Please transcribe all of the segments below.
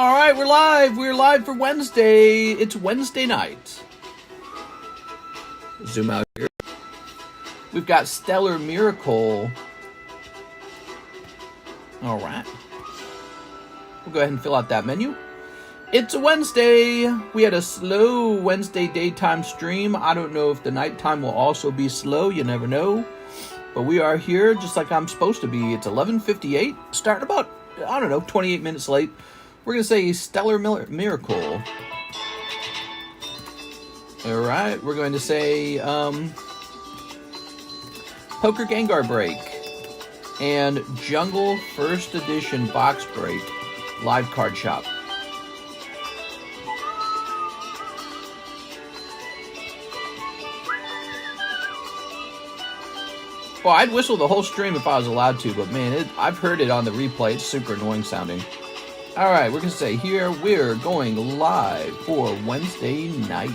All right, we're live. We're live for Wednesday. It's Wednesday night. Zoom out here. We've got Stellar Miracle. All right. We'll go ahead and fill out that menu. It's a Wednesday. We had a slow Wednesday daytime stream. I don't know if the nighttime will also be slow. You never know. But we are here just like I'm supposed to be. It's 11:58. Starting about, I don't know, 28 minutes late. We're going to say Stellar Miracle. All right. We're going to say Poker Gengar Break. And Jungle First Edition Box Break. Live card shop. Well, I'd whistle the whole stream if I was allowed to, but man, I've heard it on the replay. It's super annoying sounding. All right, we're going to say here, we're going live for Wednesday night.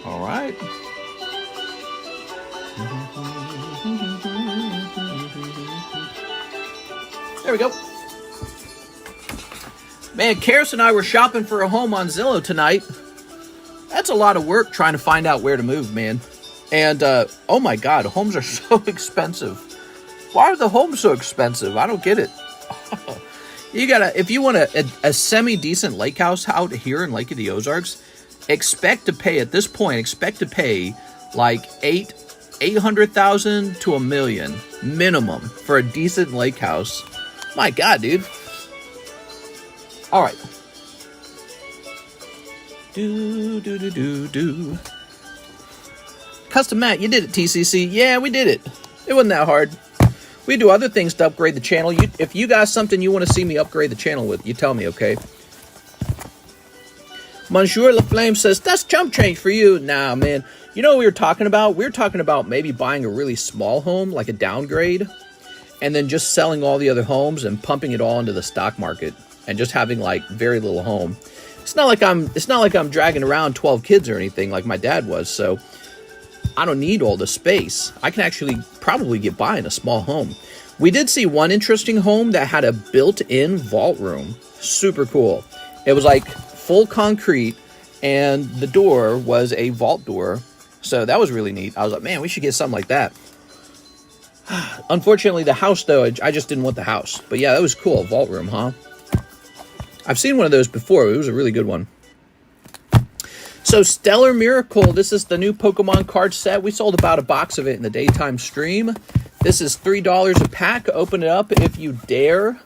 All right. There we go. Man, Karis and I were shopping for a home on Zillow tonight. That's a lot of work trying to find out where to move, man. And, oh my God, homes are so expensive. Why are the homes so expensive? I don't get it. You gotta, if you want a semi-decent lake house out here in Lake of the Ozarks, expect to pay, at this point, like $800,000 to $1 million minimum for a decent lake house. My God, dude. All right. Custom Matt, you did it, TCC. Yeah, we did it. It wasn't that hard. We do other things to upgrade the channel. If you got something you want to see me upgrade the channel with, you tell me, okay? Monsieur LaFlame says, that's chump change for you. Nah, man. You know what we were talking about? We were talking about maybe buying a really small home, like a downgrade, and then just selling all the other homes and pumping it all into the stock market. And just having like very little home. It's not like I'm dragging around 12 kids or anything like my dad was, so I don't need all the space. I can actually probably get by in a small home. We did see one interesting home that had a built-in vault room. Super cool. It was like full concrete and the door was a vault door. So that was really neat. I was like, man, we should get something like that. Unfortunately, the house though, I just didn't want the house. But yeah, that was cool. Vault room, huh? I've seen one of those before. It was a really good one. So, Stellar Miracle. This is the new Pokemon card set. We sold about a box of it in the daytime stream. This is $3 a pack. Open it up if you dare.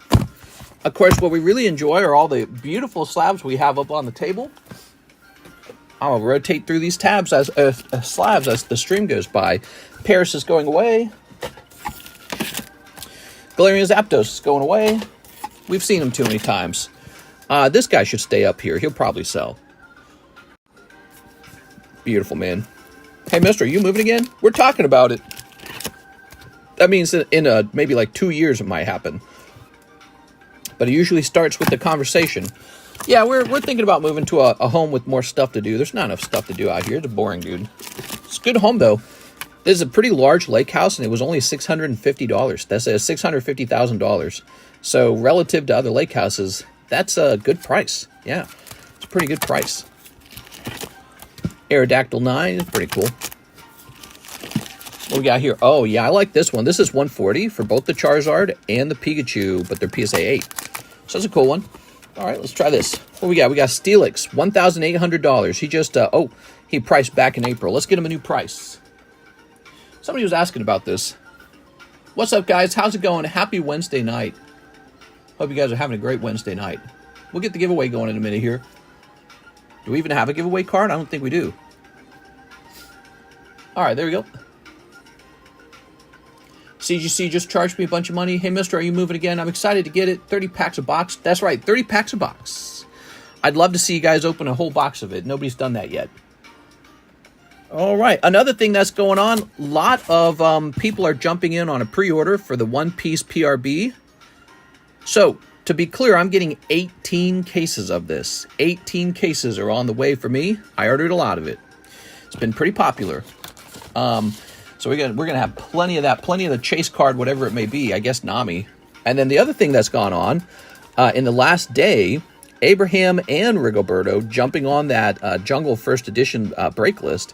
Of course, what we really enjoy are all the beautiful slabs we have up on the table. I'll rotate through these tabs as slabs as the stream goes by. Paris is going away. Galarian Zapdos is going away. We've seen him too many times. This guy should stay up here. He'll probably sell. Beautiful, man. Hey, mister, are you moving again? We're talking about it. That means that in maybe like 2 years it might happen. But it usually starts with the conversation. Yeah, we're thinking about moving to a home with more stuff to do. There's not enough stuff to do out here. It's boring, dude. It's a good home, though. This is a pretty large lake house, and it was only $650. That's $650,000. So relative to other lake houses, that's a good price. Yeah, it's a pretty good price. Aerodactyl 9 is pretty cool. What we got here? Oh, yeah, I like this one. This is $140 for both the Charizard and the Pikachu, but they're PSA 8. So that's a cool one. All right, let's try this. What we got? We got Steelix, $1,800. He just, he priced back in April. Let's get him a new price. Somebody was asking about this. What's up, guys? How's it going? Happy Wednesday night. Hope you guys are having a great Wednesday night. We'll get the giveaway going in a minute here. Do we even have a giveaway card? I don't think we do. All right, there we go. CGC just charged me a bunch of money. Hey, mister, are you moving again? I'm excited to get it. 30 packs a box. That's right, 30 packs a box. I'd love to see you guys open a whole box of it. Nobody's done that yet. All right, another thing that's going on, a lot of people are jumping in on a pre-order for the One Piece PRB. So, to be clear, I'm getting 18 cases of this. 18 cases are on the way for me. I ordered a lot of it. It's been pretty popular. So So we're gonna have plenty of that, plenty of the chase card, whatever it may be. I guess Nami. And then the other thing that's gone on in the last day, Abraham and Rigoberto jumping on that Jungle First Edition break list.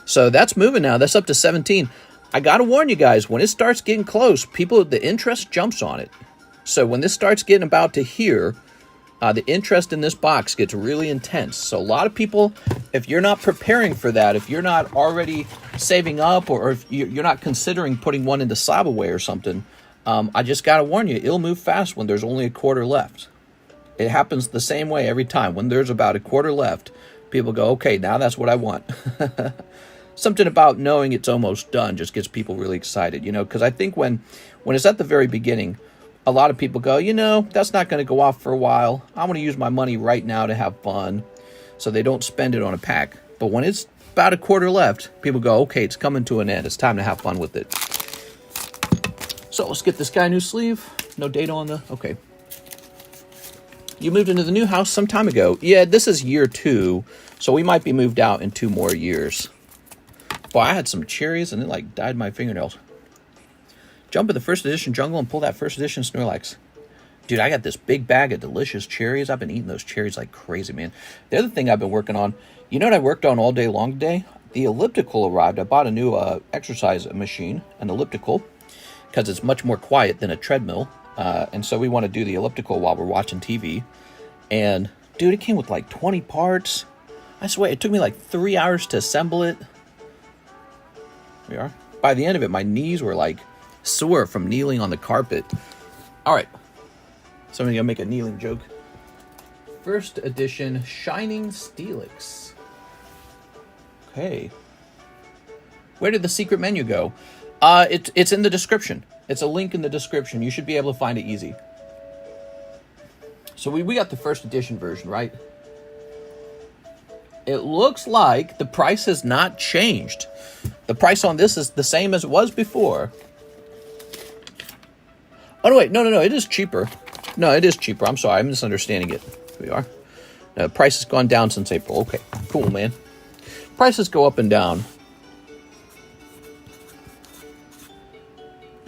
So that's moving now. That's up to 17. I got to warn you guys, when it starts getting close, the interest jumps on it. So when this starts getting about to here, the interest in this box gets really intense. So a lot of people, if you're not preparing for that, if you're not already saving up, or if you're not considering putting one into SLAB away or something, I just got to warn you, it'll move fast when there's only a quarter left. It happens the same way every time. When there's about a quarter left, people go, okay, now that's what I want. Something about knowing it's almost done just gets people really excited, you know, because I think when it's at the very beginning, a lot of people go, you know, that's not going to go off for a while. I want to use my money right now to have fun, so they don't spend it on a pack. But when it's about a quarter left, people go, okay, it's coming to an end. It's time to have fun with it. So let's get this guy a new sleeve. No data on the... Okay. You moved into the new house some time ago. Yeah, this is year 2, so we might be moved out in 2 more years. Boy, I had some cherries and it like dyed my fingernails. Jump in the first edition jungle and pull that first edition Snorlax. Dude, I got this big bag of delicious cherries. I've been eating those cherries like crazy, man. The other thing I've been working on, you know what I worked on all day long today? The elliptical arrived. I bought a new exercise machine, an elliptical, because it's much more quiet than a treadmill. And so we want to do the elliptical while we're watching TV. And, dude, it came with like 20 parts. I swear, it took me like 3 hours to assemble it. Here we are. By the end of it, my knees were like sore from kneeling on the carpet. All right. Somebody's going to make a kneeling joke. First edition Shining Steelix. Okay. Where did the secret menu go? It's in the description. It's a link in the description. You should be able to find it easy. So we got the first edition version, right? It looks like the price has not changed. The price on this is the same as it was before. Oh, no, wait. No. It is cheaper. No, it is cheaper. I'm sorry. I'm misunderstanding it. Here we are. The price has gone down since April. Okay. Cool, man. Prices go up and down.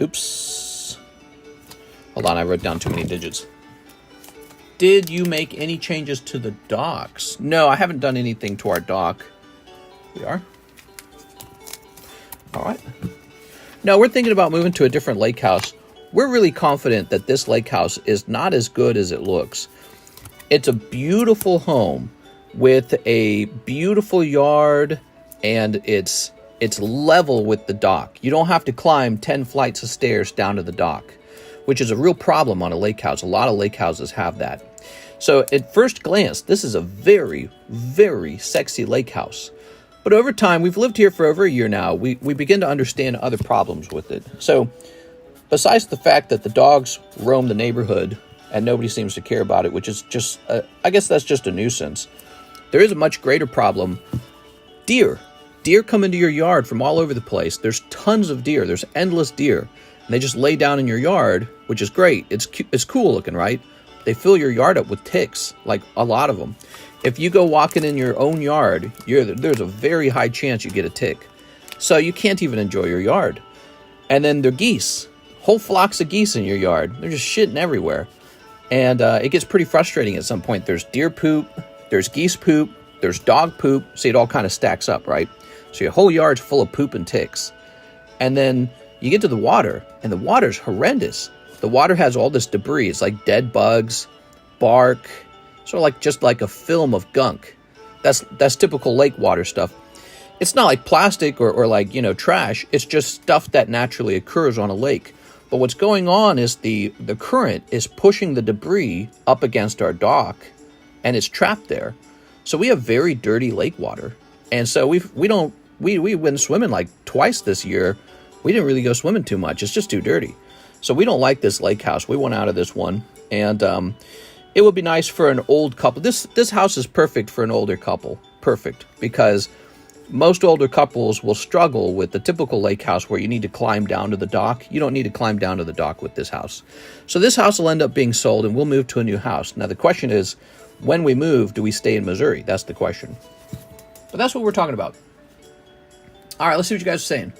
Oops. Hold on. I wrote down too many digits. Did you make any changes to the docks? No, I haven't done anything to our dock. We are. All right. No, we're thinking about moving to a different lake house. We're really confident that this lake house is not as good as it looks. It's a beautiful home with a beautiful yard, and it's level with the dock. You don't have to climb 10 flights of stairs down to the dock, which is a real problem on a lake house. A lot of lake houses have that. So at first glance, this is a very, very sexy lake house. But over time, we've lived here for over a year now. We begin to understand other problems with it. So besides the fact that the dogs roam the neighborhood and nobody seems to care about it, which is just, I guess that's just a nuisance, there is a much greater problem. Deer. Deer come into your yard from all over the place. There's tons of deer. There's endless deer. And they just lay down in your yard, which is great. It's cool looking, right? They fill your yard up with ticks, like a lot of them. If you go walking in your own yard, there's a very high chance you get a tick. So you can't even enjoy your yard. And then the geese. Whole flocks of geese in your yard. They're just shitting everywhere. And it gets pretty frustrating at some point. There's deer poop. There's geese poop. There's dog poop. See, it all kind of stacks up, right? So your whole yard's full of poop and ticks. And then you get to the water, and the water's horrendous. The water has all this debris. It's like dead bugs, bark, sort of like just like a film of gunk. That's typical lake water stuff. It's not like plastic or like, you know, trash. It's just stuff that naturally occurs on a lake. But what's going on is the current is pushing the debris up against our dock, and it's trapped there. So we have very dirty lake water. And so we went swimming like twice this year. We didn't really go swimming too much. It's just too dirty. So we don't like this lake house. We went out of this one. And it would be nice for an old couple. This house is perfect for an older couple. Perfect. Because most older couples will struggle with the typical lake house where you need to climb down to the dock. You don't need to climb down to the dock with this house. So this house will end up being sold, and we'll move to a new house. Now the question is, when we move, do we stay in Missouri? That's the question. But that's what we're talking about. All right, let's see what you guys are saying.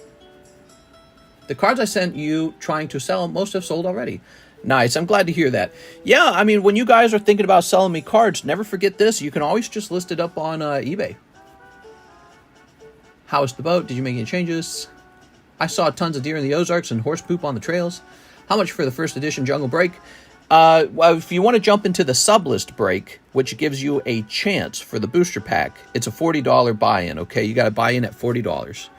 The cards I sent you trying to sell, most have sold already. Nice. I'm glad to hear that. Yeah, I mean, when you guys are thinking about selling me cards, never forget this. You can always just list it up on eBay. How is the boat? Did you make any changes? I saw tons of deer in the Ozarks and horse poop on the trails. How much for the first edition Jungle Break? Well, if you want to jump into the Sublist break, which gives you a chance for the booster pack, it's a $40 buy-in, okay? You got to buy in at $40.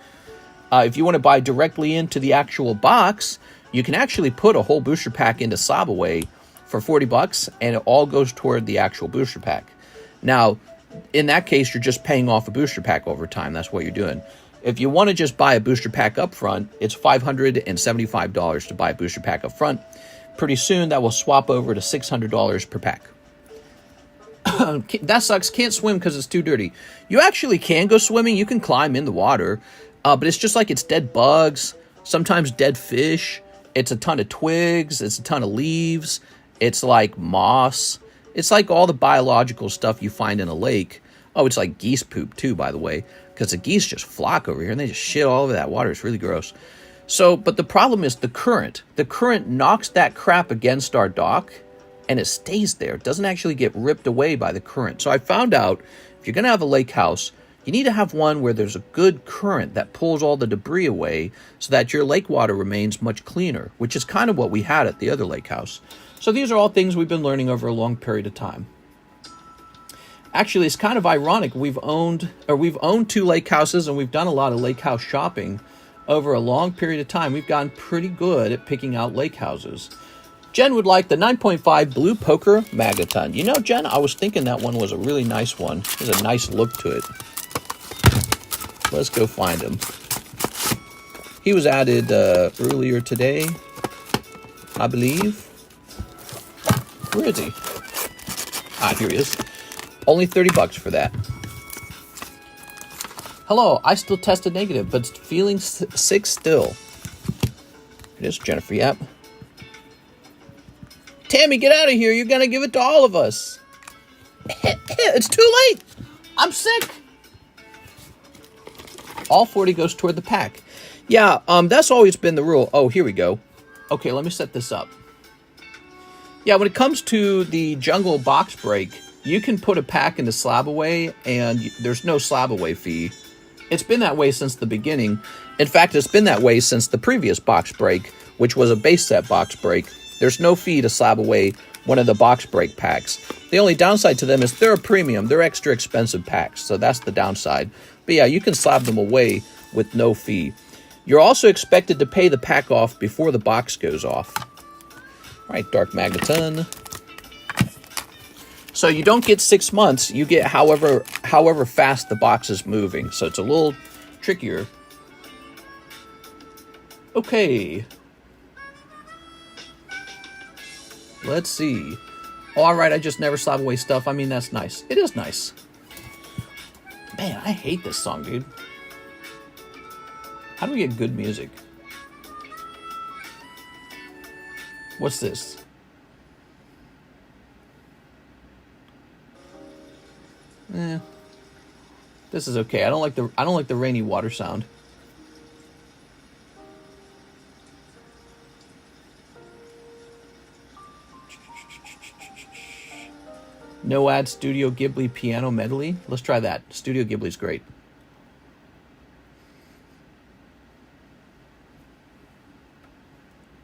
If you want to buy directly into the actual box, you can actually put a whole booster pack into SLAB away for $40, and it all goes toward the actual booster pack. Now, in that case, you're just paying off a booster pack over time. That's what you're doing. If you want to just buy a booster pack up front, it's $575 to buy a booster pack up front. Pretty soon, that will swap over to $600 per pack. That sucks. Can't swim because it's too dirty. You actually can go swimming. You can climb in the water, but it's just like it's dead bugs, sometimes dead fish. It's a ton of twigs. It's a ton of leaves. It's like moss. It's like all the biological stuff you find in a lake. Oh, it's like geese poop too, by the way, because the geese just flock over here and they just shit all over that water. It's really gross. So, but the problem is the current. The current knocks that crap against our dock and it stays there. It doesn't actually get ripped away by the current. So I found out if you're going to have a lake house, you need to have one where there's a good current that pulls all the debris away so that your lake water remains much cleaner, which is kind of what we had at the other lake house. So these are all things we've been learning over a long period of time. Actually, it's kind of ironic. We've owned 2 lake houses and we've done a lot of lake house shopping over a long period of time. We've gotten pretty good at picking out lake houses. Jen would like the 9.5 Blue Poker Magneton. You know, Jen, I was thinking that one was a really nice one. There's a nice look to it. Let's go find him. He was added earlier today, I believe. Where is he? Ah, here he is. Only $30 for that. Hello, I still tested negative, but feeling sick still. It is Jennifer Yap. Tammy, get out of here. You're going to give it to all of us. It's too late. I'm sick. All 40 goes toward the pack. Yeah, that's always been the rule. Oh, here we go. Okay, let me set this up. Yeah, when it comes to the jungle box break, you can put a pack into SLAB away, and there's no SLAB away fee. It's been that way since the beginning. In fact, it's been that way since the previous box break, which was a base set box break. There's no fee to SLAB away one of the box break packs. The only downside to them is they're a premium. They're extra expensive packs, so that's the downside. But yeah, you can SLAB them away with no fee. You're also expected to pay the pack off before the box goes off. All right, Dark Magneton. So you don't get 6 months. You get however fast the box is moving. So it's a little trickier. Okay. Let's see. Oh, all right, I just never SLAB away stuff. I mean, that's nice. It is nice. Man, I hate this song, dude. How do we get good music? What's this? This is okay. I don't like the rainy water sound. No ad Studio Ghibli piano medley. Let's try that. Studio Ghibli's great.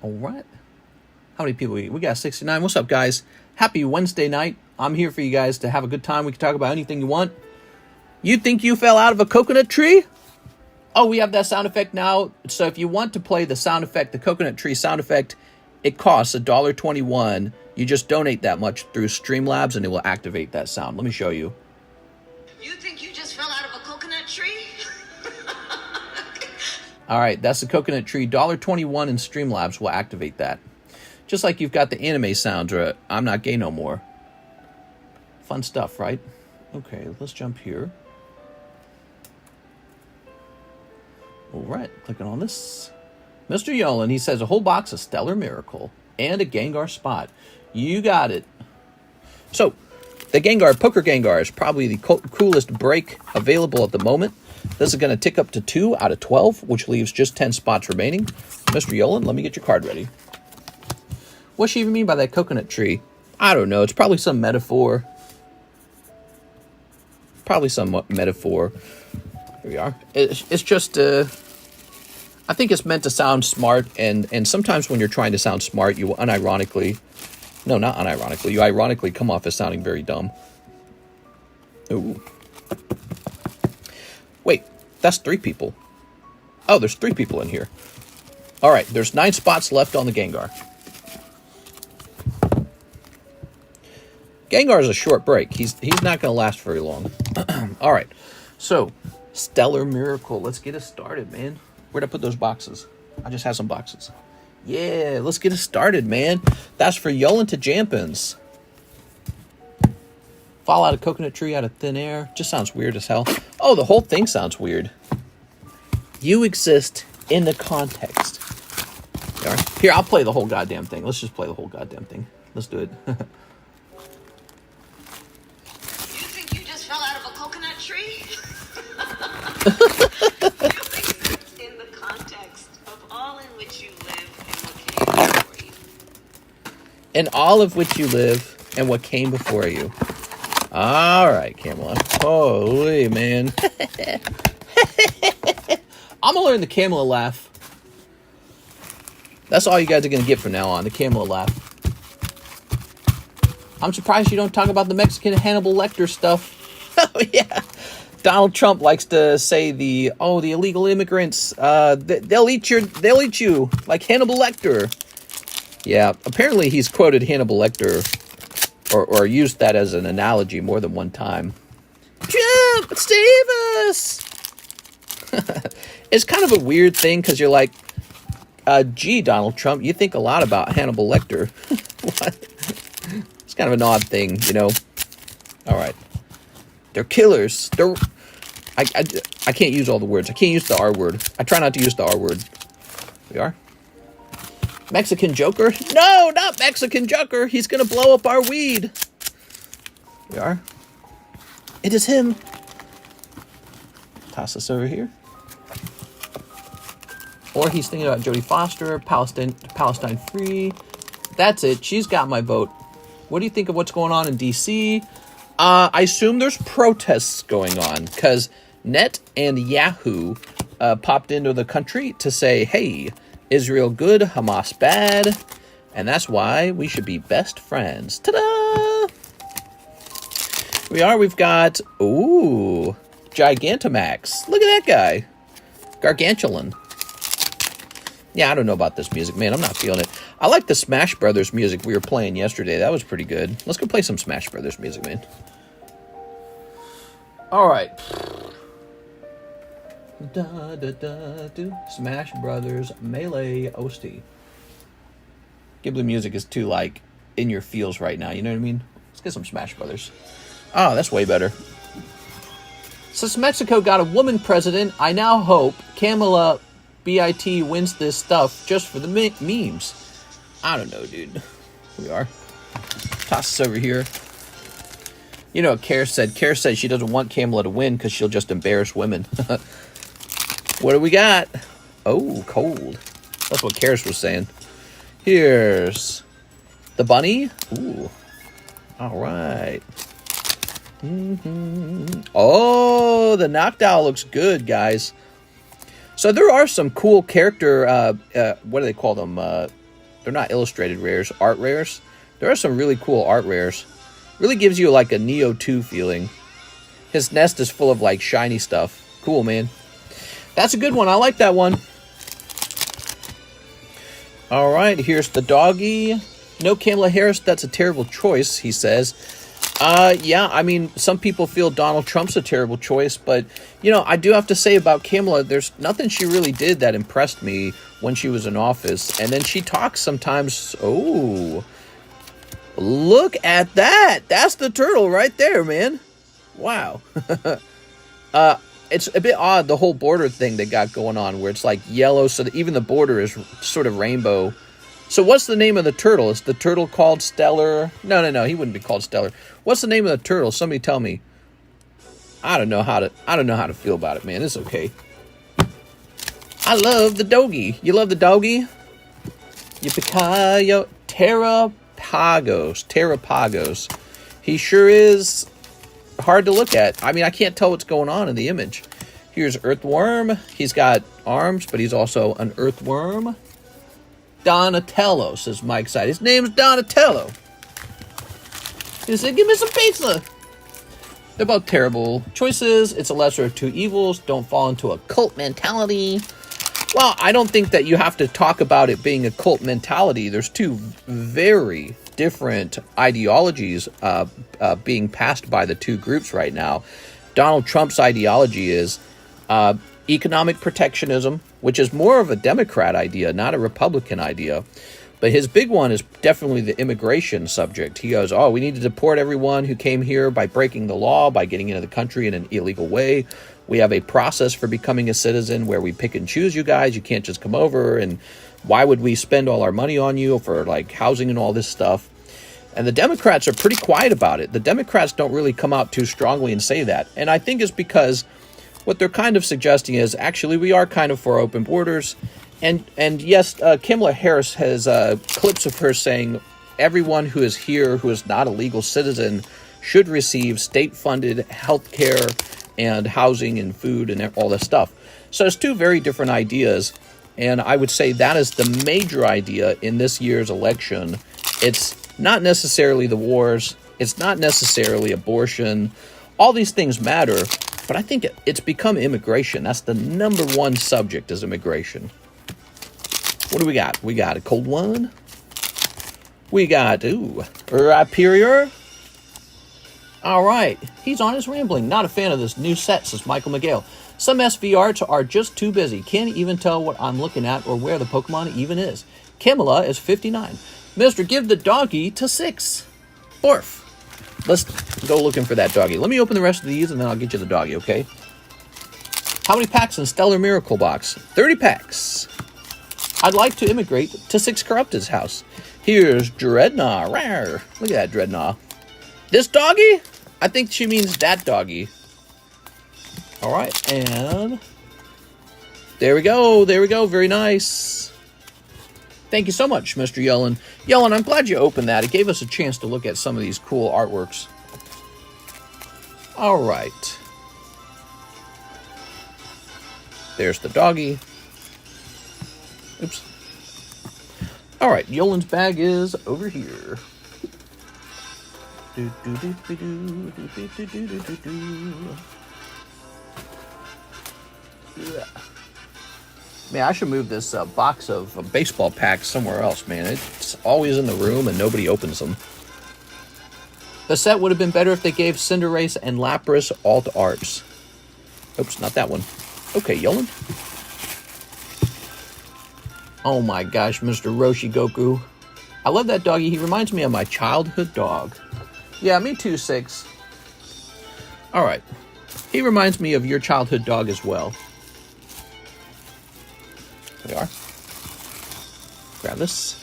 All right. How many people we got? 69. What's up, guys? Happy Wednesday night. I'm here for you guys to have a good time. We can talk about anything you want. You think you fell out of a coconut tree? Oh, we have that sound effect now. So if you want to play the sound effect, the coconut tree sound effect, it costs $1.21. You just donate that much through Streamlabs and it will activate that sound. Let me show you. You think you just fell out of a coconut tree? All right, that's the coconut tree. $1.21 in Streamlabs will activate that. Just like you've got the anime sounds or I'm Not Gay No More. Fun stuff, right? Okay, let's jump here. All right, clicking on this. Mr. Yolen, he says a whole box of Stellar Miracle and a Gengar spot. You got it. So, the Gengar, Poker Gengar, is probably the coolest break available at the moment. This is going to tick up to 2 out of 12, which leaves just 10 spots remaining. Mr. Yolan, let me get your card ready. What's she even mean by that coconut tree? I don't know. It's probably some metaphor. Probably some metaphor. Here we are. It's just, I think it's meant to sound smart, and sometimes when you're trying to sound smart, you unironically, no, not unironically, you ironically come off as sounding very dumb. Ooh. Wait, that's 3 people. Oh, there's 3 people in here. All right, there's 9 spots left on the Gengar. Gengar is a short break. He's not going to last very long. All right, so Stellar Miracle. Let's get it started, man. Where'd I put those boxes? I just have some boxes. Yeah, let's get it started, man. That's for Yolan to Jampins. Fall out a coconut tree out of thin air. Just sounds weird as hell. Oh, the whole thing sounds weird. You exist in the context. Here, I'll play the whole goddamn thing. Let's just play the whole goddamn thing. Let's do it. You exist in the context of all in which you live and what came before you. In all of which you live and what came before you. All right, Camelot. Holy man. I'm going to learn the Camelot laugh. That's all you guys are going to get from now on, the Camelot laugh. I'm surprised you don't talk about the Mexican Hannibal Lecter stuff. Oh, yeah. Donald Trump likes to say the illegal immigrants, they'll eat you like Hannibal Lecter. Yeah, apparently he's quoted Hannibal Lecter or used that as an analogy more than one time. Trump, save us! It's kind of a weird thing because you're like, gee, Donald Trump, you think a lot about Hannibal Lecter. What? It's kind of an odd thing, you know. All right. They're killers. I can't use all the words. I can't use the R word. I try not to use the R word. We are. Mexican Joker? No, not Mexican Joker. He's going to blow up our weed. We are. It is him. Toss this over here. Or he's thinking about Jodie Foster, Palestine free. That's it. She's got my vote. What do you think of what's going on in D.C.? I assume there's protests going on because Net and Yahoo popped into the country to say, hey, Israel good, Hamas bad, and that's why we should be best friends. Ta-da! We've got, Gigantamax. Look at that guy. Gargantuan. Yeah, I don't know about this music, man. I'm not feeling it. I like the Smash Brothers music we were playing yesterday. That was pretty good. Let's go play some Smash Brothers music, man. All right. Smash Brothers Melee OST. Ghibli music is too, like, in your feels right now. You know what I mean? Let's get some Smash Brothers. Oh, that's way better. Since Mexico got a woman president, I now hope Kamala BIT wins this stuff just for the memes. I don't know, dude. We are. Toss this over here. You know what Kara said? Kara said she doesn't want Kamala to win because she'll just embarrass women. What do we got? Oh, cold. That's what Karis was saying. Here's the bunny. Ooh. All right. Oh, the Noctowl looks good, guys. So there are some cool character, what do they call them? They're not illustrated rares, art rares. There are some really cool art rares. Really gives you like a Neo 2 feeling. His nest is full of like shiny stuff. Cool, man. That's a good one. I like that one. All right, here's the doggy. No Kamala Harris, that's a terrible choice, he says. Yeah, I mean, some people feel Donald Trump's a terrible choice, but, you know, I do have to say about Kamala, there's nothing she really did that impressed me when she was in office. And then she talks sometimes, oh, look at that. That's the turtle right there, man. Wow. It's a bit odd, the whole border thing they got going on, where it's like yellow, so that even the border is sort of rainbow. So what's the name of the turtle? Is the turtle called Stellar? No, he wouldn't be called Stellar. What's the name of the turtle? Somebody tell me. I don't know how to feel about it, man. It's okay. I love the doggy. You love the doggy? Yippee-ki-yo. Terrapagos. He sure is hard to look at. I mean, I can't tell what's going on in the image. Here's Earthworm. He's got arms, but he's also an earthworm. Donatello, says Mike Side. His name's Donatello. He said, give me some pizza. They're both terrible choices. It's a lesser of two evils. Don't fall into a cult mentality. Well, I don't think that you have to talk about it being a cult mentality. There's two very different ideologies being passed by the two groups right now. Donald Trump's ideology is economic protectionism, which is more of a Democrat idea, not a Republican idea. But his big one is definitely the immigration subject. He goes, oh, we need to deport everyone who came here by breaking the law, by getting into the country in an illegal way. We have a process for becoming a citizen where we pick and choose you guys. You can't just come over. And why would we spend all our money on you for like housing and all this stuff? And the Democrats are pretty quiet about it. The Democrats don't really come out too strongly and say that. And I think it's because what they're kind of suggesting is actually we are kind of for open borders. And yes, Kamala Harris has clips of her saying everyone who is here who is not a legal citizen should receive state-funded health care and housing and food and all this stuff. So it's two very different ideas. And I would say that is the major idea in this year's election. It's not necessarily the wars. It's not necessarily abortion. All these things matter. But I think it's become immigration. That's the number one subject is immigration. What do we got? We got a cold one. We got, Rapirior. All right. He's on his rambling. Not a fan of this new set, says Michael McGill. Some SVRs are just too busy. Can't even tell what I'm looking at or where the Pokemon even is. Kamala is 59. Mr. Give the doggy to 6. Orf. Let's go looking for that doggy. Let me open the rest of these and then I'll get you the doggy, okay? How many packs in Stellar Miracle Box? 30 packs. I'd like to immigrate to 6 Corrupted's house. Here's Dreadnought. Rawr. Look at that Dreadnought. This doggy? I think she means that doggy. All right, and there we go. There we go. Very nice. Thank you so much, Mr. Yellen. Yellen, I'm glad you opened that. It gave us a chance to look at some of these cool artworks. All right. There's the doggy. Oops. All right, Yolen's bag is over here. Man, I should move this box of baseball packs somewhere else, man. It's always in the room and nobody opens them. The set would have been better if they gave Cinderace and Lapras alt arts. Oops, not that one. Okay, Yolen. Oh my gosh, Mr. Roshi Goku. I love that doggy. He reminds me of my childhood dog. Yeah, me too, 6. All right. He reminds me of your childhood dog as well. There we are. Grab this.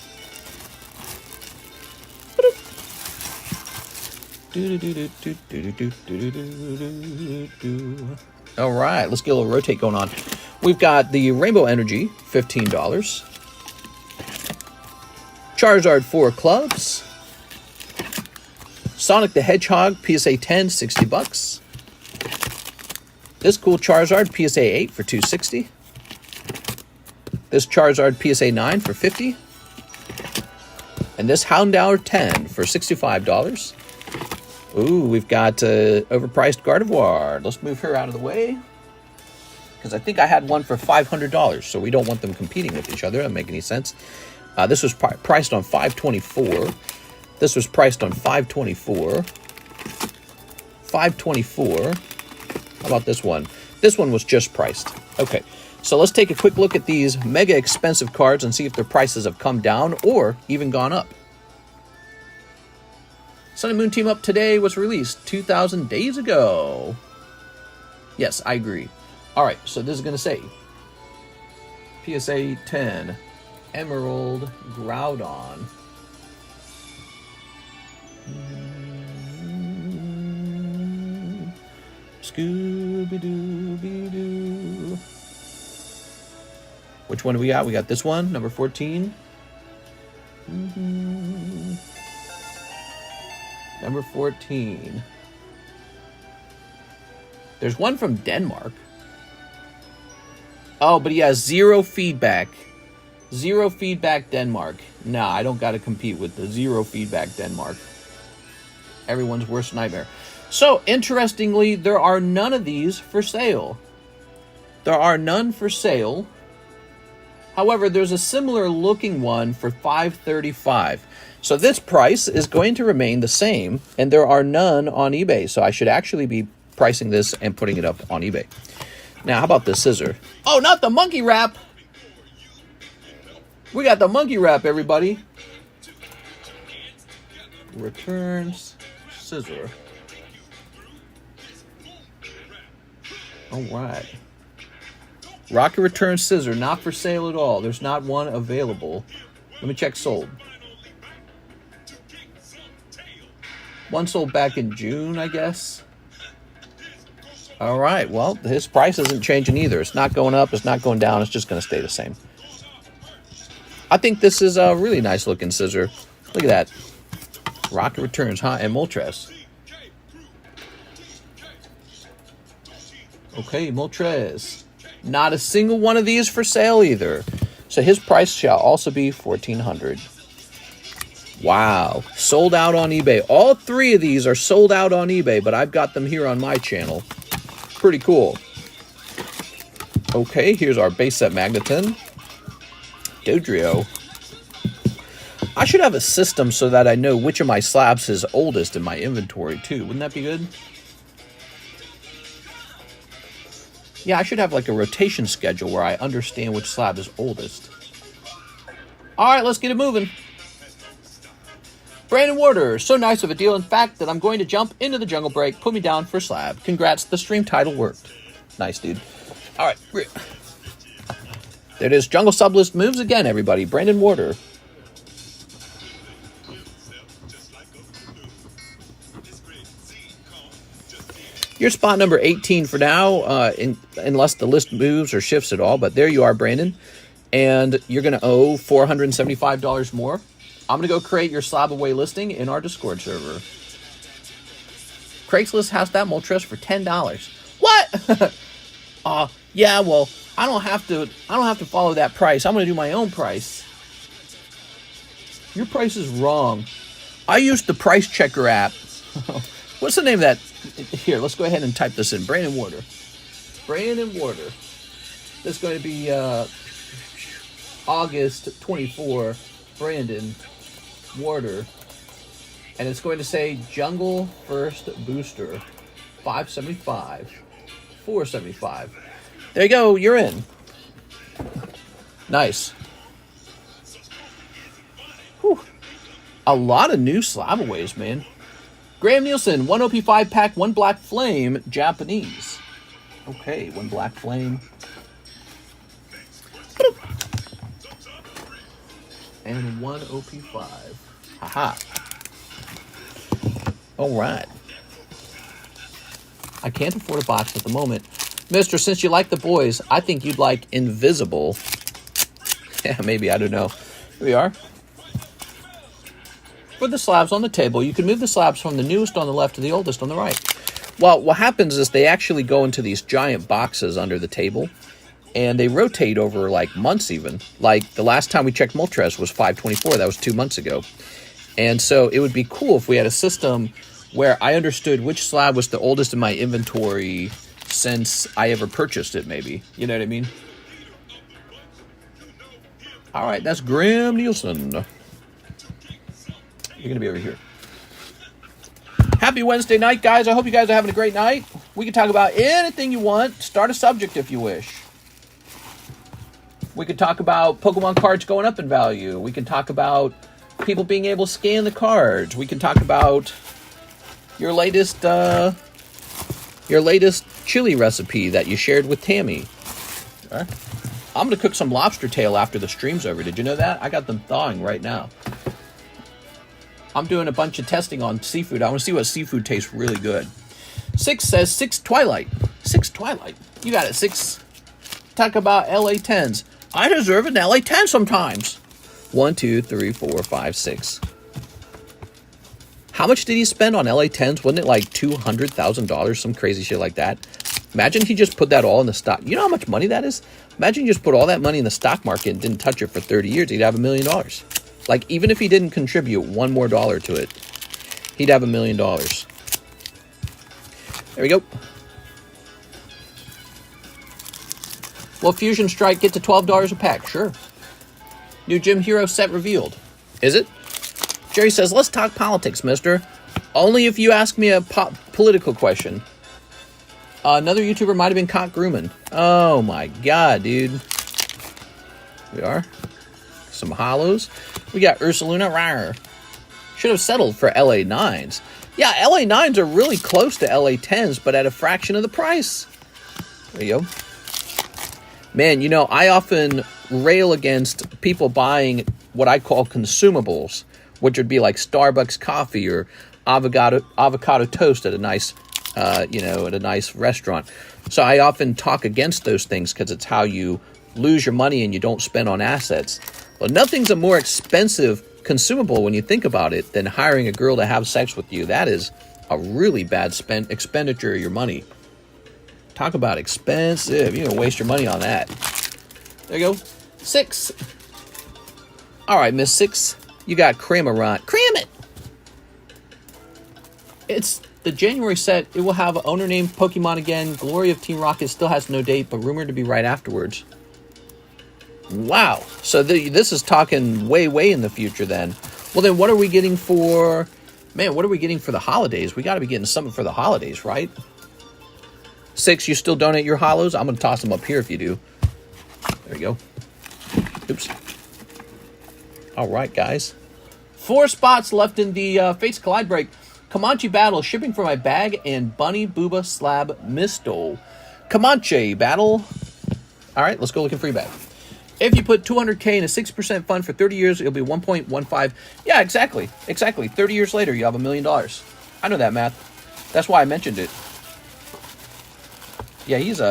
All right, let's get a little rotate going on. We've got the Rainbow Energy, $15. Charizard 4 clubs. Sonic the Hedgehog PSA 10, $60. This cool Charizard PSA 8 for $260. This Charizard PSA 9 for $50. And this Houndour 10 for $65. Ooh, we've got overpriced Gardevoir. Let's move her out of the way. Because I think I had one for $500, so we don't want them competing with each other. That doesn't make any sense. This was priced on $524. This was priced on $524. $524. How about this one? This one was just priced. Okay, so let's take a quick look at these mega expensive cards and see if their prices have come down or even gone up. Sun and Moon Team Up today was released 2,000 days ago. Yes, I agree. All right, so this is going to say PSA 10 Emerald Groudon. Scooby-Dooby-Doo. Which one do we got? We got this one, number 14. Number 14. There's one from Denmark. Oh, but he has 0 feedback. 0 feedback Denmark. Nah, I don't got to compete with the 0 feedback Denmark. Everyone's worst nightmare. So, interestingly, there are none of these for sale. There are none for sale. However, there's a similar looking one for $535. So this price is going to remain the same, and there are none on eBay. So I should actually be pricing this and putting it up on eBay. Now, how about this scissor? Oh, not the monkey wrap! We got the monkey wrap, everybody. Returns scissor. All right. Rocket Return Scissor, not for sale at all. There's not one available. Let me check sold. One sold back in June, I guess. All right, well, his price isn't changing either. It's not going up, it's not going down, it's just going to stay the same. I think this is a really nice looking scissor. Look at that. Rocket Returns, huh? And Moltres. Okay, Moltres. Not a single one of these for sale either. So his price shall also be $1,400. Wow. Sold out on eBay. All 3 of these are sold out on eBay, but I've got them here on my channel. Pretty cool. Okay, here's our base set Magneton. Dodrio. I should have a system so that I know which of my slabs is oldest in my inventory too. Wouldn't that be good? Yeah, I should have like a rotation schedule where I understand which slab is oldest. All right, let's get it moving. Brandon Warder, so nice of a deal, in fact, that I'm going to jump into the jungle break. Put me down for slab. Congrats, the stream title worked. Nice, dude. All right. There it is. Jungle Sublist moves again, everybody. Brandon Warder. You're spot number 18 for now, unless the list moves or shifts at all. But there you are, Brandon. And you're going to owe $475 more. I'm going to go create your slab away listing in our Discord server. Craigslist has that Moltres for $10. What? Yeah, well, I don't have to follow that price. I'm going to do my own price. Your price is wrong. I used the price checker app. What's the name of that? Here, let's go ahead and type this in. Brandon Warder. Brandon Warder. This is going to be August 24. Brandon Warder. And it's going to say Jungle First Booster. $575. $475. There you go. You're in. Nice. Whew. A lot of new slab-aways, man. Graham Nielsen, 1 OP5 pack, 1 Black Flame, Japanese. Okay, 1 Black Flame. And 1 OP5. Haha. Alright. I can't afford a box at the moment. Mister, since you like the boys, I think you'd like Invisible. Yeah, maybe, I don't know. Here we are. For the slabs on the table, you can move the slabs from the newest on the left to the oldest on the right. Well, what happens is they actually go into these giant boxes under the table, and they rotate over like months even. Like the last time we checked Moltres was 5/24. That was 2 months ago. And so it would be cool if we had a system where I understood which slab was the oldest in my inventory since I ever purchased it, maybe. You know what I mean? All right, that's Graham Nielsen. You're going to be over here. Happy Wednesday night, guys. I hope you guys are having a great night. We can talk about anything you want. Start a subject if you wish. We could talk about Pokemon cards going up in value. We can talk about people being able to scan the cards. We can talk about your latest chili recipe that you shared with Tammy. Right. I'm going to cook some lobster tail after the stream's over. Did you know that? I got them thawing right now. I'm doing a bunch of testing on seafood. I want to see what seafood tastes really good. 6 says 6 Twilight. 6 Twilight. You got it, 6. Talk about LA 10s. I deserve an LA 10 sometimes. 1, 2, 3, 4, 5, 6. How much did he spend on LA 10s? Wasn't it like $200,000? Some crazy shit like that. Imagine he just put that all in the stock. You know how much money that is? Imagine you just put all that money in the stock market and didn't touch it for 30 years. He'd have $1 million. Like, even if he didn't contribute $1 more to it, he'd have $1 million. There we go. Will Fusion Strike get to $12 a pack? Sure. New Gym Hero set revealed. Is it? Jerry says, let's talk politics, mister. Only if you ask me a political question. Another YouTuber might have been Cock Grumman. Oh my god, dude. We are. Some hollows. We got Ursaluna Rar. Should have settled for LA 9s. Yeah, LA 9s are really close to LA 10s, but at a fraction of the price. There you go. Man, you know, I often rail against people buying what I call consumables, which would be like Starbucks coffee or avocado toast at a nice, at a nice restaurant. So I often talk against those things because it's how you lose your money and you don't spend on assets. Well, nothing's a more expensive consumable when you think about it than hiring a girl to have sex with you. That is a really bad expenditure of your money. Talk about expensive. You're going to waste your money on that. There you go. 6. All right, Miss 6. You got Cramorant. Cram it! It's the January set. It will have owner named Pokemon again. Glory of Team Rocket still has no date, but rumored to be right afterwards. Wow. So this is talking way, way in the future then. Well, then what are we getting for... Man, what are we getting for the holidays? We got to be getting something for the holidays, right? 6, you still donate your hollows? I'm going to toss them up here if you do. There you go. Oops. All right, guys. 4 spots left in the Fates Collide break. Comanche Battle, shipping for my bag, and Bunny Booba Slab Misto. Comanche Battle. All right, let's go looking for your bag. If you put 200K in a 6% fund for 30 years, it'll be 1.15. Yeah, exactly. Exactly. 30 years later, you have $1 million. I know that math. That's why I mentioned it. Yeah, he's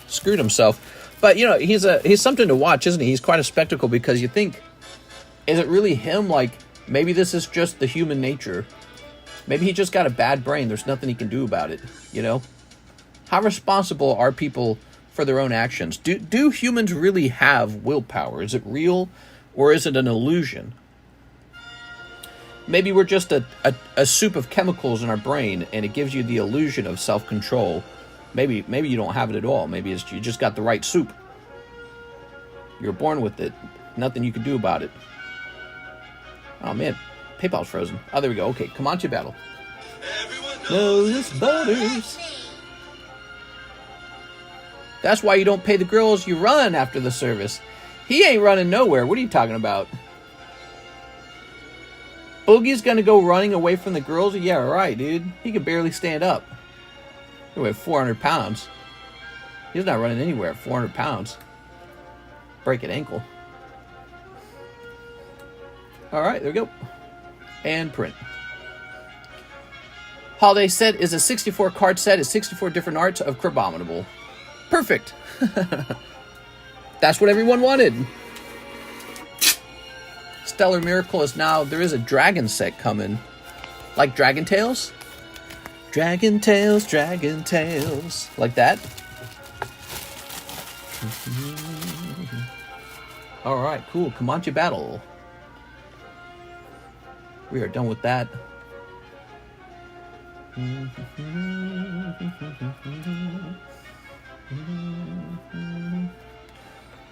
screwed himself. But, you know, he's something to watch, isn't he? He's quite a spectacle because you think, is it really him? Like, maybe this is just the human nature. Maybe he just got a bad brain. There's nothing he can do about it, you know? How responsible are people for their own actions? Do humans really have willpower? Is it real or is it an illusion? Maybe we're just a soup of chemicals in our brain and it gives you the illusion of self-control. Maybe you don't have it at all. Maybe you just got the right soup. You're born with it. Nothing you can do about it. Oh, man. PayPal's frozen. Oh, there we go. Okay, Comanche Battle. Knows butters. That's why you don't pay the girls you run after the service. He ain't running nowhere. What are you talking about? Boogie's gonna go running away from the girls? Yeah, right, dude. He can barely stand up. He weighs 400 pounds. He's not running anywhere at 400 pounds. Break an ankle. All right, there we go. And print. Holiday set is a 64 card set. It's 64 different arts of Crabominable. Perfect. That's what everyone wanted. Stellar Miracle is now, there is a dragon set coming. Like Dragon Tales? Dragon Tales, Dragon Tales. Like that. All right, cool. Comanche Battle. We are done with that.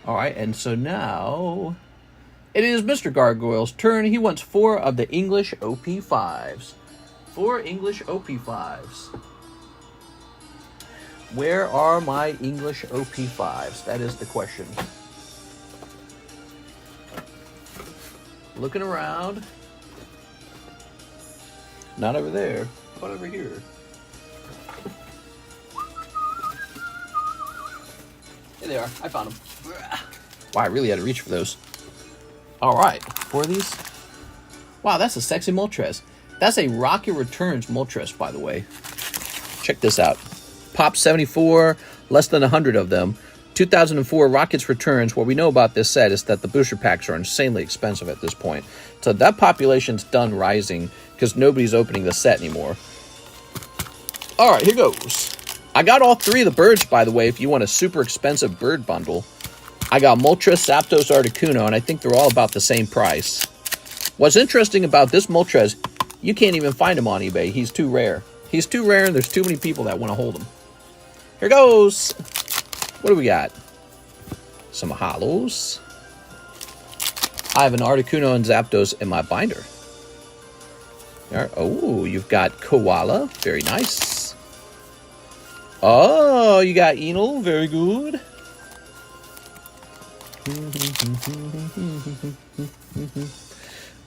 All right, and so now it is Mr. Gargoyle's turn. He wants 4 of the English OP5s. 4 English OP5s. Where are my English OP5s? That is the question. Looking around. Not over there, but over here. Here they are. I found them. Wow, I really had to reach for those. All right, 4 of these. Wow, that's a sexy Moltres. That's a Rocket Returns Moltres, by the way. Check this out. Pop 74, less than 100 of them. 2004 Rockets Returns. What we know about this set is that the booster packs are insanely expensive at this point. So that population's done rising because nobody's opening the set anymore. All right, here goes. I got all 3 of the birds, by the way, if you want a super expensive bird bundle. I got Moltres, Zapdos, Articuno, and I think they're all about the same price. What's interesting about this Moltres, you can't even find him on eBay. He's too rare. He's too rare, and there's too many people that want to hold him. Here goes. What do we got? Some hollows. I have an Articuno and Zapdos in my binder. Oh, you've got Koala. Very nice. Oh, you got Enel. Very good.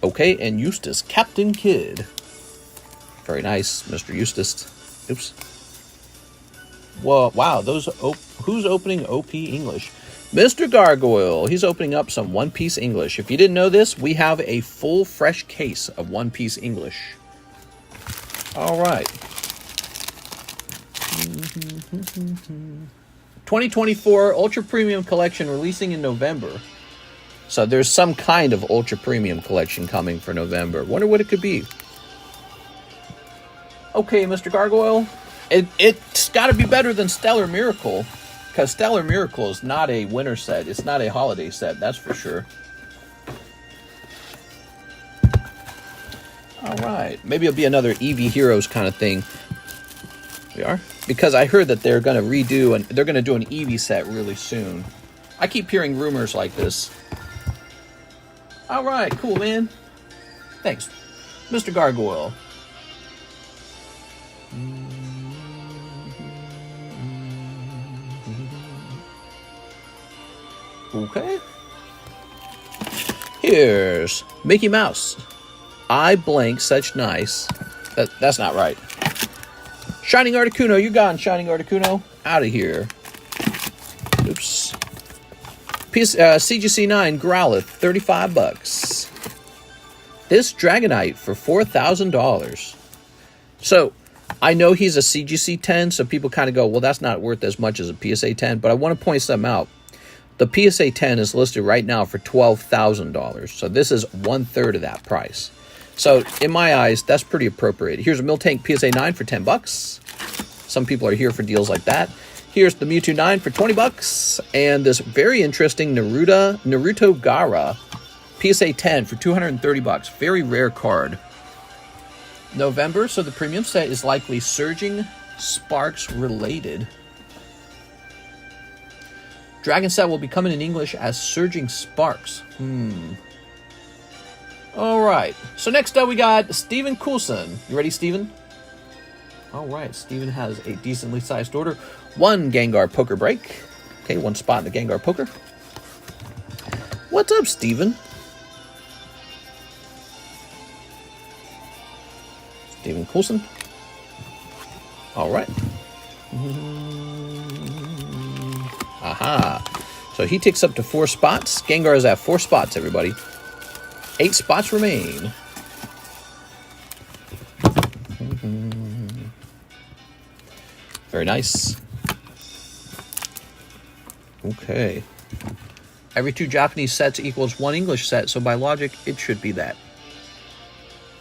Okay, and Eustace. Captain Kidd. Very nice, Mr. Eustace. Oops. Well, wow, who's opening OP English? Mr. Gargoyle. He's opening up some One Piece English. If you didn't know this, we have a full, fresh case of One Piece English. All right. 2024 Ultra Premium Collection releasing in November. So there's some kind of Ultra Premium Collection coming for November. Wonder what it could be. Okay, Mr. Gargoyle. It's got to be better than Stellar Miracle, because Stellar Miracle is not a winter set. It's not a holiday set, that's for sure. All right. Maybe it'll be another Eevee Heroes kind of thing. We are? Because I heard that they're going to redo, and they're going to do an Eevee set really soon. I keep hearing rumors like this. All right. Cool, man. Thanks, Mr. Gargoyle. Okay. Here's Mickey Mouse. I blank such nice. That's not right. Shining Articuno, you gone, Shining Articuno. Out of here. Oops. CGC 9 Growlithe, 35 bucks. This Dragonite for $4,000. So, I know he's a CGC 10, so people kind of go, well, that's not worth as much as a PSA 10, but I want to point something out. The PSA 10 is listed right now for $12,000, so this is 1/3 of that price. So, in my eyes, that's pretty appropriate. Here's a Miltank PSA 9 for 10 bucks. Some people are here for deals like that. Here's the Mewtwo 9 for 20 bucks, and this very interesting Naruto Gara PSA 10 for 230 bucks. Very rare card. November, so the premium set is likely Surging Sparks related. Dragon set will be coming in English as Surging Sparks. All right. So next up we got Steven Coulson. You ready, Steven? All right. Steven has a decently sized order. 1 Gengar Poker break. Okay, 1 spot in the Gengar Poker. What's up, Steven? Steven Coulson. All right. Aha. So he takes up to 4 spots. Gengar is at 4 spots, everybody. 8 spots remain. Very nice. Okay. Every 2 Japanese sets equals 1 English set, so by logic, it should be that.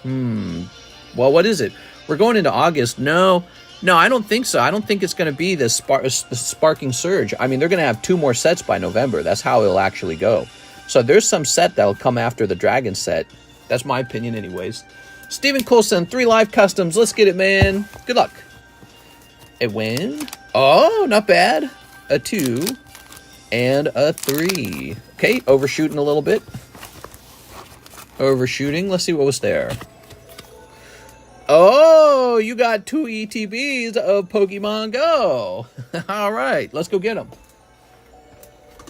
Well, what is it? We're going into August. No, I don't think so. I don't think it's going to be the Sparking Surge. I mean, they're going to have 2 more sets by November. That's how it'll actually go. So there's some set that'll come after the Dragon set. That's my opinion anyways. Steven Coulson, 3 live customs. Let's get it, man. Good luck. A win. Oh, not bad. A 2 and a 3. Okay, overshooting a little bit. Overshooting. Let's see what was there. Oh, you got 2 ETBs of Pokemon Go. All right, let's go get them.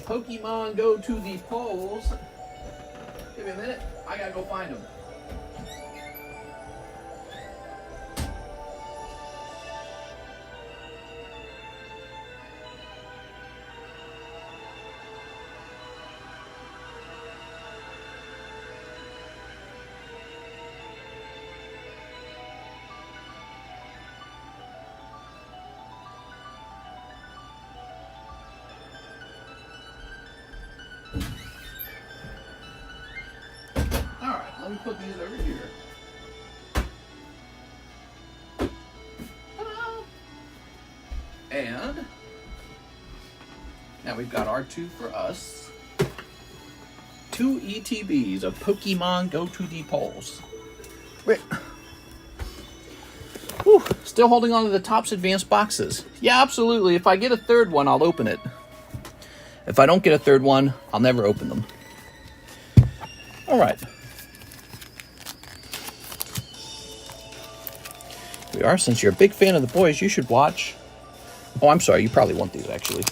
Pokemon Go to the polls. Give me a minute. I gotta go find them. let me put these over here. And now we've got our two for us. 2 ETBs of Pokemon Go to the polls. Wait. Whew, still holding on to the Topps Advanced boxes. Yeah, absolutely. If I get a third one, I'll open it. If I don't get a third one, I'll never open them. All right. We are. Since you're a big fan of the boys, you should watch. Oh, I'm sorry. You probably want these, actually.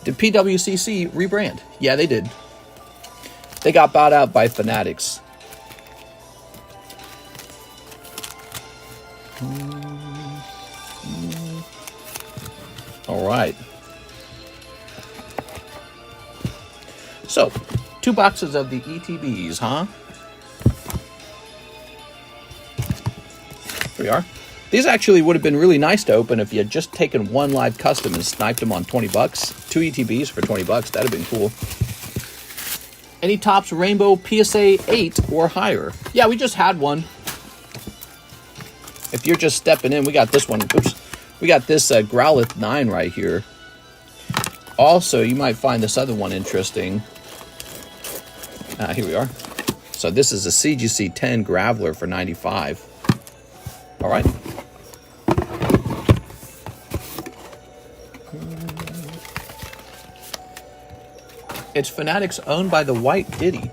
Did PWCC rebrand? Yeah, they did. They got bought out by Fanatics. All right. So, 2 boxes of the ETBs, huh? Here we are. These actually would have been really nice to open if you had just taken one live custom and sniped them on 20 bucks. 2 ETBs for 20 bucks. That'd have been cool. Any Topps Rainbow PSA 8 or higher? Yeah, we just had one. If you're just stepping in, we got this one. Oops. We got this Growlithe 9 right here. Also, you might find this other one interesting. Here we are. So this is a CGC 10 Graveler for 95. All right. It's Fanatics owned by the White Diddy.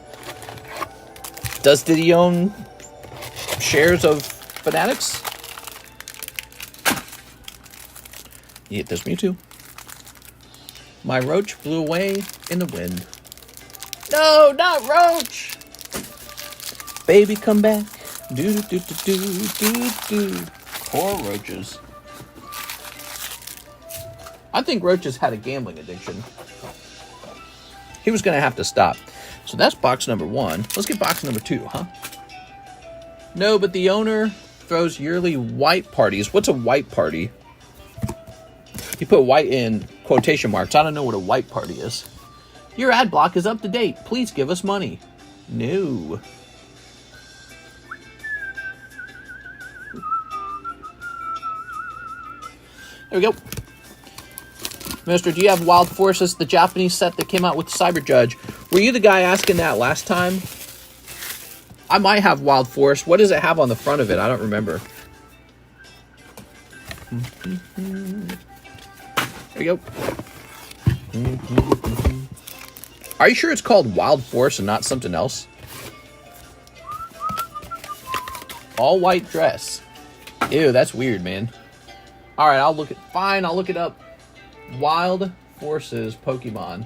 Does Diddy own shares of Fanatics? Yeah, there's Mewtwo. My Roach flew away in the wind. No, not Roach! Baby, come back. Do do do do do do. Poor Roaches. I think Roaches had a gambling addiction. He was going to have to stop. So that's box number 1. Let's get box number 2, huh? No, but the owner throws yearly white parties. What's a white party? You put white in quotation marks. I don't know what a white party is. Your ad block is up to date. Please give us money. No. There we go. Mister, do you have Wild Forces, the Japanese set that came out with Cyber Judge? Were you the guy asking that last time? I might have Wild Force. What does it have on the front of it? I don't remember. There we go. Are you sure it's called Wild Force and not something else? All white dress. Ew, that's weird, man. All right, I'll look it. Fine, I'll look it up. Wild Forces Pokemon.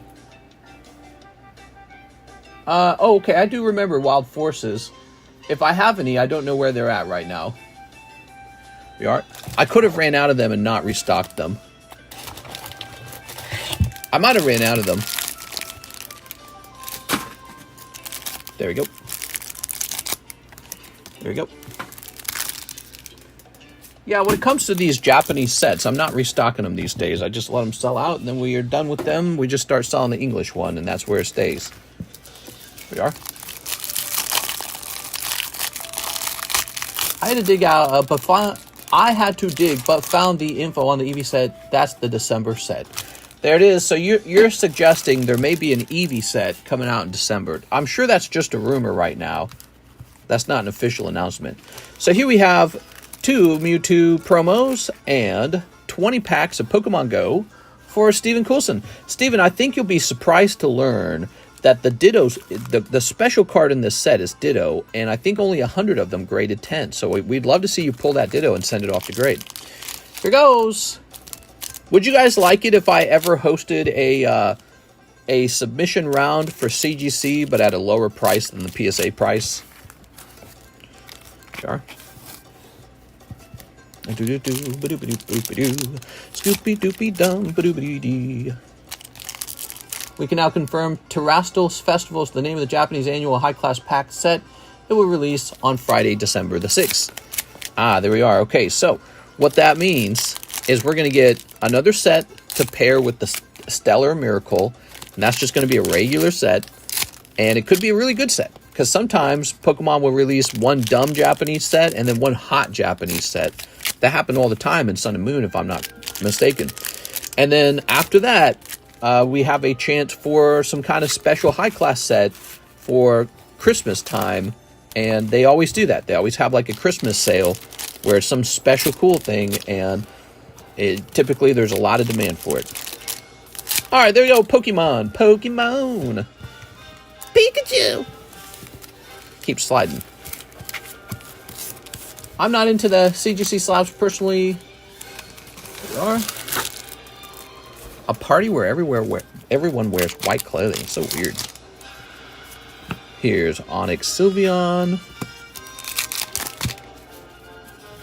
Oh, okay, I do remember Wild Forces. If I have any, I don't know where they're at right now. We are. I could have ran out of them and not restocked them. I might have ran out of them. There we go. There we go. Yeah, when it comes to these Japanese sets, I'm not restocking them these days. I just let them sell out, and then when you're done with them, we just start selling the English one, and that's where it stays. Here we are. I had to dig out, but found the info on the Eevee set. That's the December set. There it is. So you're suggesting there may be an Eevee set coming out in December. I'm sure that's just a rumor right now. That's not an official announcement. So here we have 2 Mewtwo promos and 20 packs of Pokemon Go for Stephen Coulson. Stephen, I think you'll be surprised to learn that the Dittos, the special card in this set is Ditto, and I think only 100 of them graded 10. So we'd love to see you pull that Ditto and send it off to grade. Here goes. Would you guys like it if I ever hosted a submission round for CGC, but at a lower price than the PSA price? Sure. Scoopy doopy dum ba-doobity-dee. We can now confirm Terrastal Festival is the name of the Japanese annual high-class pack set. It will release on Friday, December the 6th. Ah, there we are. Okay, so what that means is we're going to get another set to pair with the Stellar Miracle, and that's just going to be a regular set, and it could be a really good set, Because sometimes Pokemon will release one dumb Japanese set and then one hot Japanese set. That happened all the time in Sun and Moon, if I'm not mistaken. And then after that, we have a chance for some kind of special high-class set for Christmas time. And they always do that. They always have like a Christmas sale where it's some special cool thing. And typically there's a lot of demand for it. All right, there we go. Pokemon. Pikachu. Keep sliding. I'm not into the CGC slabs personally. We are. A party where everyone wears white clothing. So weird. Here's Onyx Sylveon.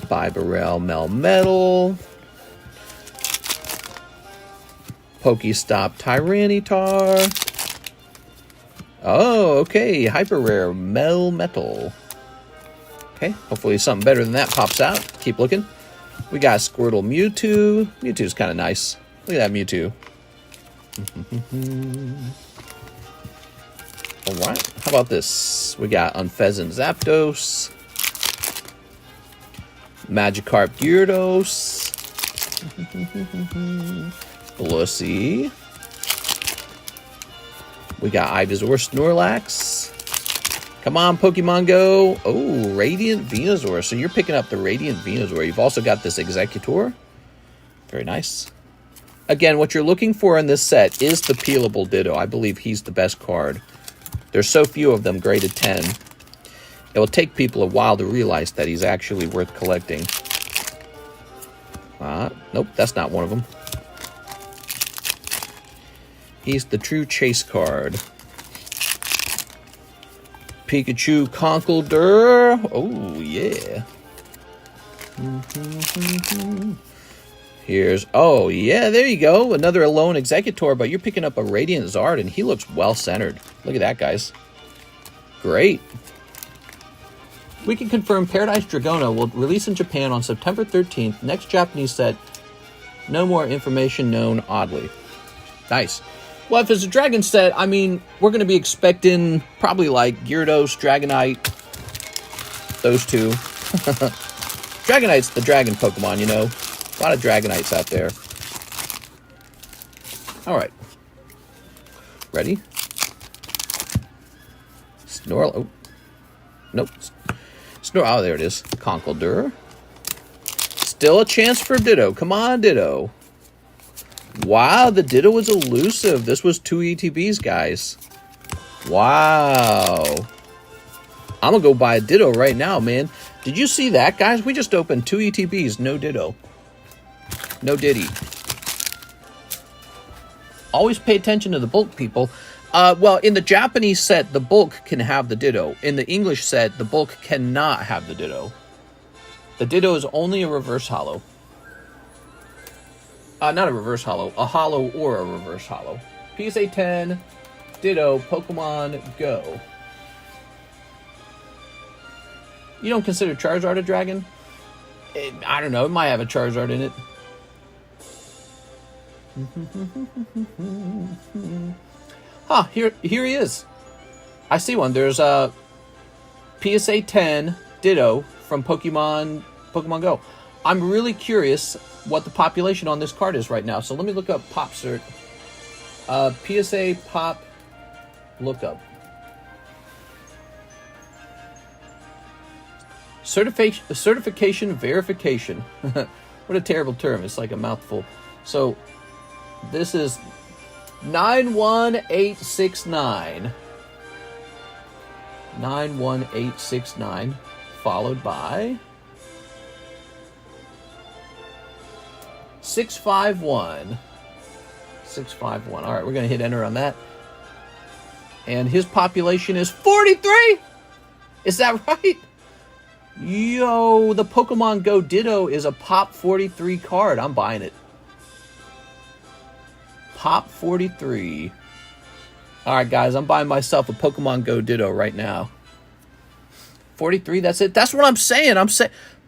Bibarel Melmetal. Pokestop Tyranitar. Oh, okay. Hyper rare Melmetal. Okay, hopefully something better than that pops out. Keep looking. We got Squirtle Mewtwo. Mewtwo's kind of nice. Look at that Mewtwo. Alright, how about this? We got Unfezant Zapdos. Magikarp Gyarados. Blissey. We got Ivysaur Snorlax. Come on, Pokemon Go. Oh, Radiant Venusaur. So you're picking up the Radiant Venusaur. You've also got this Executor. Very nice. Again, what you're looking for in this set is the peelable Ditto. I believe he's the best card. There's so few of them graded 10. It will take people a while to realize that he's actually worth collecting. Nope, that's not one of them. He's the true chase card. Pikachu Conkeldurr. Oh, yeah. Here's, oh, yeah, there you go. Another Alone Executor, but you're picking up a Radiant Zard, and he looks well-centered. Look at that, guys. Great. We can confirm Paradise Dragona will release in Japan on September 13th. Next Japanese set. No more information known, oddly. Nice. Well, if it's a dragon set, I mean, we're going to be expecting probably like Gyarados, Dragonite, those two. Dragonite's the dragon Pokemon, you know. A lot of Dragonites out there. All right. Ready? Oh. Nope. Oh, there it is. Conkeldurr. Still a chance for Ditto. Come on, Ditto. Wow, the Ditto was elusive. This was 2 ETBs, guys. Wow. I'm going to go buy a Ditto right now, man. Did you see that, guys? We just opened 2 ETBs, no Ditto. No Diddy. Always pay attention to the bulk, people. Well, in the Japanese set, the bulk can have the Ditto. In the English set, the bulk cannot have the Ditto. The Ditto is only a reverse holo. Not a reverse holo. A holo or a reverse holo. PSA 10, Ditto, Pokemon Go. You don't consider Charizard a dragon? I don't know. It might have a Charizard in it. Huh, here he is. I see one. There's a PSA 10 Ditto from Pokemon Go. I'm really curious what the population on this card is right now. So let me look up Pop Cert. PSA Pop lookup. Certification verification. What a terrible term. It's like a mouthful. So this is 91869. 91869 followed by 651. 651. All right, we're going to hit enter on that. And his population is 43. Is that right? Yo, the Pokemon Go Ditto is a Pop 43 card. I'm buying it. Pop 43. All right, guys, I'm buying myself a Pokemon Go Ditto right now. 43, that's it. That's what I'm saying.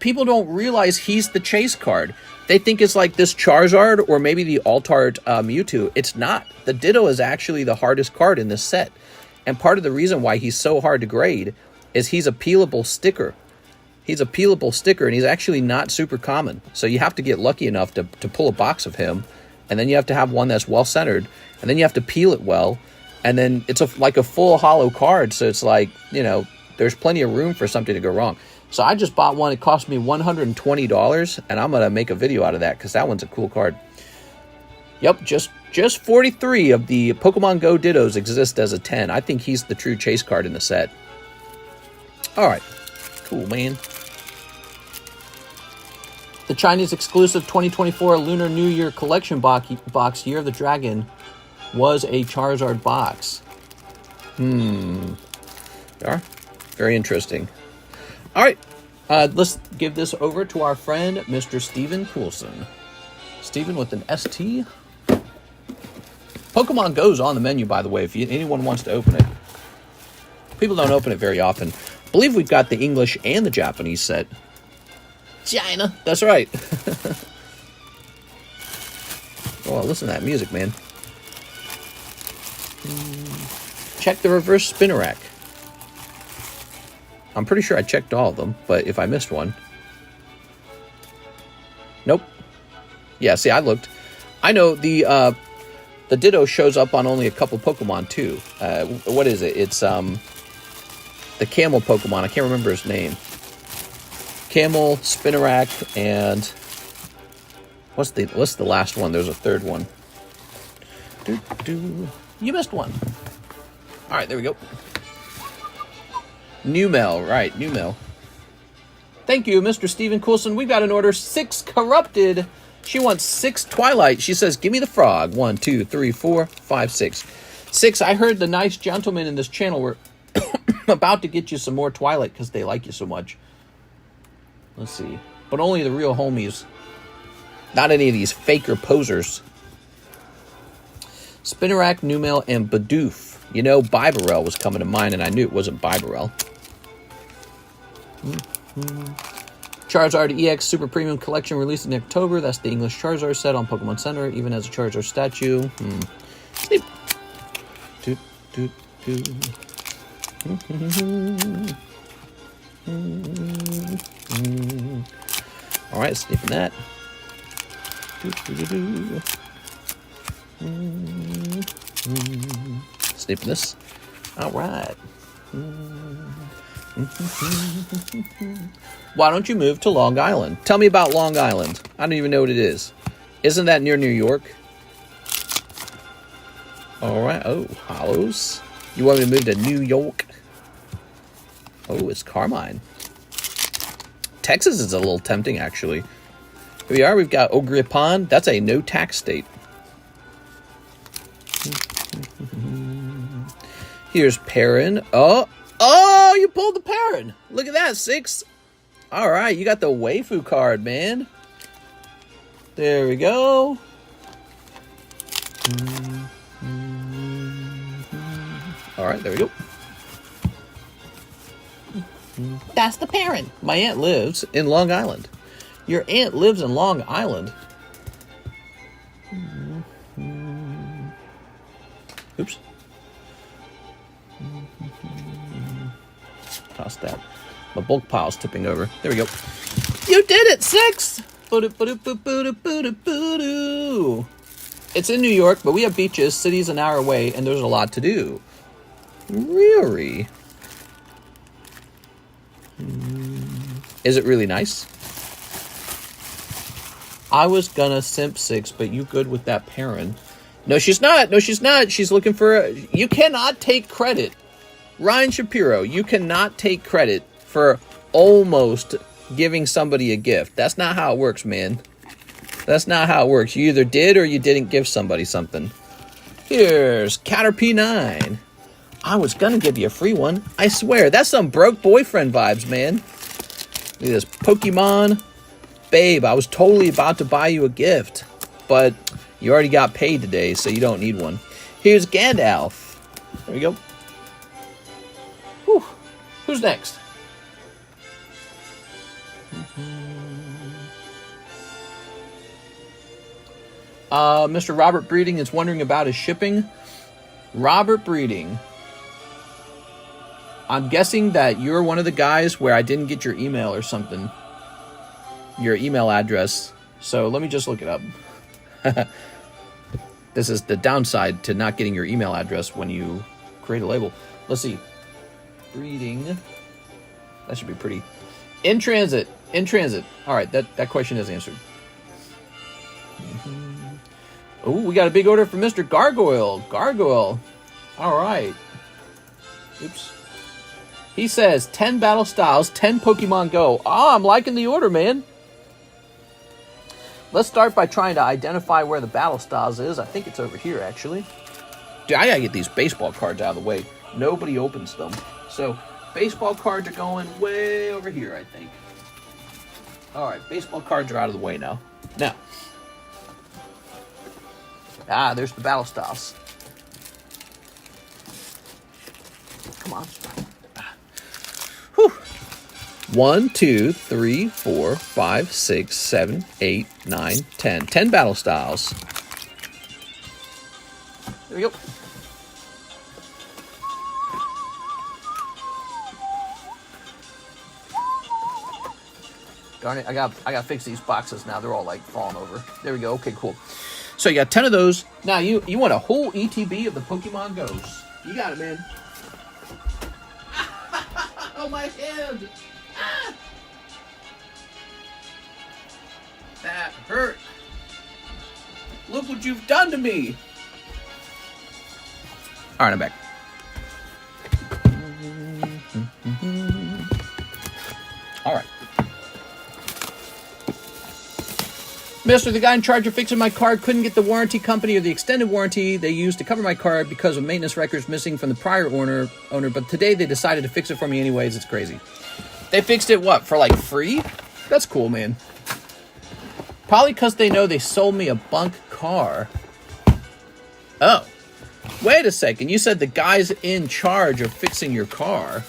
People don't realize he's the chase card. They think it's like this Charizard or maybe the Altart Mewtwo. It's not. The Ditto is actually the hardest card in this set. And part of the reason why he's so hard to grade is he's a peelable sticker. He's a peelable sticker, and he's actually not super common. So you have to get lucky enough to pull a box of him, and then you have to have one that's well-centered, and then you have to peel it well, and then it's like a full hollow card, so it's like, you know, there's plenty of room for something to go wrong. So I just bought one. It cost me $120, and I'm going to make a video out of that because that one's a cool card. Yep, just 43 of the Pokemon Go Dittos exist as a 10. I think he's the true chase card in the set. All right. Cool, man. The Chinese exclusive 2024 Lunar New Year collection box Year of the Dragon was a Charizard box. Yeah, very interesting. All right, let's give this over to our friend, Mr. Steven Coulson. Steven with an ST. Pokemon Go's on the menu, by the way, if anyone wants to open it. People don't open it very often. I believe we've got the English and the Japanese set. China, that's right. Oh, listen to that music, man. Check the reverse Spinnerack. I'm pretty sure I checked all of them, but if I missed one. Nope. Yeah, see, I looked. I know the Ditto shows up on only a couple Pokemon, too. What is it? It's the Camel Pokemon. I can't remember his name. Camel, Spinnerack, and what's the last one? There's a third one. You missed one. All right, there we go. Numel, right, Numel. Thank you, Mr. Steven Coulson. We got an order 6 corrupted. She wants 6 Twilight. She says, give me the frog. 1, 2, 3, 4, 5, 6. 6, I heard the nice gentlemen in this channel were about to get you some more Twilight because they like you so much. Let's see. But only the real homies. Not any of these faker posers. Spinnerack, Numel, and Bidoof. You know, Bibarel was coming to mind, and I knew it wasn't Bibarel. Charizard EX Super Premium Collection released in October. That's the English Charizard set on Pokemon Center, even as a Charizard statue. Sleep. Doot, doot, doot. All right, sniffing that. Sniffing this. All right. Why don't you move to Long Island? Tell me about Long Island. I don't even know what it is. Isn't that near New York? All right. Oh, Hollows. You want me to move to New York? Oh, it's Carmine. Texas is a little tempting, actually. Here we are. We've got Ogre-Pond. That's a no-tax state. Here's Perrin. Oh, you pulled the Perrin. Look at that, 6. All right, you got the waifu card, man. There we go. All right, there we go. That's the Perrin. My aunt lives in Long Island. Your aunt lives in Long Island. Oops. Toss that. My bulk pile's tipping over. There we go. You did it, 6! It's in New York, but we have beaches, cities an hour away, and there's a lot to do. Really? Is it really nice? I was gonna simp 6, but you good with that Perrin. No, she's not. No, she's not. She's looking for... You cannot take credit. Ryan Shapiro, you cannot take credit for almost giving somebody a gift. That's not how it works, man. That's not how it works. You either did or you didn't give somebody something. Here's Caterpie 9. I was gonna give you a free one. I swear, that's some broke boyfriend vibes, man. Look at this Pokemon. Babe, I was totally about to buy you a gift, but you already got paid today, so you don't need one. Here's Gandalf. There we go. Whew. Who's next? Mr. Robert Breeding is wondering about his shipping. Robert Breeding. I'm guessing that you're one of the guys where I didn't get your email or something. Your email address. So let me just look it up. This is the downside to not getting your email address when you create a label. Let's see. Breeding. That should be pretty. In transit. In transit. All right, that question is answered. Oh, we got a big order from Mr. Gargoyle. Gargoyle. All right. Oops. He says 10 battle styles, 10 Pokemon Go. Oh, I'm liking the order, man. Let's start by trying to identify where the battle styles is. I think it's over here, actually. Dude, I gotta get these baseball cards out of the way. Nobody opens them. So, baseball cards are going way over here, I think. Alright, baseball cards are out of the way now. Now. There's the battle styles. Come on. Whew. 1, 2, 3, 4, 5, 6, 7, 8, 9, 10. 10 battle styles. There we go. Darn it, I got to fix these boxes now. They're all like falling over. There we go. Okay, cool. So you got 10 of those. Now you want a whole ETB of the Pokemon Go's. You got it, man. Oh, my hand. Ah! That hurt. Look what you've done to me. All right, I'm back. All right. Mister, the guy in charge of fixing my card couldn't get the warranty company or the extended warranty they used to cover my card because of maintenance records missing from the prior owner, but today they decided to fix it for me anyways. It's crazy. They fixed it, what, for like free? That's cool, man. Probably because they know they sold me a bunk car. Oh. Wait a second. You said the guy's in charge of fixing your car.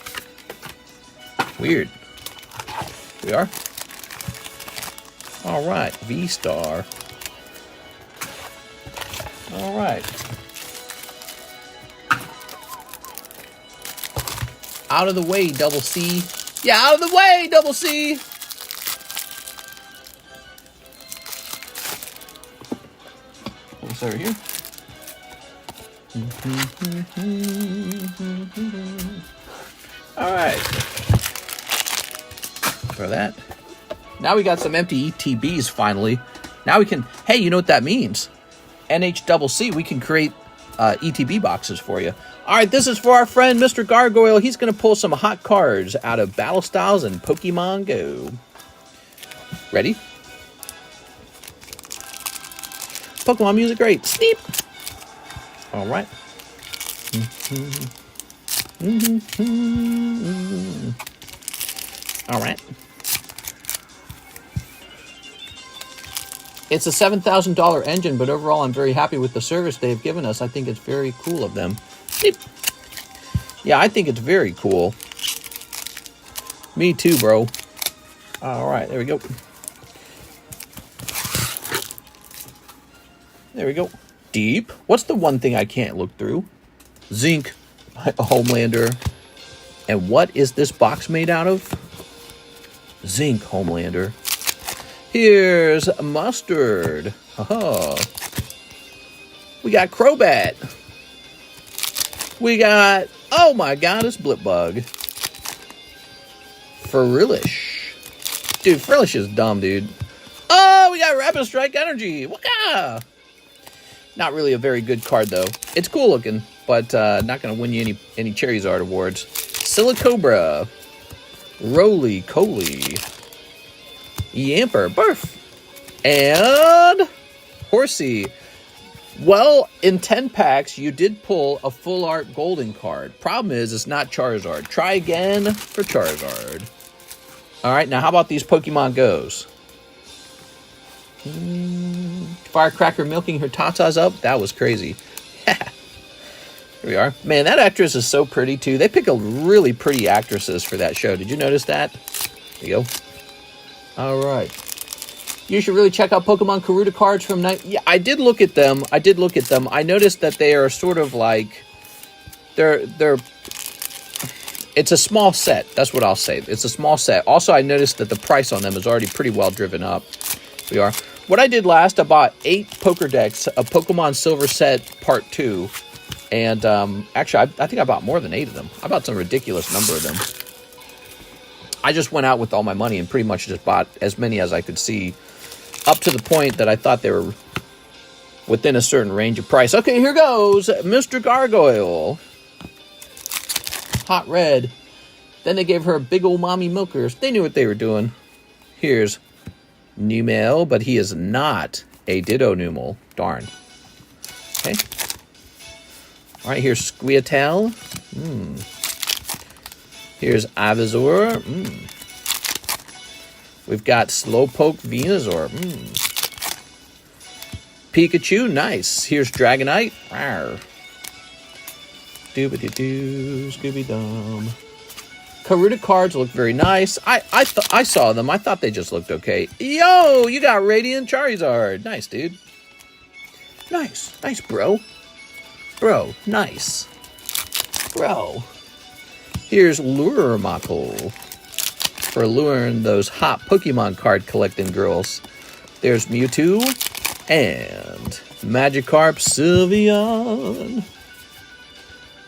Weird. We are? All right. V-Star. All right. Out of the way, Double C. Yeah, out of the way, Double C. What's over here? All right. For that. Now we got some empty ETBs finally. Now we can, hey, you know what that means? NHCC, we can create ETB boxes for you. All right, this is for our friend, Mr. Gargoyle. He's going to pull some hot cards out of Battle Styles and Pokemon Go. Ready? Pokemon music, great. Sneep. All right. All right. It's a $7,000 engine, but overall I'm very happy with the service they've given us. I think it's very cool of them. Sneep. Yeah, I think it's very cool. Me too, bro. All right, there we go. There we go. Deep. What's the one thing I can't look through? Zinc, Homelander. And what is this box made out of? Zinc, Homelander. Here's Mustard. Haha. We got Crobat. We got, oh my god, it's Blipbug. Frillish. Dude, Frillish is dumb, dude. Oh, we got Rapid Strike Energy. Waka! Not really a very good card, though. It's cool looking, but not going to win you any Charizard awards. Silicobra. Roly-Coly. Yamper. Burf. And Horsey. Well, in 10 packs, you did pull a full art golden card. Problem is, it's not Charizard. Try again for Charizard. All right, now how about these Pokemon Go's? Firecracker milking her tatas up. That was crazy. Here we are. Man, that actress is so pretty, too. They pick a really pretty actresses for that show. Did you notice that? There you go. All right. You should really check out Pokemon Karuta cards from night. Yeah, I did look at them. I noticed that they are sort of like they're It's a small set. That's what I'll say. It's a small set. Also, I noticed that the price on them is already pretty well driven up. We are. What I did last, I bought 8 poker decks, a Pokemon Silver set Part 2. And actually, I think I bought more than 8 of them. I bought some ridiculous number of them. I just went out with all my money and pretty much just bought as many as I could see, up to the point that I thought they were within a certain range of price. Okay, here goes Mr. Gargoyle. Hot red. Then they gave her a big old mommy milkers. They knew what they were doing. Here's Numel, but he is not a Ditto Numel. Darn. Okay. All right, here's Squeatel. Here's Ivysaur. We've got Slowpoke Venusaur. Pikachu, nice. Here's Dragonite. Rawr. Doobity-doo, Scooby-Dum. Karuta cards look very nice. I saw them. I thought they just looked okay. Yo, you got Radiant Charizard. Nice, dude. Nice. Nice, bro. Bro, nice. Bro. Here's Luramacle for luring those hot Pokemon card collecting girls. There's Mewtwo and Magikarp Sylveon.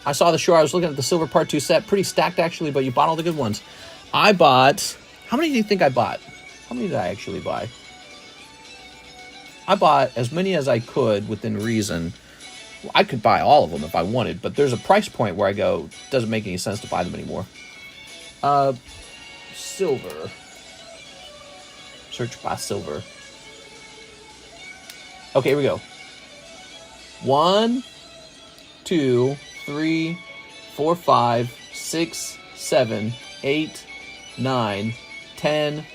I saw the show. I was looking at the Silver Part 2 set. Pretty stacked, actually, but you bought all the good ones. I bought... How many do you think I bought? How many did I actually buy? I bought as many as I could within reason. I could buy all of them if I wanted, but there's a price point where I go, doesn't make any sense to buy them anymore. Silver. Search by silver. Okay, here we go. 1, 2, 3, 4, 5, 6, 7, 8, 9, 10.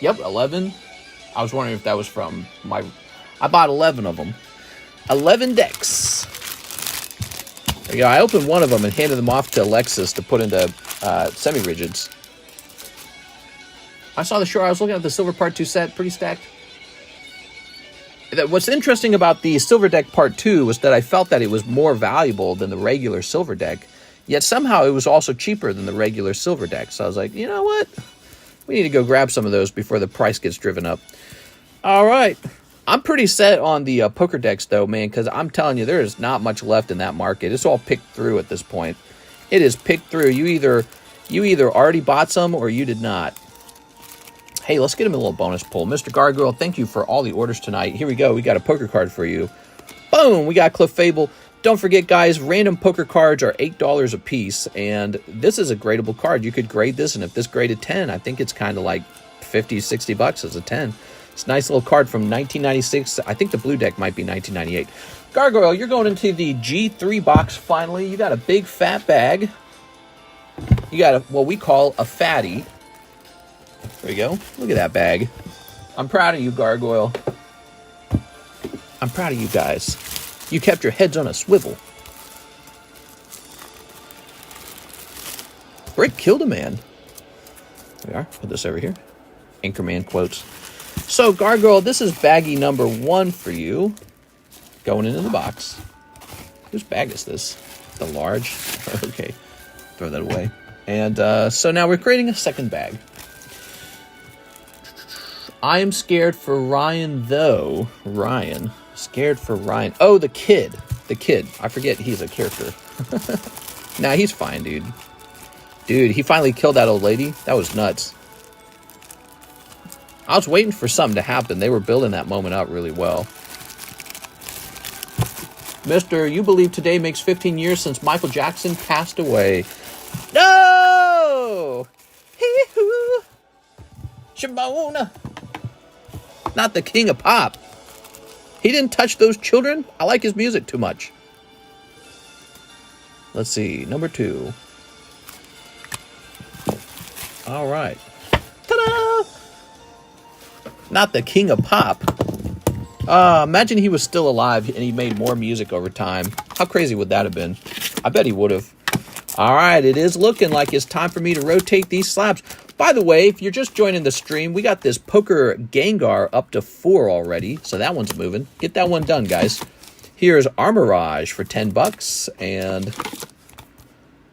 Yep, 11. I was wondering if that was from my... I bought 11 of them. 11 decks. There you go. I opened one of them and handed them off to Alexis to put into semi-rigids. I saw the show. I was looking at the Silver Part 2 set. Pretty stacked. What's interesting about the Silver Deck Part 2 was that I felt that it was more valuable than the regular Silver Deck. Yet somehow it was also cheaper than the regular Silver Deck. So I was like, you know what? We need to go grab some of those before the price gets driven up. All right. I'm pretty set on the poker decks, though, man, because I'm telling you, there is not much left in that market. It's all picked through at this point. It is picked through. You either already bought some or you did not. Hey, let's get him a little bonus pull. Mr. Gargoyle, thank you for all the orders tonight. Here we go. We got a poker card for you. Boom! We got Cliff Fable. Don't forget, guys, random poker cards are $8 a piece, and this is a gradable card. You could grade this, and if this graded 10, I think it's kind of like 50, 60 bucks as a 10. It's a nice little card from 1996. I think the blue deck might be 1998. Gargoyle, you're going into the G3 box finally. You got a big fat bag. You got what we call a fatty. There you go. Look at that bag. I'm proud of you, Gargoyle. I'm proud of you guys. You kept your heads on a swivel. Brick killed a man. There we are. Put this over here. Anchorman quotes. So, Gargoyle, this is baggie number 1 for you. Going into the box. Whose bag is this? The large? Okay. Throw that away. And so now we're creating a second bag. I am scared for Ryan, though. Ryan. Scared for Ryan. Oh, the kid. The kid. I forget he's a character. Nah, he's fine, dude. Dude, he finally killed that old lady. That was nuts. I was waiting for something to happen. They were building that moment up really well. Mister, you believe today makes 15 years since Michael Jackson passed away. No! Hee-hoo! Shimona! Not the king of pop. He didn't touch those children. I like his music too much. Let's see. Number 2. All right. Ta-da! Not the king of pop. Imagine he was still alive and he made more music over time. How crazy would that have been? I bet he would have. All right. It is looking like it's time for me to rotate these slabs. By the way, if you're just joining the stream, we got this poker Gengar up to 4 already. So that one's moving. Get that one done, guys. Here's Armorage for $10 and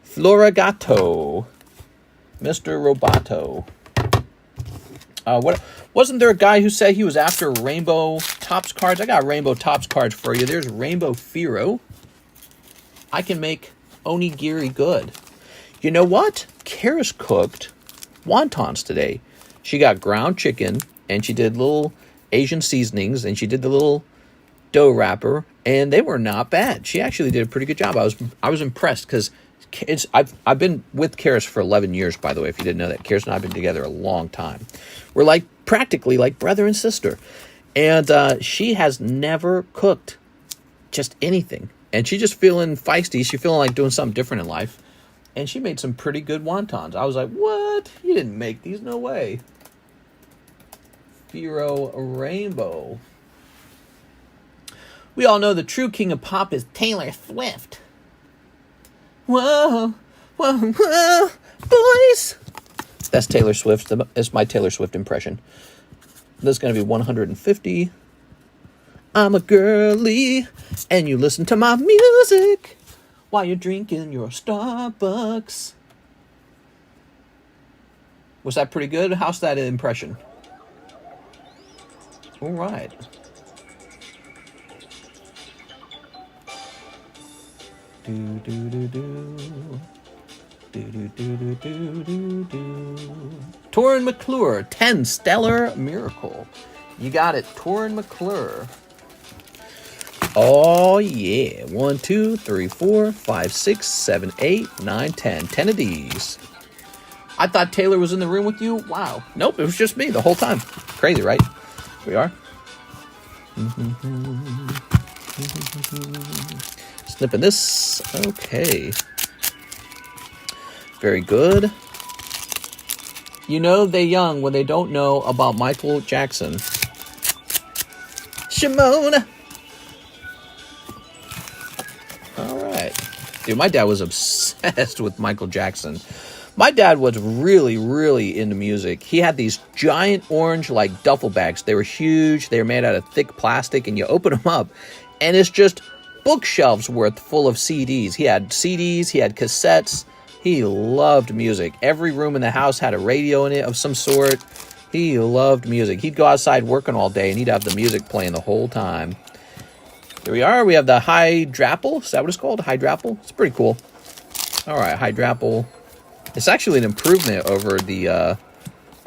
Florigato, Mr. Roboto. What wasn't there a guy who said he was after Rainbow Tops cards? I got Rainbow Tops cards for you. There's Rainbow Firo. I can make onigiri good. You know what? Karis cooked wontons today. She got ground chicken, and she did little Asian seasonings, and she did the little dough wrapper, and they were not bad. She actually did a pretty good job. I was impressed because I've been with Karis for 11 years, by the way, if you didn't know that. Karis and I have been together a long time. We're like practically like brother and sister. And she has never cooked just anything. And she's just feeling feisty. She's feeling like doing something different in life. And she made some pretty good wontons. I was like, what? You didn't make these? No way. Firo Rainbow. We all know the true king of pop is Taylor Swift. Whoa, whoa, whoa, boys. That's Taylor Swift. It's my Taylor Swift impression. This is going to be 150. I'm a girly, and you listen to my music while you're drinking your Starbucks. Was that pretty good? How's that impression? All right. Do do do do. Do do do do do do do. Torin McClure, 10 Stellar Miracle. You got it, Torin McClure. Oh yeah. 1, 2, 3, 4, 5, 6, 7, 8, 9, 10. 10 of these. I thought Taylor was in the room with you. Wow. Nope, it was just me the whole time. Crazy, right? We are. Snipping this. Okay. Very good. You know they young when they don't know about Michael Jackson. Shimona. All right. Dude, my dad was obsessed with Michael Jackson. My dad was really, really into music. He had these giant orange, like, duffel bags. They were huge. They were made out of thick plastic, and you open them up, and it's just bookshelves worth full of CDs. He had CDs. He had cassettes. He loved music. Every room in the house had a radio in it of some sort. He loved music. He'd go outside working all day, and he'd have the music playing the whole time. Here we are. We have the Hydrapple. Is that what it's called? Hydrapple? It's pretty cool. All right, Hydrapple. It's actually an improvement over the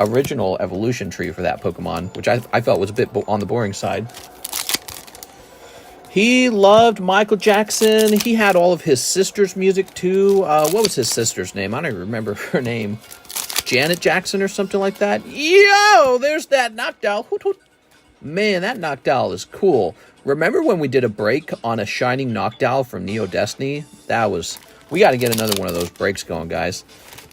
original evolution tree for that Pokemon, which I felt was a bit on the boring side. He loved Michael Jackson. He had all of his sister's music, too. What was his sister's name? I don't even remember her name. Janet Jackson or something like that. Yo, there's that Noctowl. Hoot, hoot. Man, that Noctowl is cool. Remember when we did a break on a Shining Noctowl from Neo Destiny? We got to get another one of those breaks going, guys.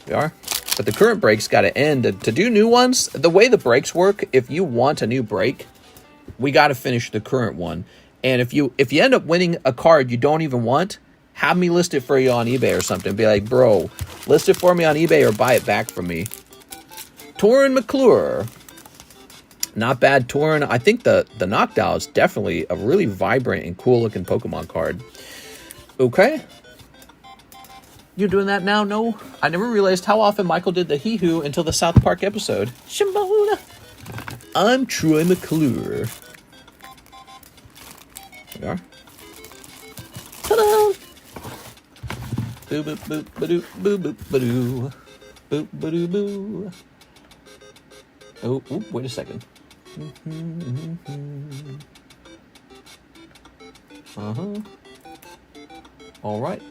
We are. But the current break's got to end. To do new ones, the way the breaks work, if you want a new break, we got to finish the current one. And if you end up winning a card you don't even want, have me list it for you on eBay or something. Be like, bro, list it for me on eBay or buy it back from me. Torin McClure. Not bad, Torin. I think the Noctowl is definitely a really vibrant and cool-looking Pokemon card. Okay. You doing that now? No? I never realized how often Michael did the hee-hoo until the South Park episode. Shimona. I'm Troy McClure. There we are. Ta-da! Boo boop boop ba-doo boo boop ba-doo. Boop ba-doo boo. Oh, wait a second. All right.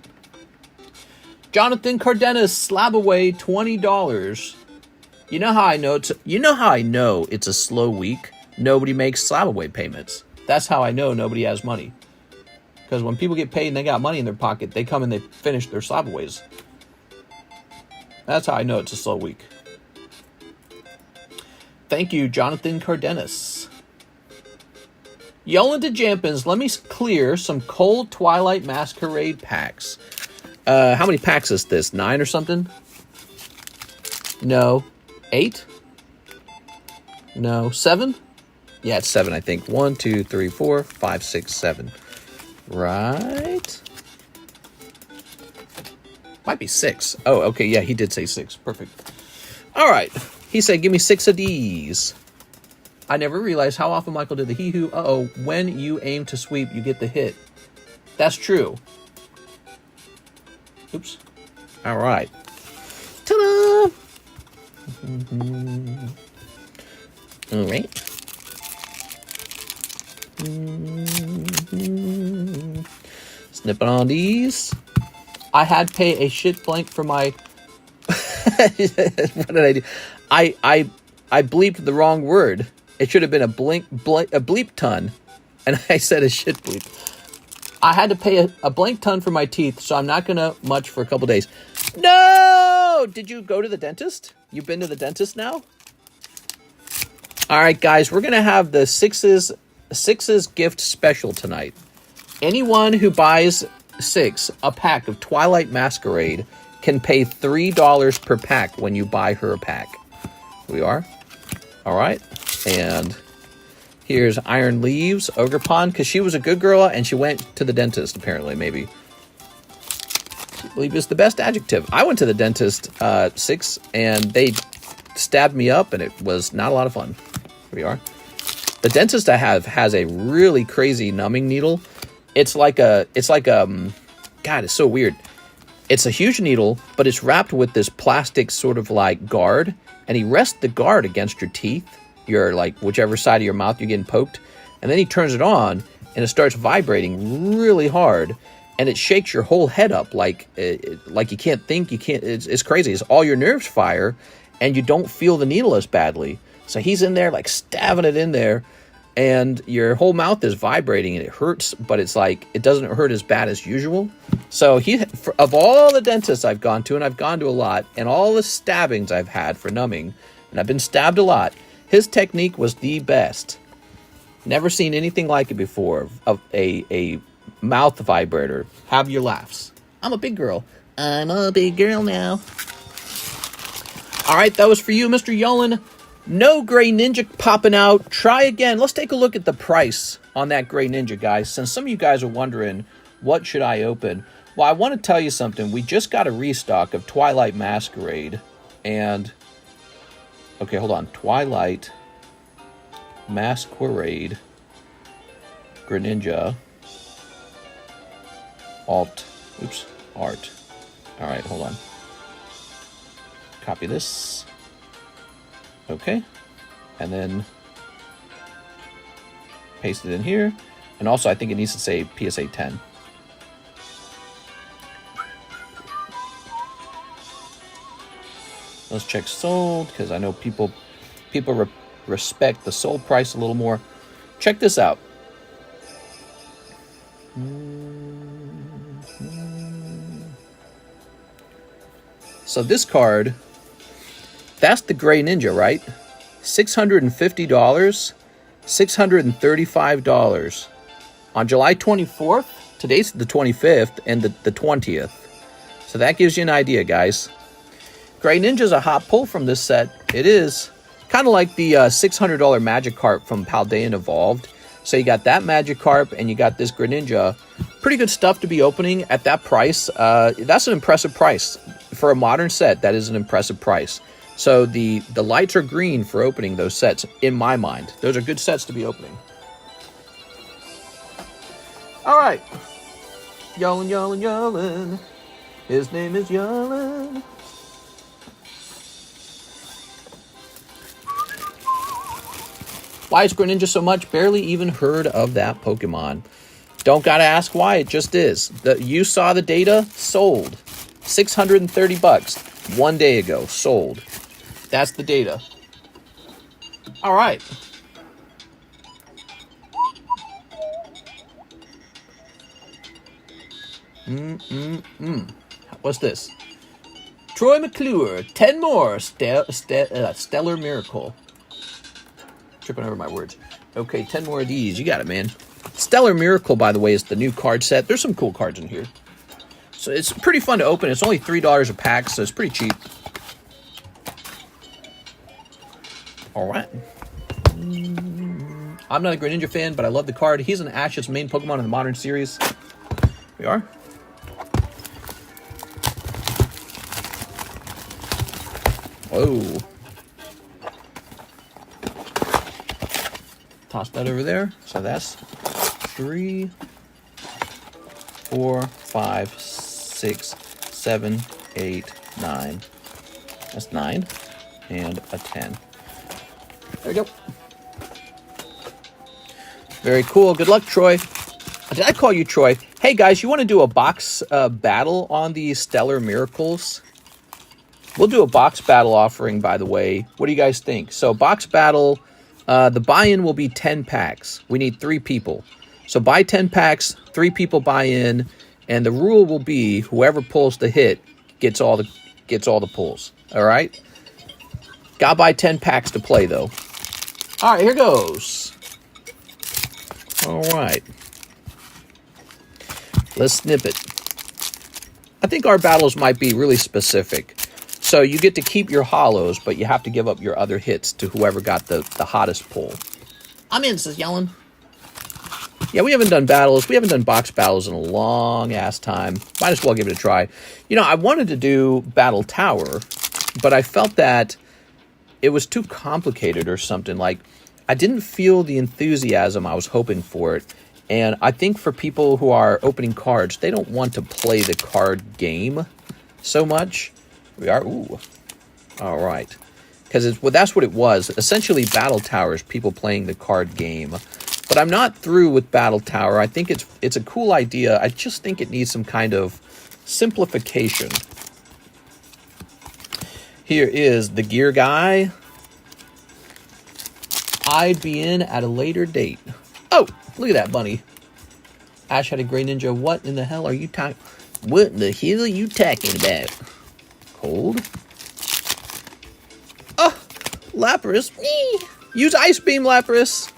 Jonathan Cardenas, slab away $20. You know how I know it's a slow week? Nobody makes slab away payments. That's how I know nobody has money. Because when people get paid and they got money in their pocket, they come and they finish their slab aways. That's how I know it's a slow week. Thank you, Jonathan Cardenas. Yelling to Jampins, let me clear some cold Twilight Masquerade packs. How many packs is this? 9 or something? No. 8? No. 7? Yeah, it's 7, I think. 1, 2, 3, 4, 5, 6, 7. right? Might be 6. Oh, okay, yeah, he did say 6. Perfect. All right. He said, give me 6 of these. I never realized how often Michael did the hee-hoo. Uh-oh, when you aim to sweep, you get the hit. That's true. Oops. All right. Ta-da! All right. Snipping on these. I had to pay a shit blank for my... What did I do? I bleeped the wrong word. It should have been a bleep ton. And I said a shit bleep. I had to pay a blank ton for my teeth, so I'm not going to much for a couple days. No! Did you go to the dentist? You've been to the dentist now? All right, guys, we're going to have the sixes gift special tonight. Anyone who buys 6, a pack of Twilight Masquerade, can pay $3 per pack when you buy her a pack. Here we are. All right. And here's Iron Leaves, Ogre Pond, because she was a good girl and she went to the dentist, apparently, maybe. I believe is the best adjective. I went to the dentist 6 and they stabbed me up and it was not a lot of fun. Here we are. The dentist I have has a really crazy numbing needle. It's like God, it's so weird. It's a huge needle, but it's wrapped with this plastic sort of like guard, and he rests the guard against your teeth, your like whichever side of your mouth you're getting poked, and then he turns it on, and it starts vibrating really hard, and it shakes your whole head up like you can't think, you can't. It's crazy. It's all your nerves fire, and you don't feel the needle as badly. So he's in there like stabbing it in there. And your whole mouth is vibrating and it hurts, but it's like, it doesn't hurt as bad as usual. So of all the dentists I've gone to, and I've gone to a lot, and all the stabbings I've had for numbing, and I've been stabbed a lot, his technique was the best. Never seen anything like it before, of a mouth vibrator. Have your laughs. I'm a big girl. I'm a big girl now. All right, that was for you, Mr. Yolen. No Greninja popping out. Try again. Let's take a look at the price on that Greninja, guys. Since some of you guys are wondering, what should I open? Well, I want to tell you something. We just got a restock of Twilight Masquerade. And, okay, hold on. Twilight Masquerade Greninja Art. All right, hold on. Copy this. Okay, and then paste it in here. And also, I think it needs to say PSA 10. Let's check sold, because I know people respect the sold price a little more. Check this out. So this card... That's the Greninja, right? $650, $635. On July 24th, today's the 25th, and the 20th. So that gives you an idea, guys. Greninja's a hot pull from this set. It is kind of like the $600 Magikarp from Paldean Evolved. So you got that Magikarp, and you got this Greninja. Pretty good stuff to be opening at that price. That's an impressive price. For a modern set, that is an impressive price. So the lights are green for opening those sets, in my mind. Those are good sets to be opening. All right. Yolen. His name is Yolen. Why is Greninja so much? Barely even heard of that Pokemon. Don't gotta ask why, it just is. You saw the data, sold. $630 1 day ago, sold. That's the data. All right. What's this? Troy McClure, 10 more. Stellar Miracle. Tripping over my words. Okay, 10 more of these. You got it, man. Stellar Miracle, by the way, is the new card set. There's some cool cards in here. So it's pretty fun to open. It's only $3 a pack, so it's pretty cheap. All right. I'm not a Greninja fan, but I love the card. He's an Ash's main Pokemon in the modern series. We are. Whoa. Toss that over there. So that's 3, 4, 5, 6, 7, 8, 9. That's 9. And a 10. There we go. Very cool. Good luck, Troy. Did I call you Troy? Hey, guys, you want to do a box battle on these Stellar Miracles? We'll do a box battle offering, by the way. What do you guys think? So, box battle, the buy-in will be 10 packs. We need 3 people. So, buy 10 packs, 3 people buy in, and the rule will be whoever pulls the hit gets all the pulls. All right? Gotta buy 10 packs to play, though. All right, here goes. All right. Let's snip it. I think our battles might be really specific. So you get to keep your hollows, but you have to give up your other hits to whoever got the hottest pull. I'm in, says Yellen. Yeah, we haven't done battles. We haven't done box battles in a long-ass time. Might as well give it a try. You know, I wanted to do Battle Tower, but I felt that it was too complicated or something. Like, I didn't feel the enthusiasm I was hoping for it. And I think for people who are opening cards, they don't want to play the card game so much. We are, ooh, all right. Because that's what it was. Essentially, Battle Tower is people playing the card game. But I'm not through with Battle Tower. I think it's a cool idea. I just think it needs some kind of simplification. Here is the gear guy. I'd be in at a later date. Oh, look at that bunny. Ash had a Greninja. What in the hell are you talking? What in the hell are you talking about? Cold. Oh, Lapras. Use Ice Beam, Lapras.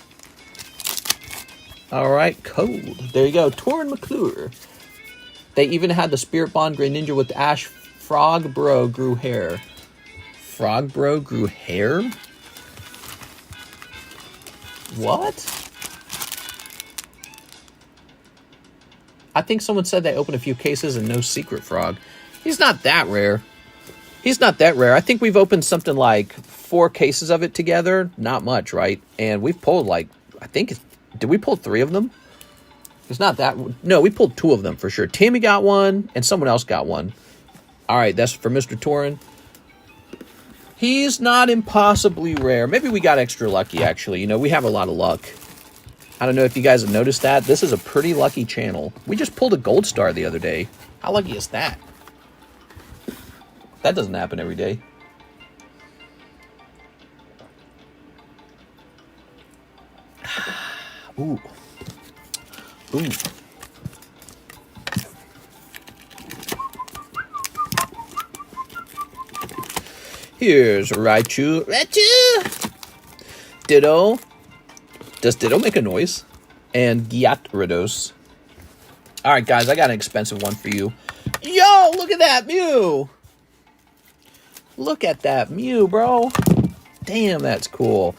All right, cold. There you go. Torn McClure. They even had the Spirit Bond Greninja with Ash. Frog Bro grew hair. Frog Bro grew hair? What? I think someone said they opened a few cases and no Secret Frog. He's not that rare. He's not that rare. I think we've opened something like 4 cases of it together. Not much, right? And we've pulled like, I think, did we pull 3 of them? It's not that, no, we pulled 2 of them for sure. Tammy got one and someone else got one. All right, that's for Mr. Torin. He's not impossibly rare. Maybe we got extra lucky, actually. You know, we have a lot of luck. I don't know if you guys have noticed that. This is a pretty lucky channel. We just pulled a gold star the other day. How lucky is that? That doesn't happen every day. Ooh. Ooh. Here's Raichu. Raichu! Ditto. Does Ditto make a noise? And Gyarados. Alright, guys, I got an expensive one for you. Yo, look at that Mew! Look at that Mew, bro. Damn, that's cool.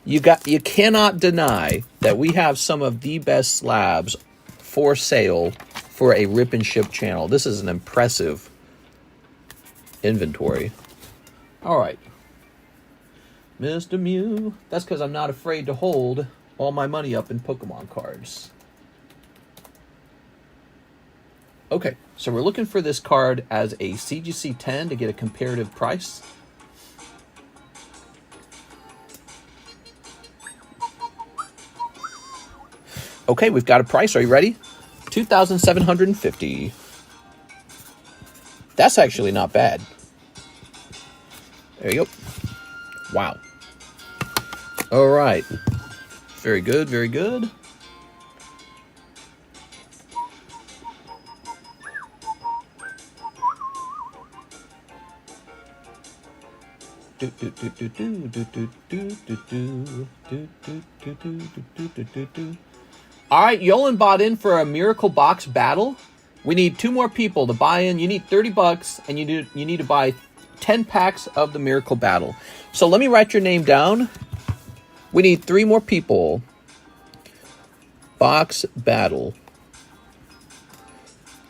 You cannot deny that we have some of the best slabs for sale for a rip and ship channel. This is an impressive inventory. All right. Mr. Mew. That's because I'm not afraid to hold all my money up in Pokemon cards. Okay, so we're looking for this card as a CGC 10 to get a comparative price. Okay, we've got a price. Are you ready? $2,750. That's actually not bad. There you go. Wow. All right. Very good, very good. All right, Yolan bought in for a Miracle Box battle. We need 2 more people to buy in. You need $30, and you need to buy 10 packs of the Miracle Battle. So let me write your name down. We need 3 more people. Box Battle.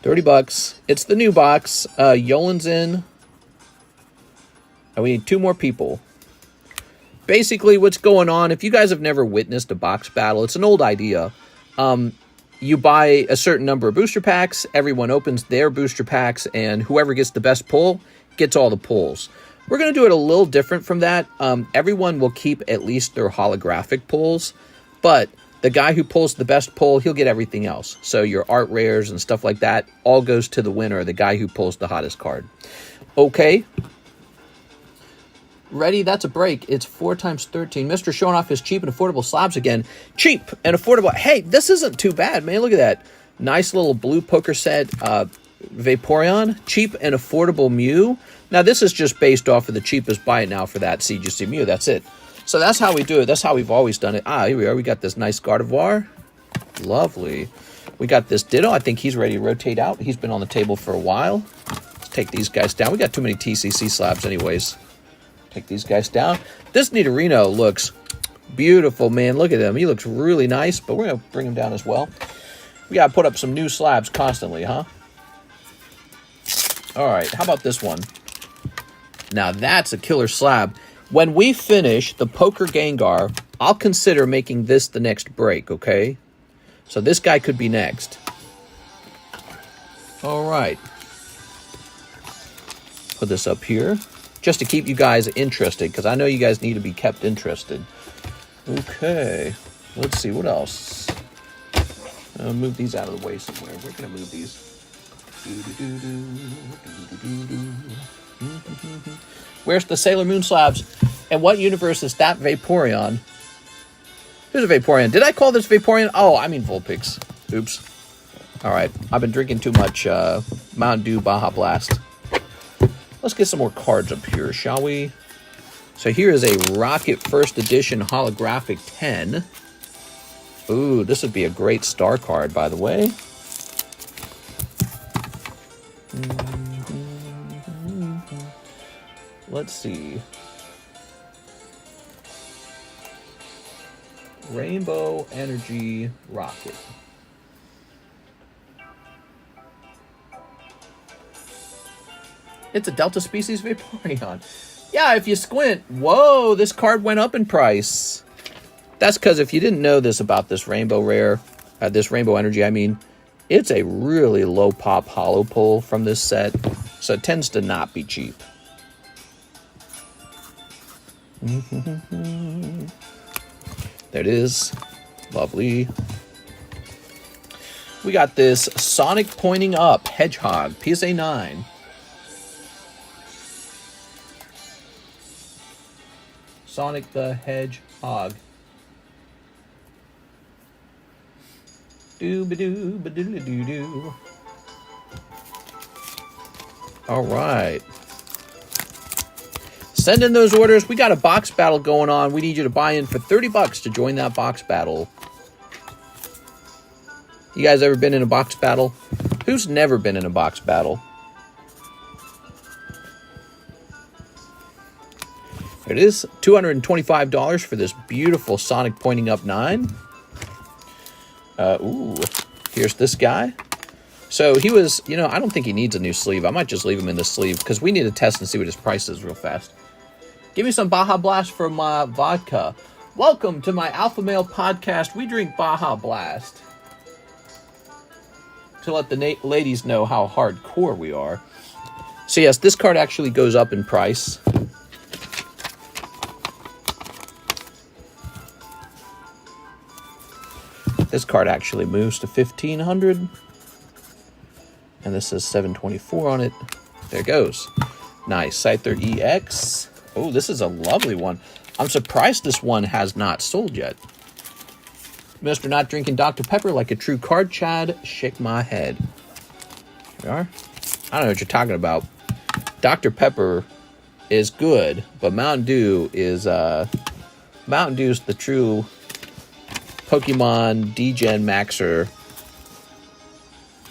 $30. It's the new box. Yolan's in. And we need 2 more people. Basically, what's going on, if you guys have never witnessed a box battle, it's an old idea. You buy a certain number of booster packs, everyone opens their booster packs, and whoever gets the best pull gets all the pulls. We're going to do it a little different from that. Everyone will keep at least their holographic pulls, but the guy who pulls the best pull, he'll get everything else. So your art rares and stuff like that all goes to the winner, the guy who pulls the hottest card. Okay. Ready? That's a break. It's 4 times 13. Mr. showing off his cheap and affordable slabs again. Cheap and affordable. Hey, this isn't too bad, man. Look at that. Nice little blue poker set Vaporeon. Cheap and affordable Mew. Now, this is just based off of the cheapest buy it now for that CGC Mew. That's it. So that's how we do it. That's how we've always done it. Here we are. We got this nice Gardevoir. Lovely. We got this Ditto. I think he's ready to rotate out. He's been on the table for a while. Let's take these guys down. We got too many TCC slabs anyways. Take these guys down. This Nidorino looks beautiful, man. Look at him. He looks really nice, but we're going to bring him down as well. We got to put up some new slabs constantly, huh? All right. How about this one? Now, that's a killer slab. When we finish the Poker Gengar, I'll consider making this the next break, okay? So this guy could be next. All right. Put this up here. Just to keep you guys interested, because I know you guys need to be kept interested. Okay. Let's see, what else? I'll move these out of the way somewhere. We're going to move these. Where's the Sailor Moon slabs? And what universe is that Vaporeon? Who's a Vaporeon? Did I call this Vaporeon? Oh, I mean Vulpix. Oops. All right. I've been drinking too much Mountain Dew Baja Blast. Let's get some more cards up here, shall we? So here is a Rocket First Edition Holographic 10. Ooh, this would be a great star card, by the way. Let's see. Rainbow Energy Rocket. It's a Delta species Vaporeon. Yeah, if you squint, whoa, this card went up in price. That's because if you didn't know this about this Rainbow Rare, this Rainbow Energy, I mean, it's a really low pop holo pull from this set, so it tends to not be cheap. There it is. Lovely. We got this Sonic Pointing Up Hedgehog, PSA 9. Sonic the Hedgehog. Doo-ba-doo-ba-doo-doo-doo. All right. Send in those orders. We got a box battle going on. We need you to buy in for $30 to join that box battle. You guys ever been in a box battle? Who's never been in a box battle? It is $225 for this beautiful Sonic Pointing Up 9. Ooh, here's this guy. So he was, you know, I don't think he needs a new sleeve. I might just leave him in the sleeve because we need to test and see what his price is real fast. Give me some Baja Blast for my vodka. Welcome to my Alpha Male podcast. We drink Baja Blast to let the ladies know how hardcore we are. So yes, this card actually goes up in price. This card actually moves to $1,500. And this says 724 on it. There it goes. Nice. Scyther EX. Oh, this is a lovely one. I'm surprised this one has not sold yet. Mr. Not Drinking Dr. Pepper like a true card Chad. Shake my head. Here we are. I don't know what you're talking about. Dr. Pepper is good, but Mountain Dew is the true Pokemon D-Gen Maxer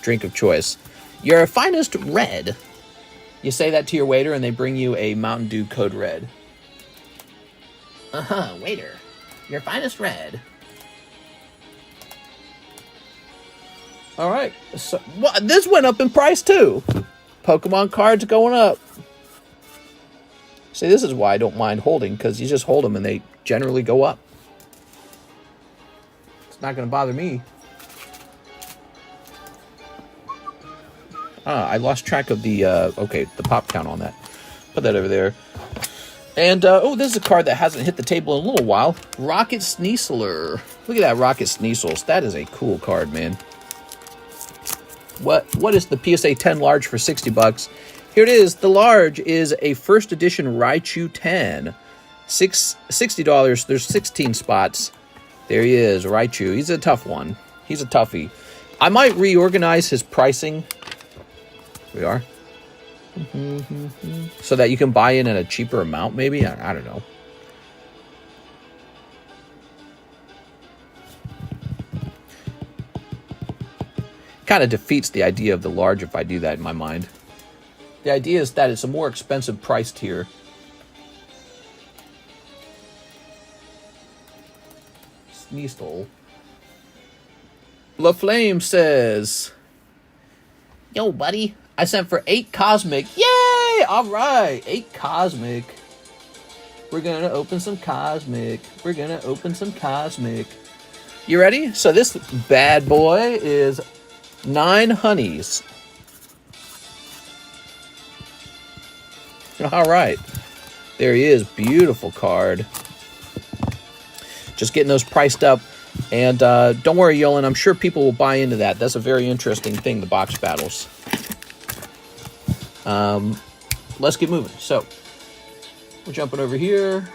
drink of choice. Your finest red. You say that to your waiter and they bring you a Mountain Dew Code Red. Waiter. Your finest red. All right. So, well, this went up in price too. Pokemon cards going up. See, this is why I don't mind holding, because you just hold them and they generally go up. It's not going to bother me. I lost track of the, okay, the pop count on that. Put that over there. And, oh, this is a card that hasn't hit the table in a little while. Rocket Sneasler. Look at that Rocket Sneasels. That is a cool card, man. What is the PSA 10 large for 60 bucks? Here it is. The large is a first edition Raichu 10. $60. There's 16 spots. There he is, Raichu. He's a tough one. He's a toughie. I might reorganize his pricing. Here we are. So that you can buy in at a cheaper amount, maybe? I don't know. Kind of defeats the idea of the large if I do that in my mind. The idea is that it's a more expensive price tier. Sneasel. LaFlame says, yo, buddy, I sent for 8 Cosmic. Yay! All right, 8 Cosmic. We're going to open some Cosmic. We're going to open some Cosmic. You ready? So this bad boy is 9 honeys. All right. There he is. Beautiful card. Just getting those priced up. And don't worry, Yolan. I'm sure people will buy into that. That's a very interesting thing, the box battles. Let's get moving. So, we're jumping over here.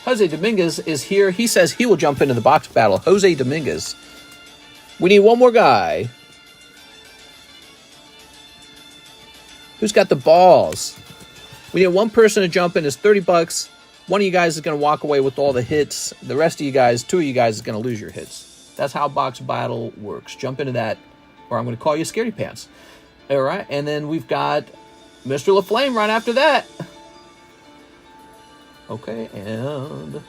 Jose Dominguez is here. He says he will jump into the box battle. Jose Dominguez. We need one more guy. Who's got the balls? We need one person to jump in. It's 30 bucks. One of you guys is going to walk away with all the hits. The rest of you guys, 2 of you guys, is going to lose your hits. That's how box battle works. Jump into that, or I'm going to call you Scaredy Pants. All right, and then we've got Mr. LaFlame right after that. Okay, and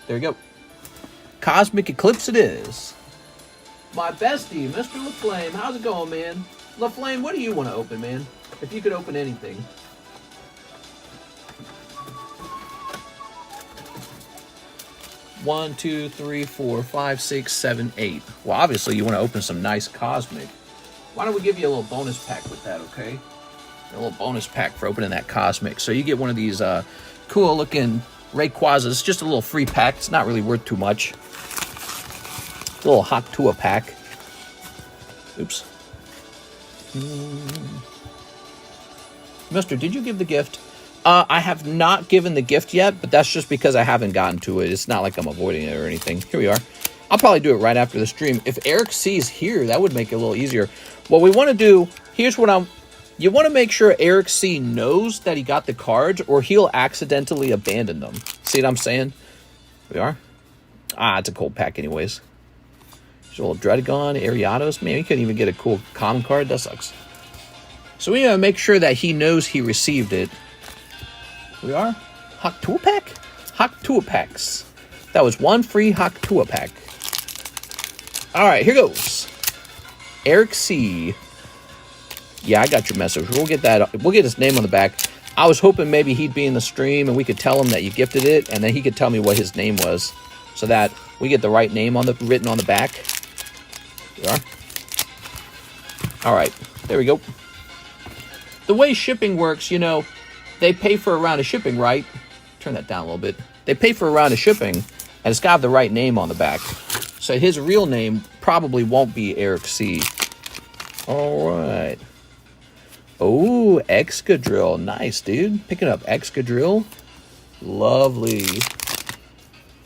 there you go. Cosmic Eclipse it is. My bestie, Mr. LaFlame. How's it going, man? LaFlame, what do you want to open, man? If you could open anything. One, two, three, four, five, six, seven, 8. Well, obviously you want to open some nice Cosmic. Why don't we give you a little bonus pack with that, okay? A little bonus pack for opening that Cosmic. So you get one of these cool looking Rayquazas. Just a little free pack. It's not really worth too much. A little Haktua pack. Oops. Mister, did you give the gift? I have not given the gift yet, but that's just because I haven't gotten to it. It's not like I'm avoiding it or anything. Here we are. I'll probably do it right after the stream. If Eric C's here, that would make it a little easier. What we want to do, here's what you want to make sure Eric C knows that he got the cards, or he'll accidentally abandon them. See what I'm saying? Here we are. It's a cold pack anyways. There's a little Dredagon, Ariados. Man, he couldn't even get a cool common card. That sucks. So we gotta make sure that he knows he received it. We are. Haktua pack? Haktua packs. That was one free Haktua pack. Alright, here goes. Eric C. Yeah, I got your message. We'll get that. We'll get his name on the back. I was hoping maybe he'd be in the stream and we could tell him that you gifted it, and then he could tell me what his name was, so that we get the right name on the written on the back. There we are. Alright, there we go. The way shipping works, you know, they pay for a round of shipping, right? Turn that down a little bit. They pay for a round of shipping, and it's got the right name on the back. So his real name probably won't be Eric C. All right. Oh, Excadrill. Nice, dude. Picking up Excadrill. Lovely.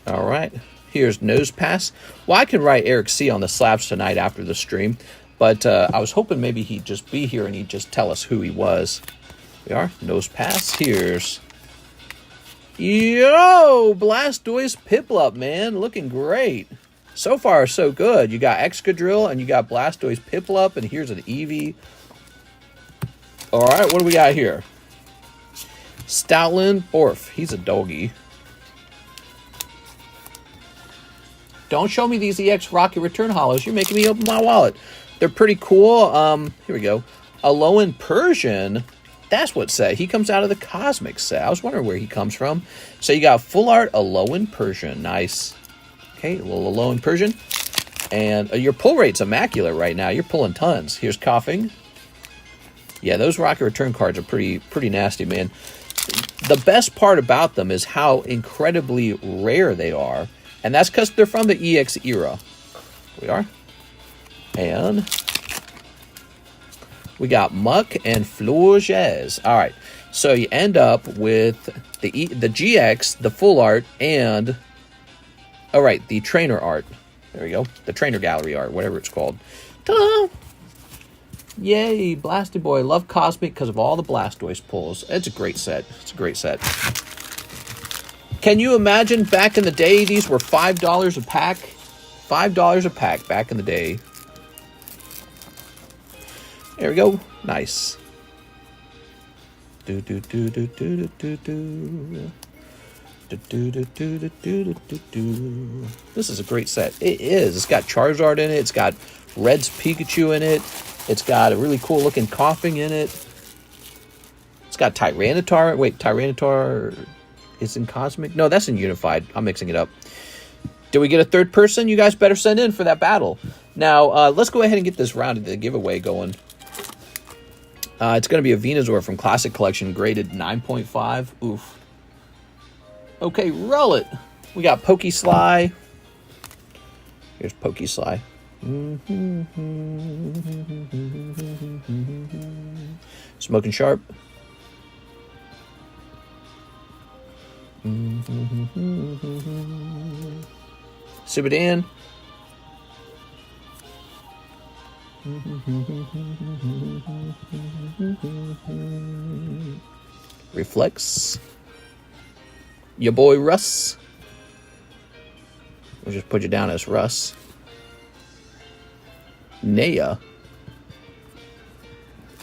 All right. Here's Nose Pass. Well, I can write Eric C on the slabs tonight after the stream, but I was hoping maybe he'd just be here and he'd just tell us who he was. We are. Nose Pass. Here's... Yo! Blastoise Piplup, man. Looking great. So far, so good. You got Excadrill and you got Blastoise Piplup, and here's an Eevee. All right, what do we got here? Stoutland Orf. He's a doggy. Don't show me these EX Rocket Return Hollows. You're making me open my wallet. They're pretty cool. Here we go. Alolan Persian. That's what set. He comes out of the Cosmic set. I was wondering where he comes from. So you got full art Alolan Persian. Nice. Okay, a little Alolan Persian. And your pull rate's immaculate right now. You're pulling tons. Here's Coughing. Yeah, those Rocket Return cards are pretty nasty, man. The best part about them is how incredibly rare they are. And that's because they're from the EX era. We are. And we got Muck and Florges. All right. So you end up with the GX, the full art, and... oh, right, the trainer art. There we go. The trainer gallery art, whatever it's called. Ta-da! Yay, Blasted Boy. Love Cosmic because of all the Blastoise pulls. It's a great set. It's a great set. Can you imagine back in the day, these were $5 a pack? $5 a pack back in the day. There we go. Nice. Do do do do do do do. This is a great set. It is. It's got Charizard in it. It's got Red's Pikachu in it. It's got a really cool looking Coughing in it. It's got Tyranitar. Wait, Tyranitar is in Cosmic? No, that's in Unified. I'm mixing it up. Did we get a third person? You guys better send in for that battle. Now, let's go ahead and get this round of the giveaway going. It's going to be a Venusaur from Classic Collection, graded 9.5. Oof. Okay, roll it. We got Pokesly. Here's Pokesly. Smoking Sharp. Subadan. Reflex. Your boy Russ. We'll just put you down as Russ. Naya.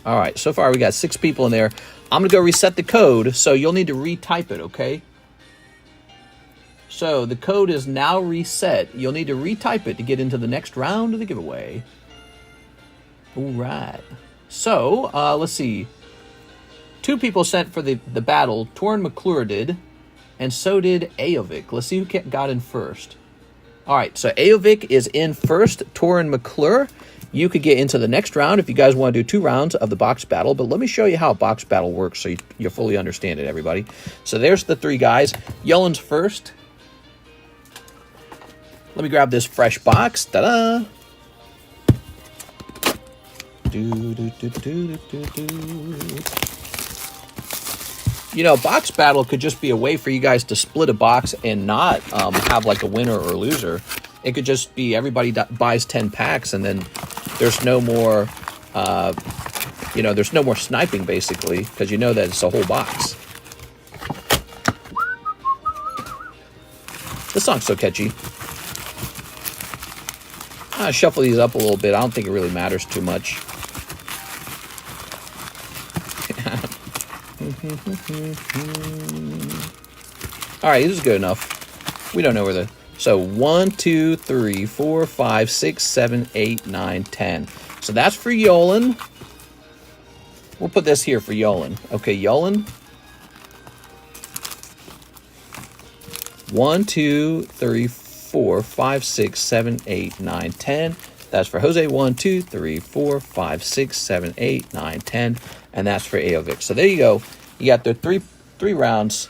Alright, so far we got 6 people in there. I'm going to go reset the code, so you'll need to retype it, okay? So the code is now reset. You'll need to retype it to get into the next round of the giveaway. Alright. So, let's see. 2 people sent for the battle. Torn McClure did. And so did Aovic. Let's see who got in first. Alright, so Aovic is in first. Torn McClure. You could get into the next round if you guys want to do 2 rounds of the box battle. But let me show you how a box battle works so you fully understand it, everybody. So there's the 3 guys. Yellen's first. Let me grab this fresh box. Ta-da! You know, box battle could just be a way for you guys to split a box and not have like a winner or loser. It could just be everybody buys 10 packs and then there's no more, there's no more sniping basically because you know that it's a whole box. This song's so catchy. I'll shuffle these up a little bit. I don't think it really matters too much. Alright, this is good enough. We don't know where the... So 1, 2, 3, 4, 5, 6, 7, 8, 9, 10. So that's for Yolan. We'll put this here for Yolan. Okay, Yolan. 1, 2, 3, 4, 5, 6, 7, 8, 9, 10. That's for Jose. 1, 2, 3, 4, 5, 6, 7, 8, 9, 10. And that's for Aovic. So there you go. You got the three rounds.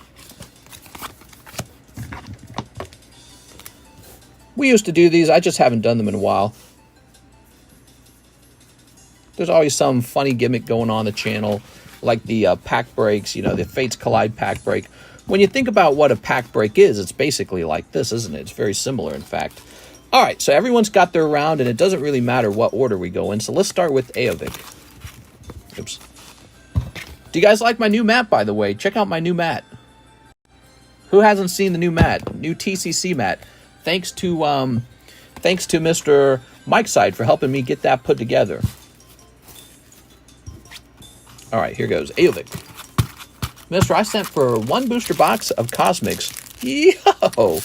We used to do these. I just haven't done them in a while. There's always some funny gimmick going on the channel, like the pack breaks, you know, the Fates Collide pack break. When you think about what a pack break is, it's basically like this, isn't it? It's very similar, in fact. All right, so everyone's got their round, and it doesn't really matter what order we go in. So let's start with Aovic. Oops. Do you guys like my new mat, by the way? Check out my new mat. Who hasn't seen the new mat? New TCC mat. Thanks to Mr. Mike Side for helping me get that put together. All right, here goes. Aovic. Mister, I sent for 1 booster box of Cosmics. Yo!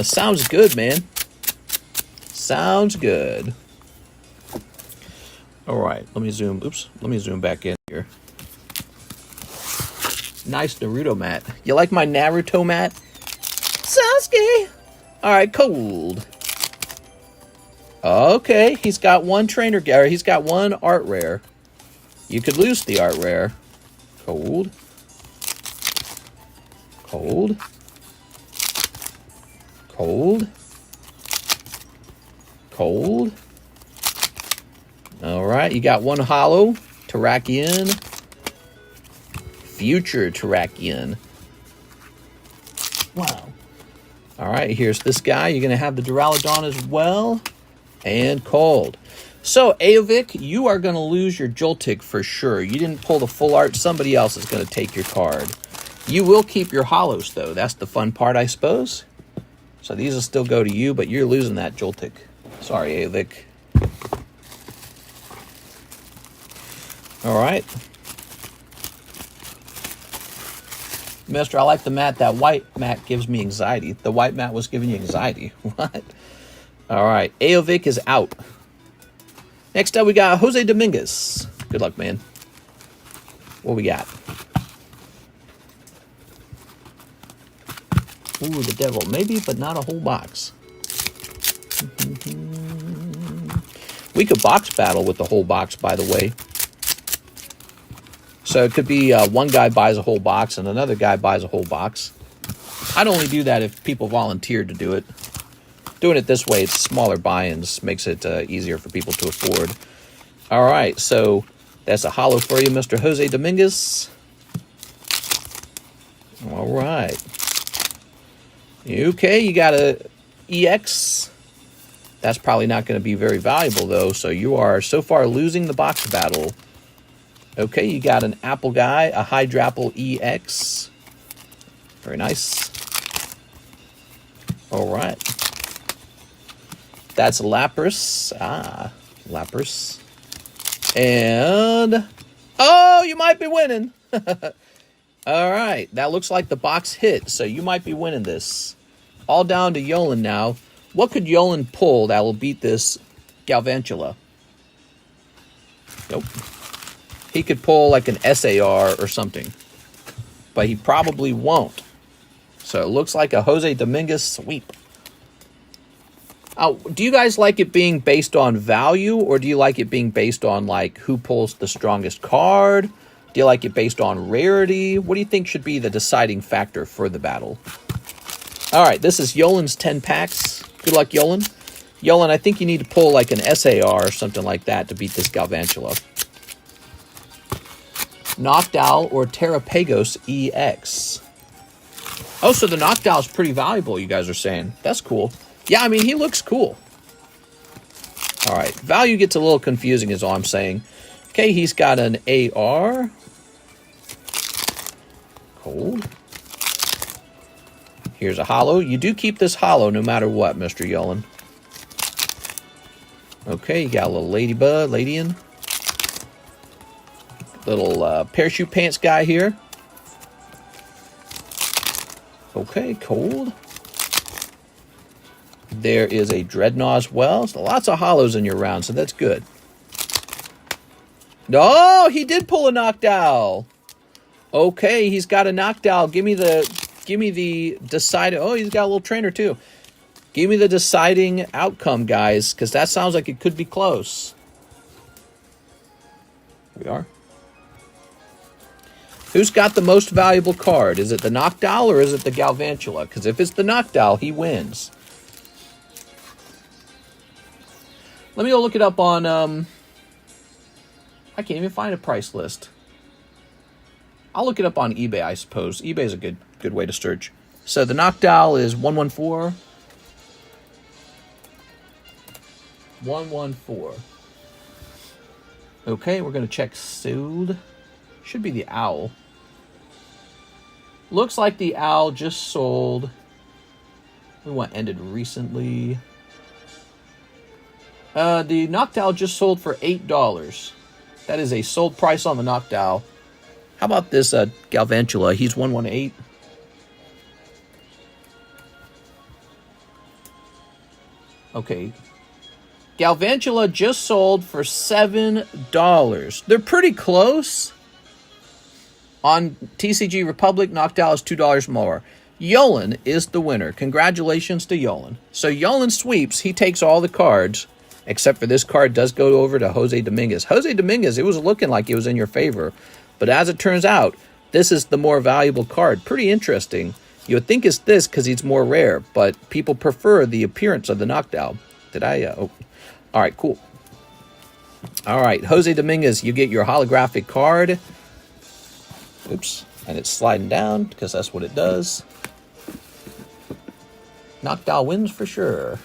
Sounds good, man. Sounds good. All right, let me zoom. Oops, let me zoom back in here. Nice Naruto mat. You like my Naruto mat? Sasuke. All right, cold. Okay, he's got one trainer, Gary. He's got one art rare. You could lose the art rare. Cold. Cold. Cold. Cold. All right, you got one hollow. Terrakion. Future Terrakion. Wow. All right, here's this guy. You're going to have the Duraludon as well. And cold. So, Aovic, you are going to lose your Joltik for sure. You didn't pull the full art. Somebody else is going to take your card. You will keep your hollows, though. That's the fun part, I suppose. So these will still go to you, but you're losing that Joltik. Sorry, Aovic. All right. Mister, I like the mat. That white mat gives me anxiety. The white mat was giving you anxiety. What? All right. Aovic is out. Next up, we got Jose Dominguez. Good luck, man. What we got? Ooh, the devil. Maybe, but not a whole box. We could box battle with the whole box, by the way. So it could be one guy buys a whole box and another guy buys a whole box. I'd only do that if people volunteered to do it. Doing it this way, it's smaller buy-ins, makes it easier for people to afford. All right, so that's a hollow for you, Mr. Jose Dominguez. All right. Okay, you got a EX. That's probably not going to be very valuable, though, so you are so far losing the box battle. Okay, you got an Apple guy, a Hydrapple EX. Very nice. All right. That's Lapras. Ah, Lapras. And, oh, you might be winning. All right, that looks like the box hit, so you might be winning this. All down to Yolan now. What could Yolan pull that will beat this Galvantula? Nope. He could pull like an SAR or something, but he probably won't. So it looks like a Jose Dominguez sweep. Do you guys like it being based on value, or do you like it being based on like who pulls the strongest card? Do you like it based on rarity? What do you think should be the deciding factor for the battle? All right, this is Yolan's 10 packs. Good luck, Yolan. Yolan, I think you need to pull like an SAR or something like that to beat this Galvantula. Noctowl or Terrapagos EX. Oh, so the Noctowl's pretty valuable, you guys are saying. That's cool. Yeah, I mean, he looks cool. All right, value gets a little confusing is all I'm saying. Okay, he's got an AR. Cold. Here's a hollow. You do keep this hollow no matter what, Mr. Yolan. Okay, you got a little Ladybug, Ladian. Little parachute pants guy here. Okay, cold. There is a Dreadnought as well. So lots of hollows in your round, so that's good. No, he did pull a Noctowl. Okay, he's got a Noctowl. Give me the deciding. Oh, he's got a little trainer too. Give me the deciding outcome, guys, because that sounds like it could be close. We are. Who's got the most valuable card? Is it the Noctowl or is it the Galvantula? Because if it's the Noctowl, he wins. Let me go look it up on... I can't even find a price list. I'll look it up on eBay, I suppose. eBay's a good way to search. So the Noctowl is 114. 114. Okay, we're going to check sold. Should be the Owl. Looks like the Owl just sold. We want ended recently. The Noctowl just sold for $8. That is a sold price on the Noctowl. How about this Galvantula? He's 118. Okay. Galvantula just sold for $7. They're pretty close. On TCG Republic, Noctowl is $2 more. Yolan is the winner. Congratulations to Yolan. So Yolan sweeps. He takes all the cards, except for this card does go over to Jose Dominguez. Jose Dominguez, it was looking like it was in your favor. But as it turns out, this is the more valuable card. Pretty interesting. You would think it's this because he's more rare, but people prefer the appearance of the Noctowl. Did I? Oh. All right, cool. All right, Jose Dominguez, you get your holographic card. Oops, and it's sliding down because that's what it does. Noctowl wins for sure.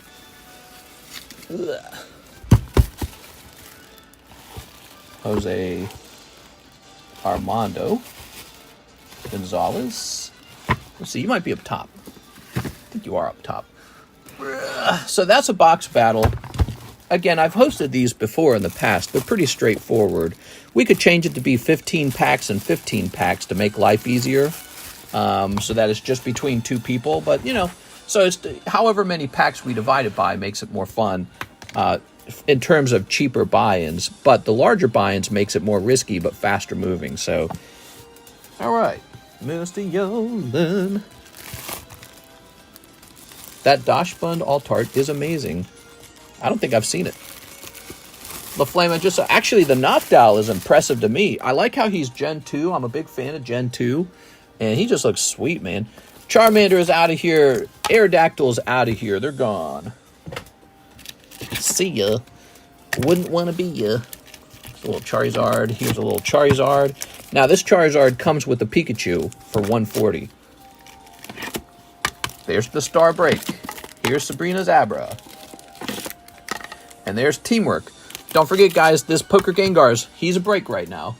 Ugh. Jose Armando Gonzalez. Let's see, you might be up top. I think you are up top. So that's a box battle. Again, I've hosted these before in the past. They're pretty straightforward. We could change it to be 15 packs and 15 packs to make life easier. So that it's just between two people. But, you know, so it's however many packs we divide it by makes it more fun in terms of cheaper buy-ins. But the larger buy-ins makes it more risky but faster moving. So, all right. Mr. Yolan. That Dachshund Altart is amazing. I don't think I've seen it. LaFlame, actually, the Noctowl is impressive to me. I like how he's Gen 2. I'm a big fan of Gen 2. And he just looks sweet, man. Charmander is out of here. Aerodactyl is out of here. They're gone. See ya. Wouldn't want to be ya. A little Charizard. Here's a little Charizard. Now, this Charizard comes with a Pikachu for $140. There's the Star Break. Here's Sabrina's Abra. And there's Teamwork. Don't forget, guys, this Poker Gengar's, he's a break right now.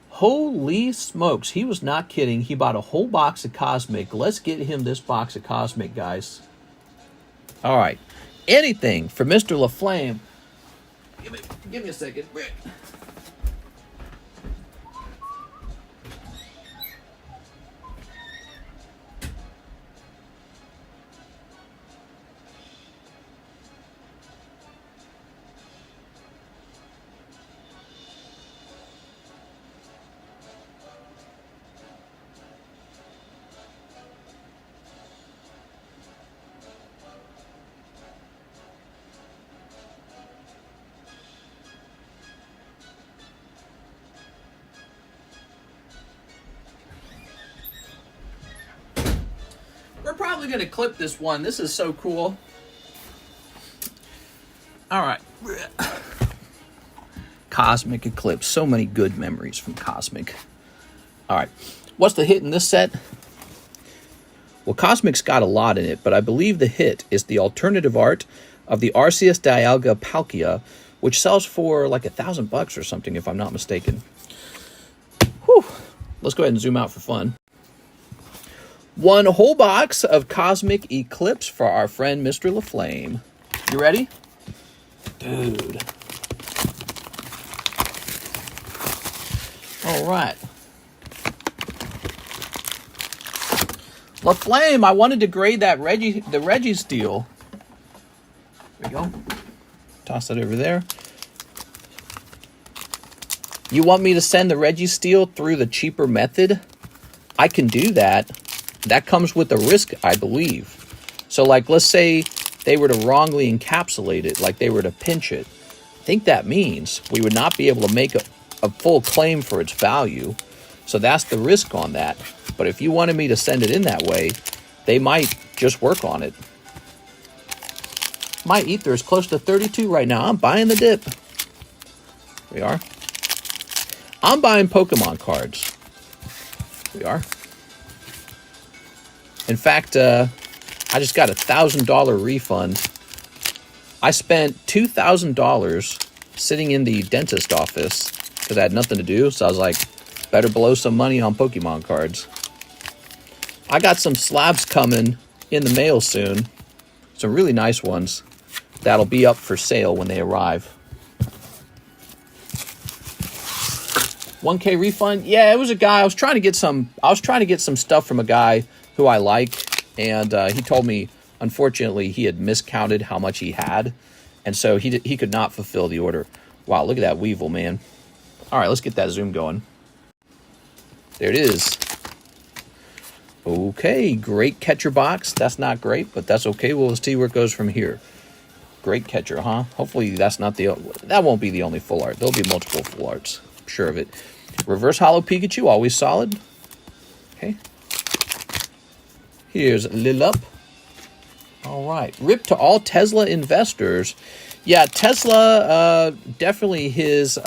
Holy smokes. He was not kidding. He bought a whole box of Cosmic. Let's get him this box of Cosmic, guys. All right. Anything for Mr. LaFlame. Give me a second. We're probably going to clip this one. This is so cool. All right. Cosmic Eclipse. So many good memories from Cosmic. All right. What's the hit in this set? Well, Cosmic's got a lot in it, but I believe the hit is the alternative art of the Arceus Dialga Palkia, which sells for like $1,000 or something, if I'm not mistaken. Whew. Let's go ahead and zoom out for fun. One whole box of Cosmic Eclipse for our friend Mr. LaFlame. You ready? Dude. All right. LaFlame, I wanted to grade that the Reggie Steel. There we go. Toss that over there. You want me to send the Reggie Steel through the cheaper method? I can do that. That comes with a risk, I believe. So, like, let's say they were to wrongly encapsulate it, like they were to pinch it. I think that means we would not be able to make a full claim for its value. So that's the risk on that. But if you wanted me to send it in that way, they might just work on it. My ether is close to 32 right now. I'm buying the dip. We are. I'm buying Pokemon cards. We are. In fact, I just got a $1,000 refund. I spent $2,000 sitting in the dentist office because I had nothing to do. So I was like, better blow some money on Pokemon cards. I got some slabs coming in the mail soon. Some really nice ones that'll be up for sale when they arrive. 1K refund? Yeah, it was a guy. I was trying to get some stuff from a guy who I like. and he told me, unfortunately, he had miscounted how much he had, and so he could not fulfill the order. Wow, look at that Weevil, man. All right, let's get that zoom going. There it is. Okay, great catcher box. That's not great, but that's okay. We'll see where it goes from here. Great catcher, huh? Hopefully that won't be the only full art. There'll be multiple full arts. I'm sure of it. Reverse Hollow Pikachu, always solid. Okay. Here's Lillup. All right. Rip to all Tesla investors. Yeah, Tesla, definitely his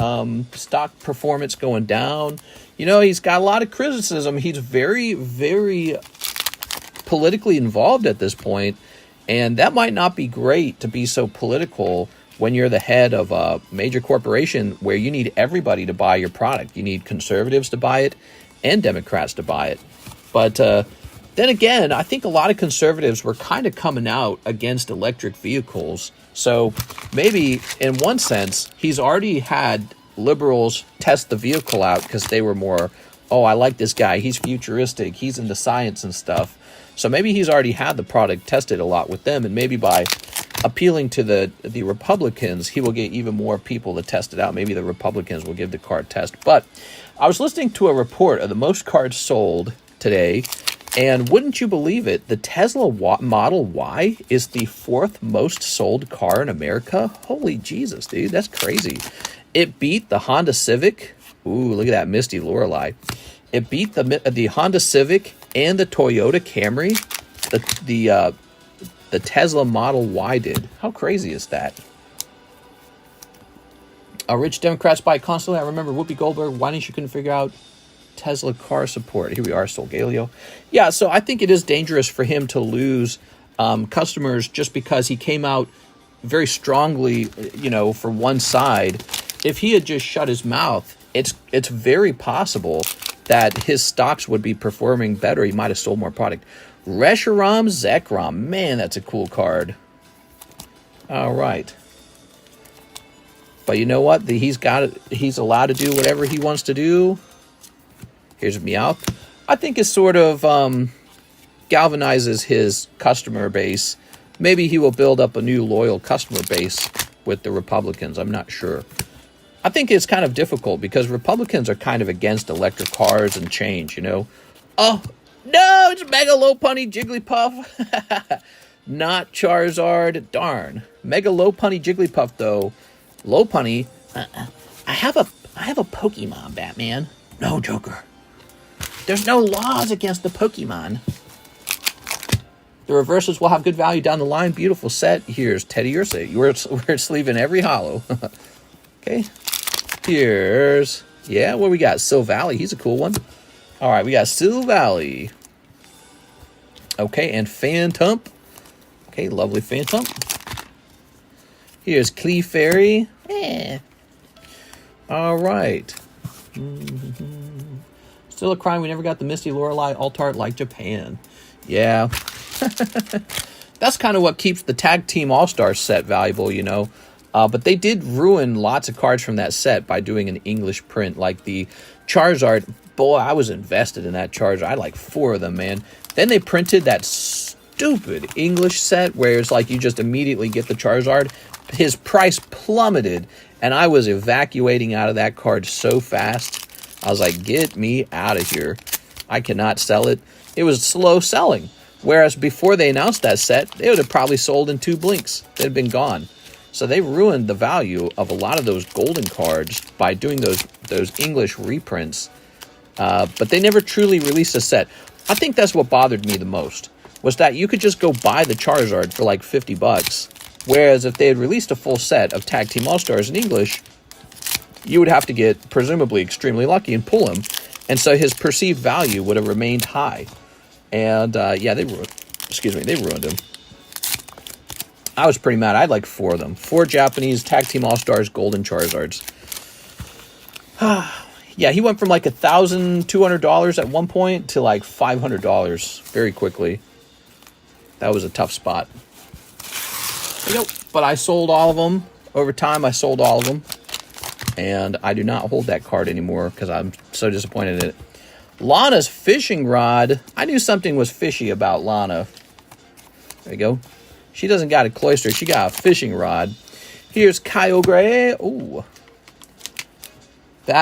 stock performance going down. You know, he's got a lot of criticism. He's very, very politically involved at this point, and that might not be great to be so political when you're the head of a major corporation where you need everybody to buy your product. You need conservatives to buy it and Democrats to buy it. But then again, I think a lot of conservatives were kind of coming out against electric vehicles. So maybe in one sense, he's already had liberals test the vehicle out because they were more, oh, I like this guy. He's futuristic. He's into science and stuff. So maybe he's already had the product tested a lot with them. And maybe by appealing to the Republicans, he will get even more people to test it out. Maybe the Republicans will give the card test. But I was listening to a report of the most cards sold today. And wouldn't you believe it, the Tesla Model Y is the 4th most sold car in America. Holy Jesus, dude, that's crazy. It beat the Honda Civic. Ooh, look at that Misty Lorelei. It beat the Honda Civic and the Toyota Camry. The Tesla Model Y did. How crazy is that? Rich Democrats buy constantly. I remember Whoopi Goldberg whining she couldn't figure out Tesla car support. Here we are, Solgaleo. Yeah, so I think it is dangerous for him to lose customers just because he came out very strongly, you know, for one side. If he had just shut his mouth, it's very possible that his stocks would be performing better. He might have sold more product. Reshiram Zekrom. Man, that's a cool card. All right. But you know what? He's allowed to do whatever he wants to do. Here's Meowth. I think it sort of galvanizes his customer base. Maybe he will build up a new loyal customer base with the Republicans. I'm not sure. I think it's kind of difficult because Republicans are kind of against electric cars and change, you know. Oh, no, it's Mega Lopunny Jigglypuff. Not Charizard. Darn. Mega Lopunny Jigglypuff, though. Lopunny, I have a Pokemon, Batman. No, Joker. There's no laws against the Pokemon. The reverses will have good value down the line. Beautiful set. Here's Teddy Ursa. We're sleeving every hollow. Okay. Here's, yeah, what we got? Silvally. He's a cool one. All right, we got Silvally. Okay, and Phantump. Okay, lovely Phantump. Here's Clefairy. Yeah. All right. Still a crime we never got the Misty Lorelei alt-art like Japan. Yeah. That's kind of what keeps the Tag Team All-Stars set valuable, you know. But they did ruin lots of cards from that set by doing an English print, like the Charizard. Boy, I was invested in that Charizard. I had like 4 of them, man. Then they printed that stupid English set where it's like you just immediately get the Charizard. His price plummeted, and I was evacuating out of that card so fast. I was like, get me out of here. I cannot sell it. It was slow selling. Whereas before they announced that set, they would have probably sold in 2 blinks. They'd been gone. So they ruined the value of a lot of those golden cards by doing those English reprints. But they never truly released a set. I think that's what bothered me the most, was that you could just go buy the Charizard for like $50. Whereas if they had released a full set of Tag Team All-Stars in English, you would have to get presumably extremely lucky and pull him. And so his perceived value would have remained high. And yeah, they ruined him. I was pretty mad. I had like 4 of them. 4 Japanese Tag Team All-Stars Golden Charizards. Yeah, he went from like $1,200 at one point to like $500 very quickly. That was a tough spot. But I sold all of them. Over time, I sold all of them. And I do not hold that card anymore because I'm so disappointed in it. Lana's Fishing Rod. I knew something was fishy about Lana. There you go. She doesn't got a cloister. She got a fishing rod. Here's Kyogre. Ooh.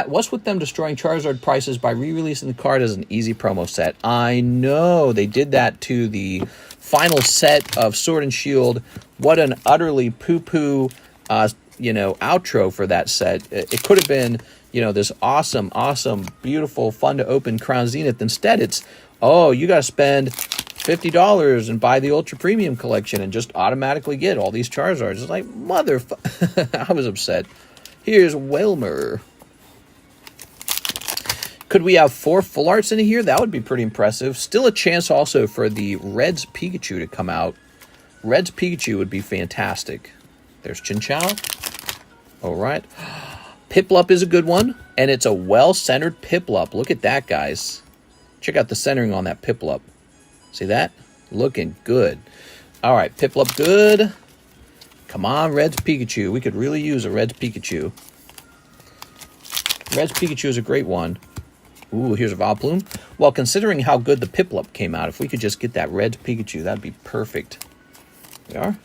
What's with them destroying Charizard prices by re-releasing the card as an easy promo set? I know. They did that to the final set of Sword and Shield. What an utterly poo-poo, outro for that set. It could have been, this awesome, beautiful, fun-to-open Crown Zenith. Instead, it's, you got to spend $50 and buy the Ultra Premium Collection and just automatically get all these Charizards. It's like, I was upset. Here's Whelmer. Could we have 4 full arts in here? That would be pretty impressive. Still a chance also for the Red's Pikachu to come out. Red's Pikachu would be fantastic. There's Chinchou. All right. Piplup is a good one, and it's a well-centered Piplup. Look at that, guys. Check out the centering on that Piplup. See that? Looking good. All right, Piplup good. Come on, Red's Pikachu. We could really use a Red's Pikachu. Red's Pikachu is a great one. Ooh, here's a Vileplume. Well, considering how good the Piplup came out, if we could just get that Red's Pikachu, that'd be perfect. There we are.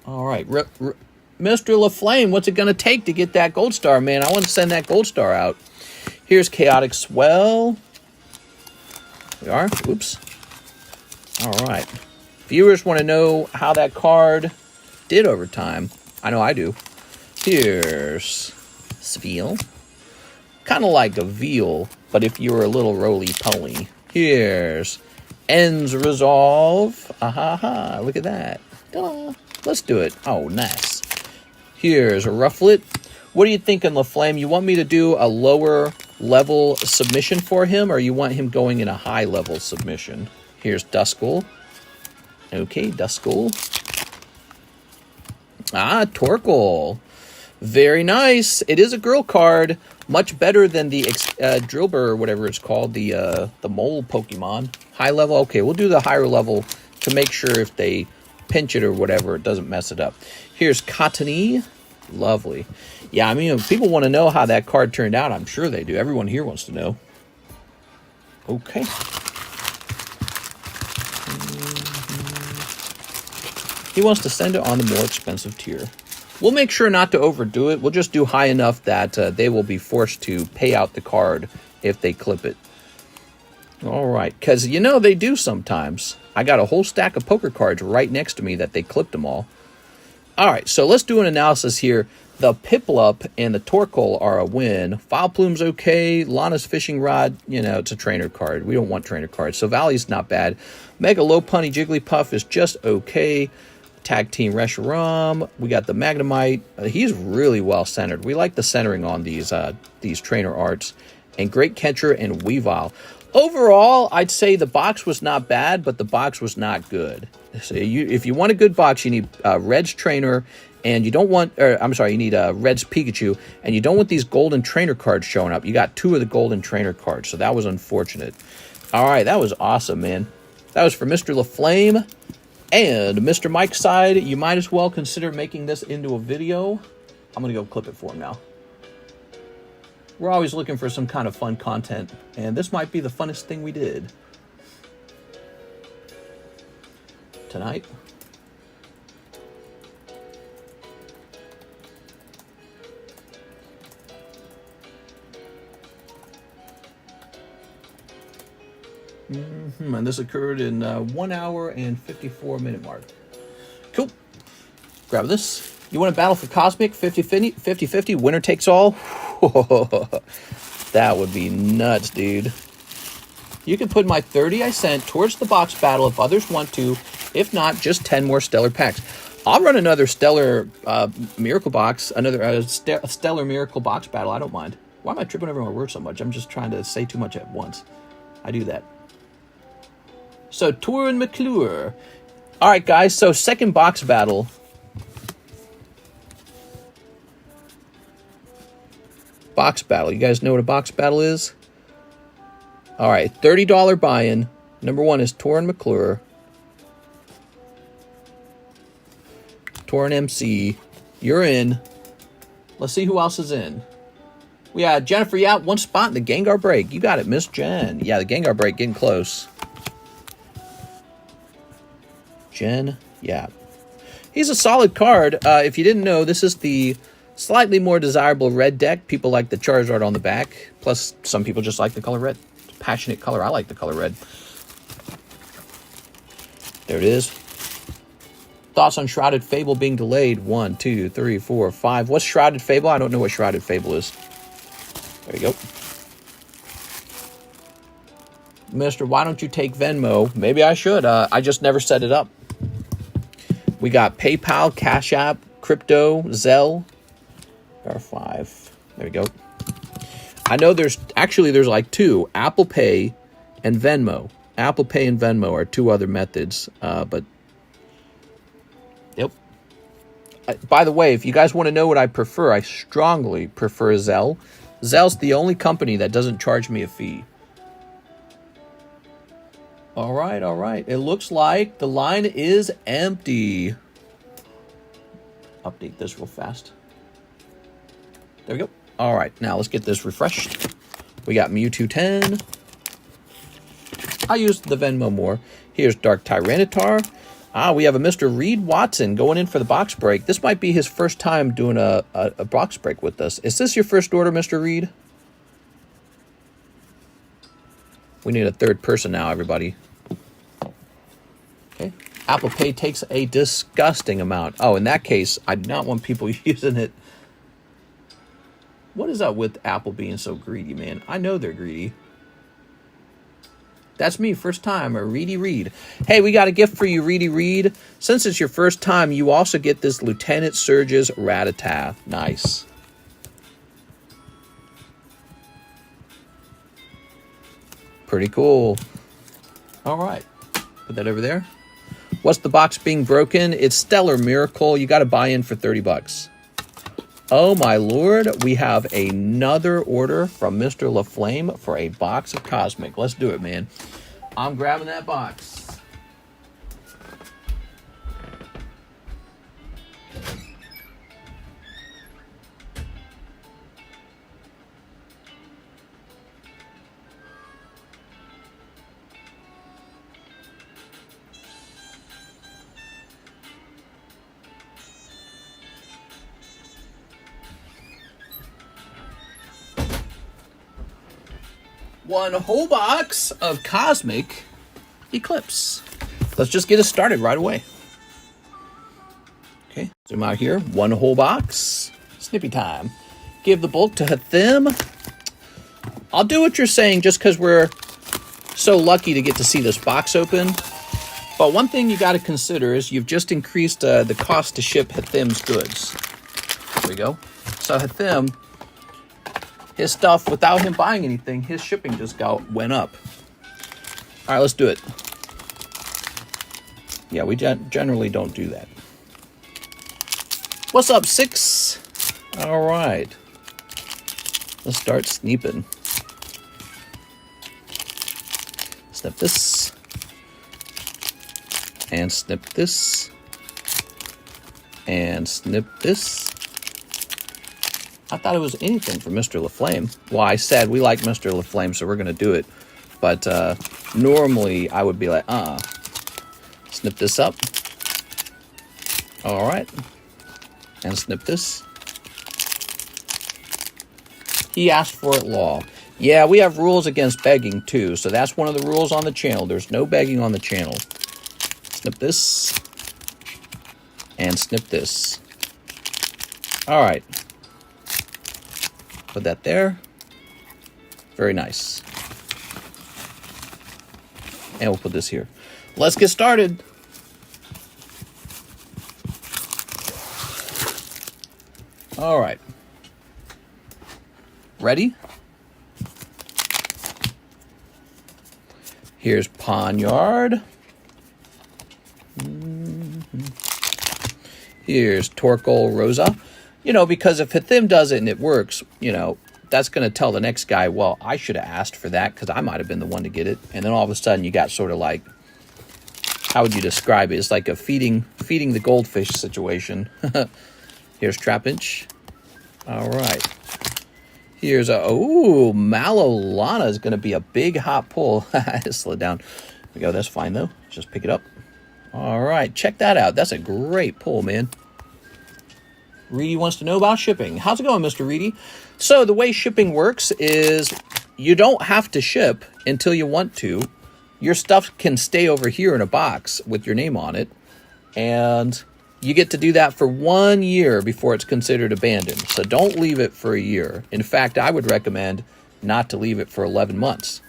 All right. Mr. LaFlame, what's it going to take to get that Gold Star, man? I want to send that Gold Star out. Here's Chaotic Swell. There we are. Oops. All right. Viewers want to know how that card did over time. I know I do. Here's Sveal. Kind of like a veal, but if you were a little roly-poly. Here's Ends Resolve. Aha, look at that. Ta-da. Let's do it. Oh, nice. Here's a Rufflet. What are you thinking, LaFlame? You want me to do a lower level submission for him, or you want him going in a high level submission? Here's Duskull. Okay, Duskull. Torkoal. Very nice. It is a girl card. Much better than the Drillbur or whatever it's called, the mole Pokemon. High level. Okay, we'll do the higher level to make sure if they pinch it or whatever, it doesn't mess it up. Here's Cottony. Lovely. Yeah, I mean, if people want to know how that card turned out, I'm sure they do. Everyone here wants to know. Okay. He wants to send it on the more expensive tier. We'll make sure not to overdo it. We'll just do high enough that they will be forced to pay out the card if they clip it. All right, because they do sometimes. I got a whole stack of poker cards right next to me that they clipped them all. All right, so let's do an analysis here. The Piplup and the Torkoal are a win. Vileplume's okay. Lana's Fishing Rod, it's a trainer card. We don't want trainer cards. So Valley's not bad. Mega Lopunny Jigglypuff is just okay. Tag Team Reshiram. We got the Magnemite. He's really well centered. We like the centering on these trainer arts. And Great Catcher and Weavile. Overall, I'd say the box was not bad, but the box was not good. So if you want a good box, you need Red's Trainer, and you don't want, you need Red's Pikachu, and you don't want these golden trainer cards showing up. You got 2 of the golden trainer cards, so that was unfortunate. All right, that was awesome, man. That was for Mr. LaFlame. And Mr. Mike's side, you might as well consider making this into a video. I'm going to go clip it for him now. We're always looking for some kind of fun content, and this might be the funnest thing we did tonight. And this occurred in 1 hour and 54-minute mark. Cool. Grab this. You want to battle for Cosmic 50-50, winner takes all? That would be nuts, dude. You can put my 30 I sent towards the box battle if others want to. If not, just 10 more stellar packs. I'll run another stellar miracle box, another stellar miracle box battle. I don't mind. Why am I tripping over my words so much? I'm just trying to say too much at once. I do that. So, Tour and McClure. All right, guys. So, second box battle. Box battle. You guys know what a box battle is? All right. $30 buy-in. Number 1 is Tour and McClure. Tour and MC. You're in. Let's see who else is in. We got Jennifer. Yeah, 1 spot in the Gengar break. You got it, Miss Jen. Yeah, the Gengar break getting close. Yeah. He's a solid card. If you didn't know, this is the slightly more desirable red deck. People like the Charizard on the back. Plus, some people just like the color red. Passionate color. I like the color red. There it is. Thoughts on Shrouded Fable being delayed? 1, 2, 3, 4, 5. What's Shrouded Fable? I don't know what Shrouded Fable is. There you go. Mister, why don't you take Venmo? Maybe I should. I just never set it up. We got PayPal, Cash App, Crypto, ZELLE. R5. There we go. I know there's like two, Apple Pay and Venmo. Apple Pay and Venmo are two other methods, but yep. By the way, if you guys want to know what I prefer, I strongly prefer ZELLE. ZELLE's the only company that doesn't charge me a fee. All right, all right. It looks like the line is empty. Update this real fast. There we go. All right, now let's get this refreshed. We got Mewtwo 10. I used the Venmo more. Here's Dark Tyranitar. We have a Mr. Reed Watson going in for the box break. This might be his first time doing a box break with us. Is this your first order, Mr. Reed? We need a third person now, everybody. Okay. Apple Pay takes a disgusting amount. Oh, in that case, I do not want people using it. What is up with Apple being so greedy, man? I know they're greedy. That's me, first time, a Reedy Reed. Hey, we got a gift for you, Reedy Reed. Since it's your first time, you also get this Lieutenant Surge's Rattata. Nice. Pretty cool. All right. Put that over there. What's the box being broken? It's Stellar Miracle. You got to buy in for 30 bucks. Oh, my Lord. We have another order from Mr. LaFlame for a box of Cosmic. Let's do it, man. I'm grabbing that box. One whole box of Cosmic Eclipse. Let's just get it started right away. Okay, zoom out here. One whole box. Snippy time. Give the bulk to Hathim. I'll do what you're saying just because we're so lucky to get to see this box open. But one thing you got to consider is you've just increased the cost to ship Hathim's goods. There we go. So Hathim, his stuff, without him buying anything, his shipping just went up. All right, let's do it. Yeah, we generally don't do that. What's up, 6? All right. Let's start sneeping. Snip this. And snip this. And snip this. I thought it was anything for Mr. LaFlame. Well, I said we like Mr. LaFlame, so we're going to do it. But normally, I would be like, snip this up. All right. And snip this. He asked for it, law. Yeah, we have rules against begging, too. So that's one of the rules on the channel. There's no begging on the channel. Snip this. And snip this. All right. Put that there. Very nice. And we'll put this here. Let's get started. All right. Ready? Here's Ponyard. Here's Torkoal Rosa. You know, because if Hathim does it and it works, you know, that's going to tell the next guy, well, I should have asked for that because I might have been the one to get it. And then all of a sudden you got sort of like, how would you describe it? It's like a feeding the goldfish situation. Here's Trapinch. All right. Here's Malolana is going to be a big hot pull. Slow down. There we go. That's fine, though. Just pick it up. All right, check that out. That's a great pull, man. Reedy wants to know about shipping. How's it going, Mr. Reedy? So the way shipping works is you don't have to ship until you want to. Your stuff can stay over here in a box with your name on it. And you get to do that for 1 year before it's considered abandoned. So don't leave it for a year. In fact, I would recommend not to leave it for 11 months.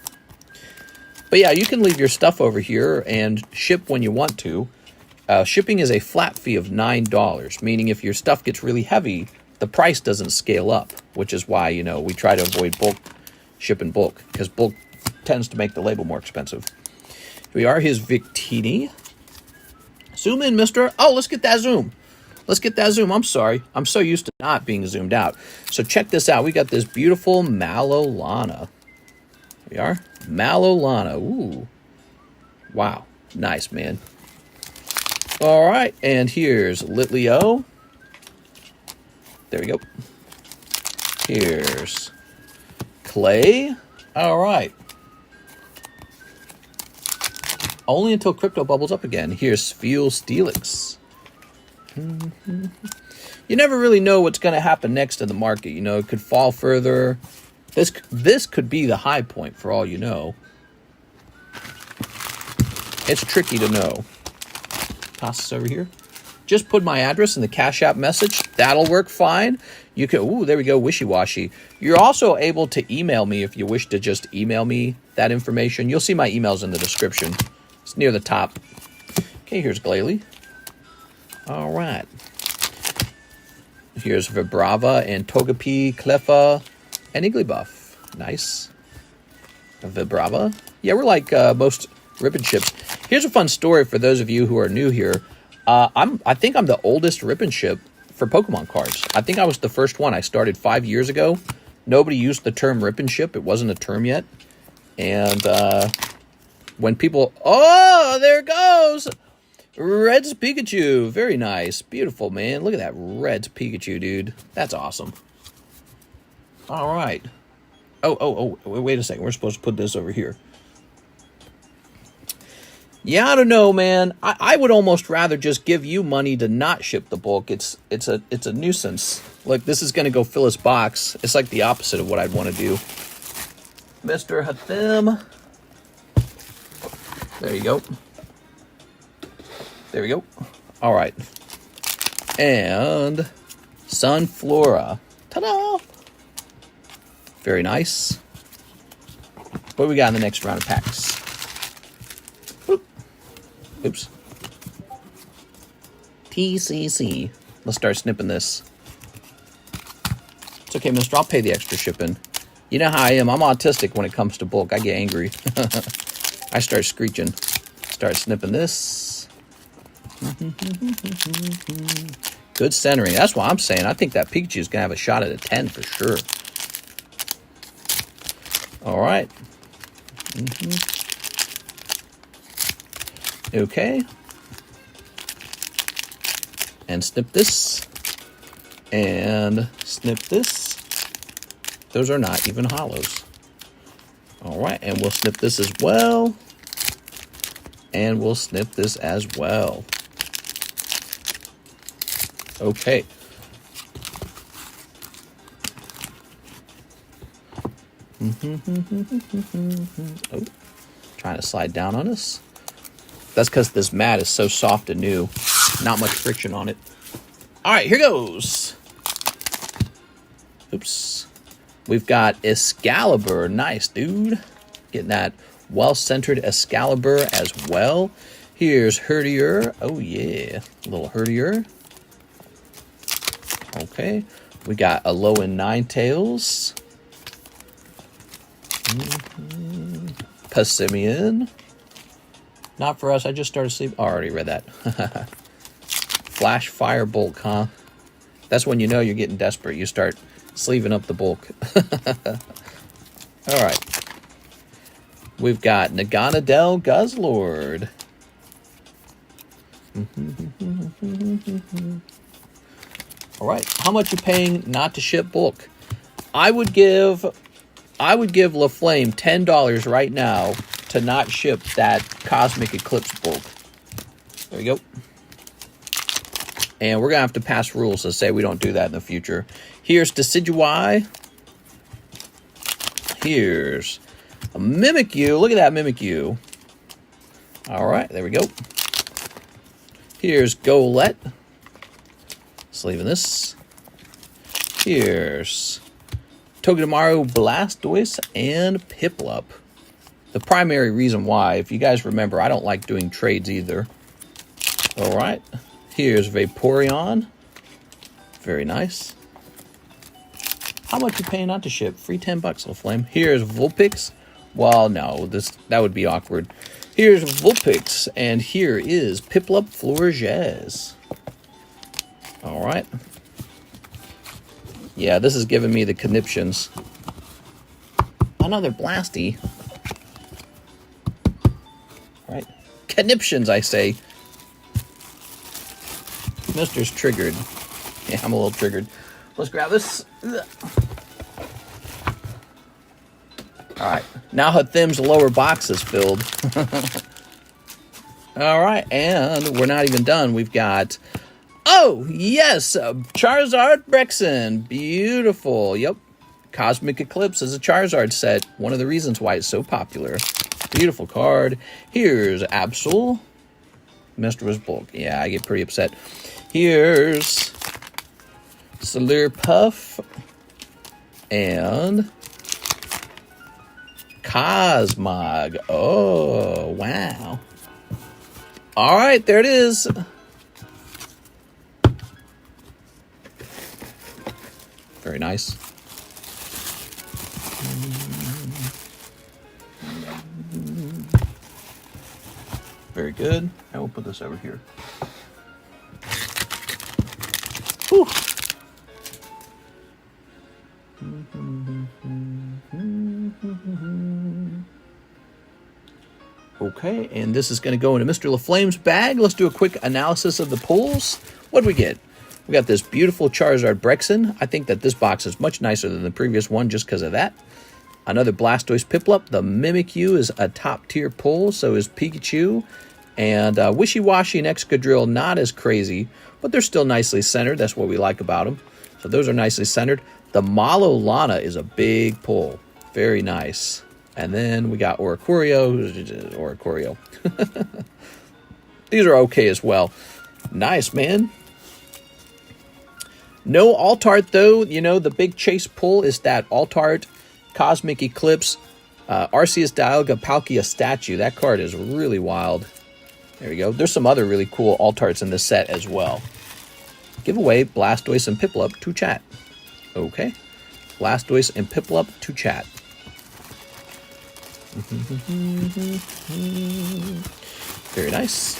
But yeah, you can leave your stuff over here and ship when you want to. Shipping is a flat fee of $9, meaning if your stuff gets really heavy, the price doesn't scale up, which is why, you know, we try to avoid ship in bulk, because bulk tends to make the label more expensive. Here we are, here's Victini. Zoom in, mister. Oh, let's get that zoom. Let's get that zoom. I'm sorry. I'm so used to not being zoomed out. So check this out. We got this beautiful Malolana. Here we are. Malolana. Ooh. Wow. Nice, man. All right. And here's Litleo. There we go. Here's Clay. All right. Only until crypto bubbles up again. Here's Feel Steelix. You never really know what's going to happen next in the market. You know, it could fall further. This could be the high point for all you know. It's tricky to know. Toss this over here. Just put my address in the Cash App message. That'll work fine. You can, ooh, there we go, wishy-washy. You're also able to email me if you wish to just email me that information. You'll see my emails in the description. It's near the top. Okay, here's Glalie. All right. Here's Vibrava and Togepi, Cleffa, and Igglybuff. Nice. Vibrava. Yeah, we're like most ribbon ships. Here's a fun story for those of you who are new here. I think I'm the oldest ribbon ship for Pokemon cards. I think I was the first one. I started 5 years ago. Nobody used the term ribbon ship. It wasn't a term yet. And when people... Oh, there it goes! Red's Pikachu. Very nice. Beautiful, man. Look at that Red's Pikachu, dude. That's awesome. All right. Oh, wait a second. We're supposed to put this over here. Yeah, I don't know, man. I would almost rather just give you money to not ship the bulk. It's a nuisance. Look, this is going to go fill his box. It's like the opposite of what I'd want to do. Mr. Hathim. There you go. There we go. All right. And Sunflora. Ta-da! Very nice. What do we got in the next round of packs? Oops. TCC. Let's start snipping this. It's okay, mister. I'll pay the extra shipping. You know how I am. I'm autistic when it comes to bulk. I get angry. I start screeching. Start snipping this. Good centering. That's what I'm saying. I think that Pikachu is going to have a shot at a 10 for sure. All right. Okay. And snip this. And snip this. Those are not even hollows. All right. And we'll snip this as well. And we'll snip this as well. Okay. Oh, trying to slide down on us. That's because this mat is so soft and new. Not much friction on it. All right, here goes. Oops. We've got Excalibur. Nice, dude. Getting that well-centered Excalibur as well. Here's Herdier. Oh, yeah. A little Herdier. Okay. We got Alolan Ninetales. Passimian. Not for us. I just started sleeping. Oh, I already read that. Flash Fire Bulk, huh? That's when you know you're getting desperate. You start sleeving up the bulk. All right. We've got Naganadel Guzzlord. All right. How much you paying not to ship bulk? I would give LaFlame $10 right now to not ship that Cosmic Eclipse bulk. There we go. And we're going to have to pass rules to say we don't do that in the future. Here's Decidueye. Here's a Mimikyu. Look at that Mimikyu. All right, there we go. Here's Golett. Sleeving this. Here's Togedemaru, Blastoise, and Piplup. The primary reason why, if you guys remember, I don't like doing trades either. All right. Here's Vaporeon. Very nice. How much you paying not to ship? Free $10, LaFlame. Here's Vulpix. Well, no, that would be awkward. Here's Vulpix, and here is Piplup Florges. All right. Yeah, this is giving me the conniptions. Another Blasty. All right. Conniptions, I say. Mister's triggered. Yeah, I'm a little triggered. Let's grab this. Alright, now Hathim's lower box is filled. Alright, and we're not even done. We've got... Oh, yes! Charizard Brexen. Beautiful. Yep. Cosmic Eclipse is a Charizard set. One of the reasons why it's so popular. Beautiful card. Here's Absol. Mister was bulk. Yeah, I get pretty upset. Here's Slurpuff and Cosmog. Oh, wow. All right, there it is. Very nice. Very good. I will put this over here. Whew. Okay, and this is going to go into Mr. LaFlame's bag. Let's do a quick analysis of the pulls. What do we get? We got this beautiful Charizard Brexen. I think that this box is much nicer than the previous one just because of that. Another Blastoise Piplup. The Mimikyu is a top-tier pull, so is Pikachu. And Wishy-Washy and Excadrill, not as crazy, but they're still nicely centered. That's what we like about them. So those are nicely centered. The Lana is a big pull. Very nice. And then we got Oricorio. These are okay as well. Nice, man. No Altart, though. You know, the big chase pull is that Altart, Cosmic Eclipse, Arceus Dialga Palkia statue. That card is really wild. There we go. There's some other really cool Altarts in this set as well. Giveaway Blastoise and Piplup to chat. Okay. Blastoise and Piplup to chat. Very nice.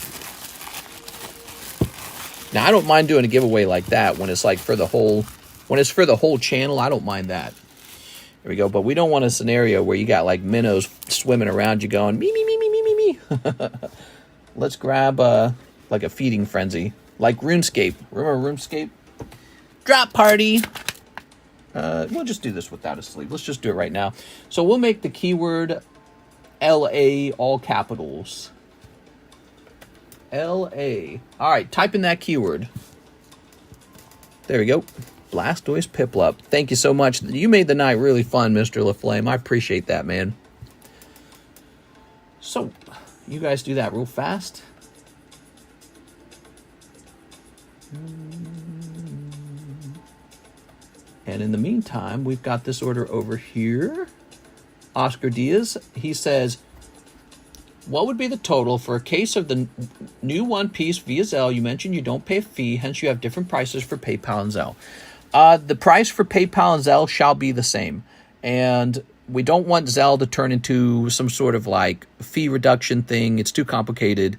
Now, I don't mind doing a giveaway like that when it's like for the whole, channel. I don't mind that. There we go. But we don't want a scenario where you got like minnows swimming around you going, me, me, me, me, me, me, me. Let's grab like a feeding frenzy. Like RuneScape. Remember RuneScape? Drop party. We'll just do this without a sleeve. Let's just do it right now. So we'll make the keyword LA all capitals. LA. All right, type in that keyword. There we go. Blastoise Piplup. Thank you so much. You made the night really fun, Mr. LaFlame. I appreciate that, man. So, you guys do that real fast. And in the meantime, we've got this order over here. Oscar Diaz, he says, what would be the total for a case of the new One Piece via Zelle? You mentioned you don't pay a fee, hence you have different prices for PayPal and Zelle. The price for PayPal and Zelle shall be the same. And we don't want Zelle to turn into some sort of like fee reduction thing. It's too complicated.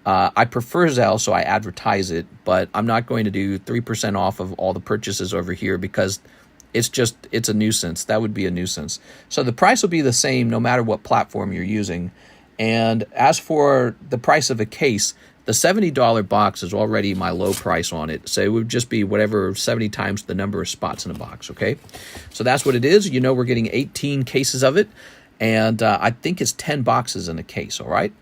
I prefer Zelle, so I advertise it, but I'm not going to do 3% off of all the purchases over here because it's a nuisance. That would be a nuisance. So the price will be the same no matter what platform you're using. And as for the price of a case, the $70 box is already my low price on it. So it would just be whatever 70 times the number of spots in a box, okay? So that's what it is. You know we're getting 18 cases of it. And I think it's 10 boxes in a case, all right?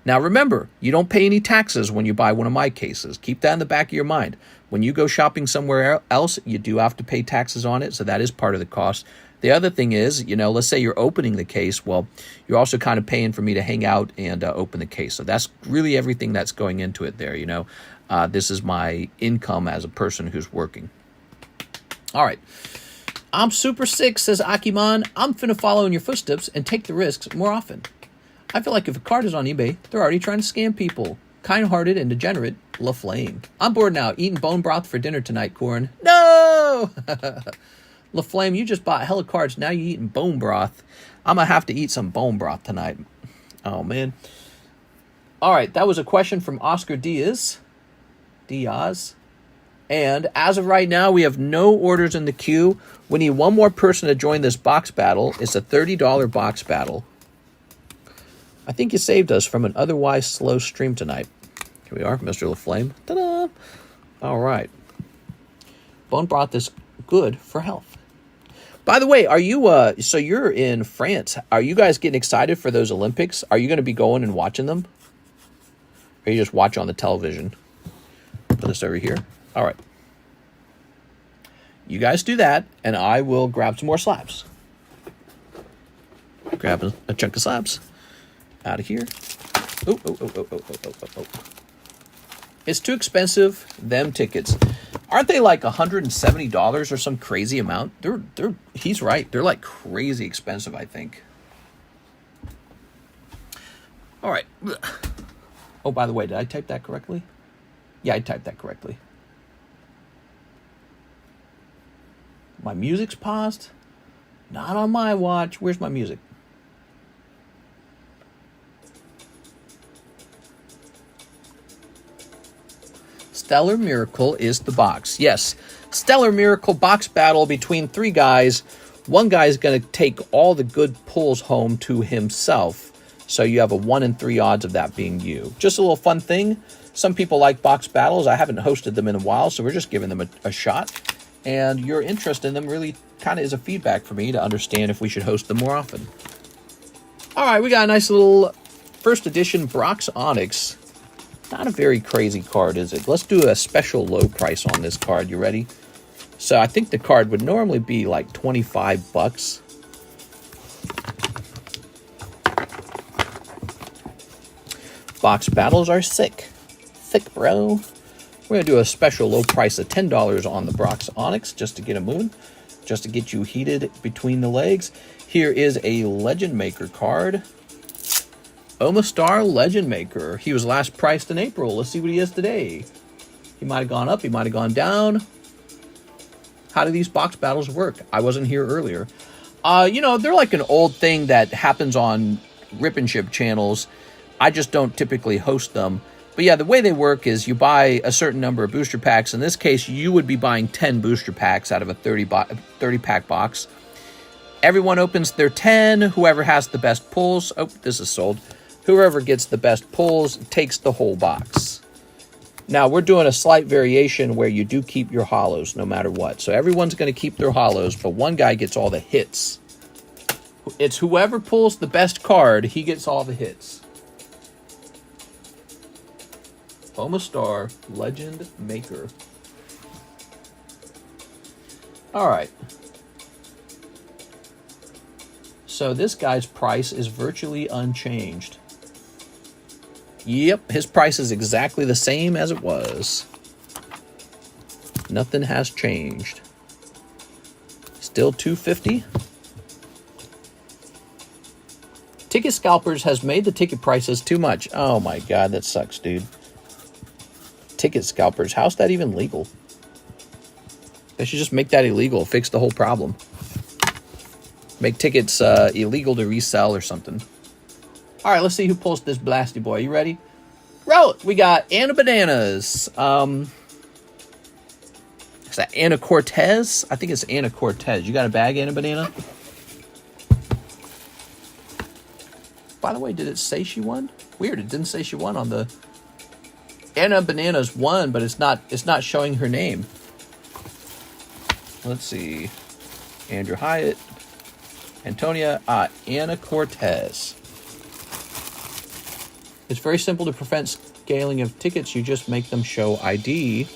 Now remember, you don't pay any taxes when you buy one of my cases. Keep that in the back of your mind. When you go shopping somewhere else, you do have to pay taxes on it, so that is part of the cost. The other thing is, let's say you're opening the case. Well, you're also kind of paying for me to hang out and open the case. So that's really everything that's going into it there, This is my income as a person who's working. All right. I'm super sick, says Akiman. I'm finna follow in your footsteps and take the risks more often. I feel like if a card is on eBay, they're already trying to scam people. Kind-hearted and degenerate, LaFlame. I'm bored now. Eating bone broth for dinner tonight, Corin. No! LaFlame, you just bought hella cards. Now you're eating bone broth. I'm going to have to eat some bone broth tonight. Oh, man. All right, that was a question from Oscar Diaz. And as of right now, we have no orders in the queue. We need one more person to join this box battle. It's a $30 box battle. I think you saved us from an otherwise slow stream tonight. Here we are, Mr. LaFlame. Ta-da! All right. Bone broth is good for health. By the way, are you, so you're in France. Are you guys getting excited for those Olympics? Are you going to be going and watching them? Or you just watch on the television? Put this over here. All right. You guys do that, and I will grab some more slabs. Grab a chunk of slabs. Out of here. Oh. It's too expensive, them tickets. Aren't they like $170 or some crazy amount? He's right. They're like crazy expensive, I think. All right. Oh, by the way, did I type that correctly? Yeah, I typed that correctly. My music's paused. Not on my watch. Where's my music? Stellar Miracle is the box. Yes, Stellar Miracle box battle between three guys. One guy's going to take all the good pulls home to himself. So you have a 1 in 3 odds of that being you. Just a little fun thing. Some people like box battles. I haven't hosted them in a while, so we're just giving them a shot. And your interest in them really kind of is a feedback for me to understand if we should host them more often. All right, we got a nice little first edition Brox Onyx. Not a very crazy card, is it? Let's do a special low price on this card. You ready? So I think the card would normally be like $25. Box battles are sick. Thick, bro. We're going to do a special low price of $10 on the Brox Onyx just to get it moving. Just to get you heated between the legs. Here is a Legend Maker card. Omastar Legend Maker. He was last priced in April. Let's see what he is today. He might have gone up. He might have gone down. How do these box battles work? I wasn't here earlier. They're like an old thing that happens on Rip and Ship channels. I just don't typically host them. But yeah, the way they work is you buy a certain number of booster packs. In this case, you would be buying 10 booster packs out of a 30-pack box. Everyone opens their 10. Whoever has the best pulls. Oh, this is sold. Whoever gets the best pulls takes the whole box. Now, we're doing a slight variation where you do keep your hollows no matter what. So everyone's going to keep their hollows, but one guy gets all the hits. It's whoever pulls the best card, he gets all the hits. Omastar Legend Maker. All right. So this guy's price is virtually unchanged. Yep, his price is exactly the same as it was. Nothing has changed. Still $250. Ticket Scalpers has made the ticket prices too much. Oh my god, that sucks, dude. Ticket Scalpers, how's that even legal? They should just make that illegal, fix the whole problem. Make tickets illegal to resell or something. All right, let's see who pulls this blasty boy. You ready? Roll it. We got Anna Bananas. Is that Anna Cortez? I think it's Anna Cortez. You got a bag, Anna Banana? By the way, did it say she won? Weird, it didn't say she won on the... Anna Bananas won, but it's not showing her name. Let's see. Andrew Hyatt. Antonia. Anna Cortez. It's very simple to prevent scaling of tickets. You just make them show ID.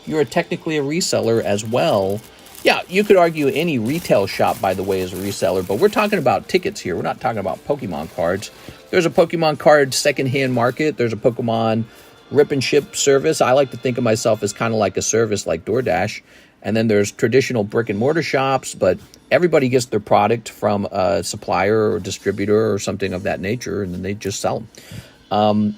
You're technically a reseller as well. Yeah, you could argue any retail shop, by the way, is a reseller, but we're talking about tickets here. We're not talking about Pokemon cards. There's a Pokemon card secondhand market. There's a Pokemon rip and ship service. I like to think of myself as kind of like a service like DoorDash. And then there's traditional brick and mortar shops, but everybody gets their product from a supplier or distributor or something of that nature, and then they just sell them.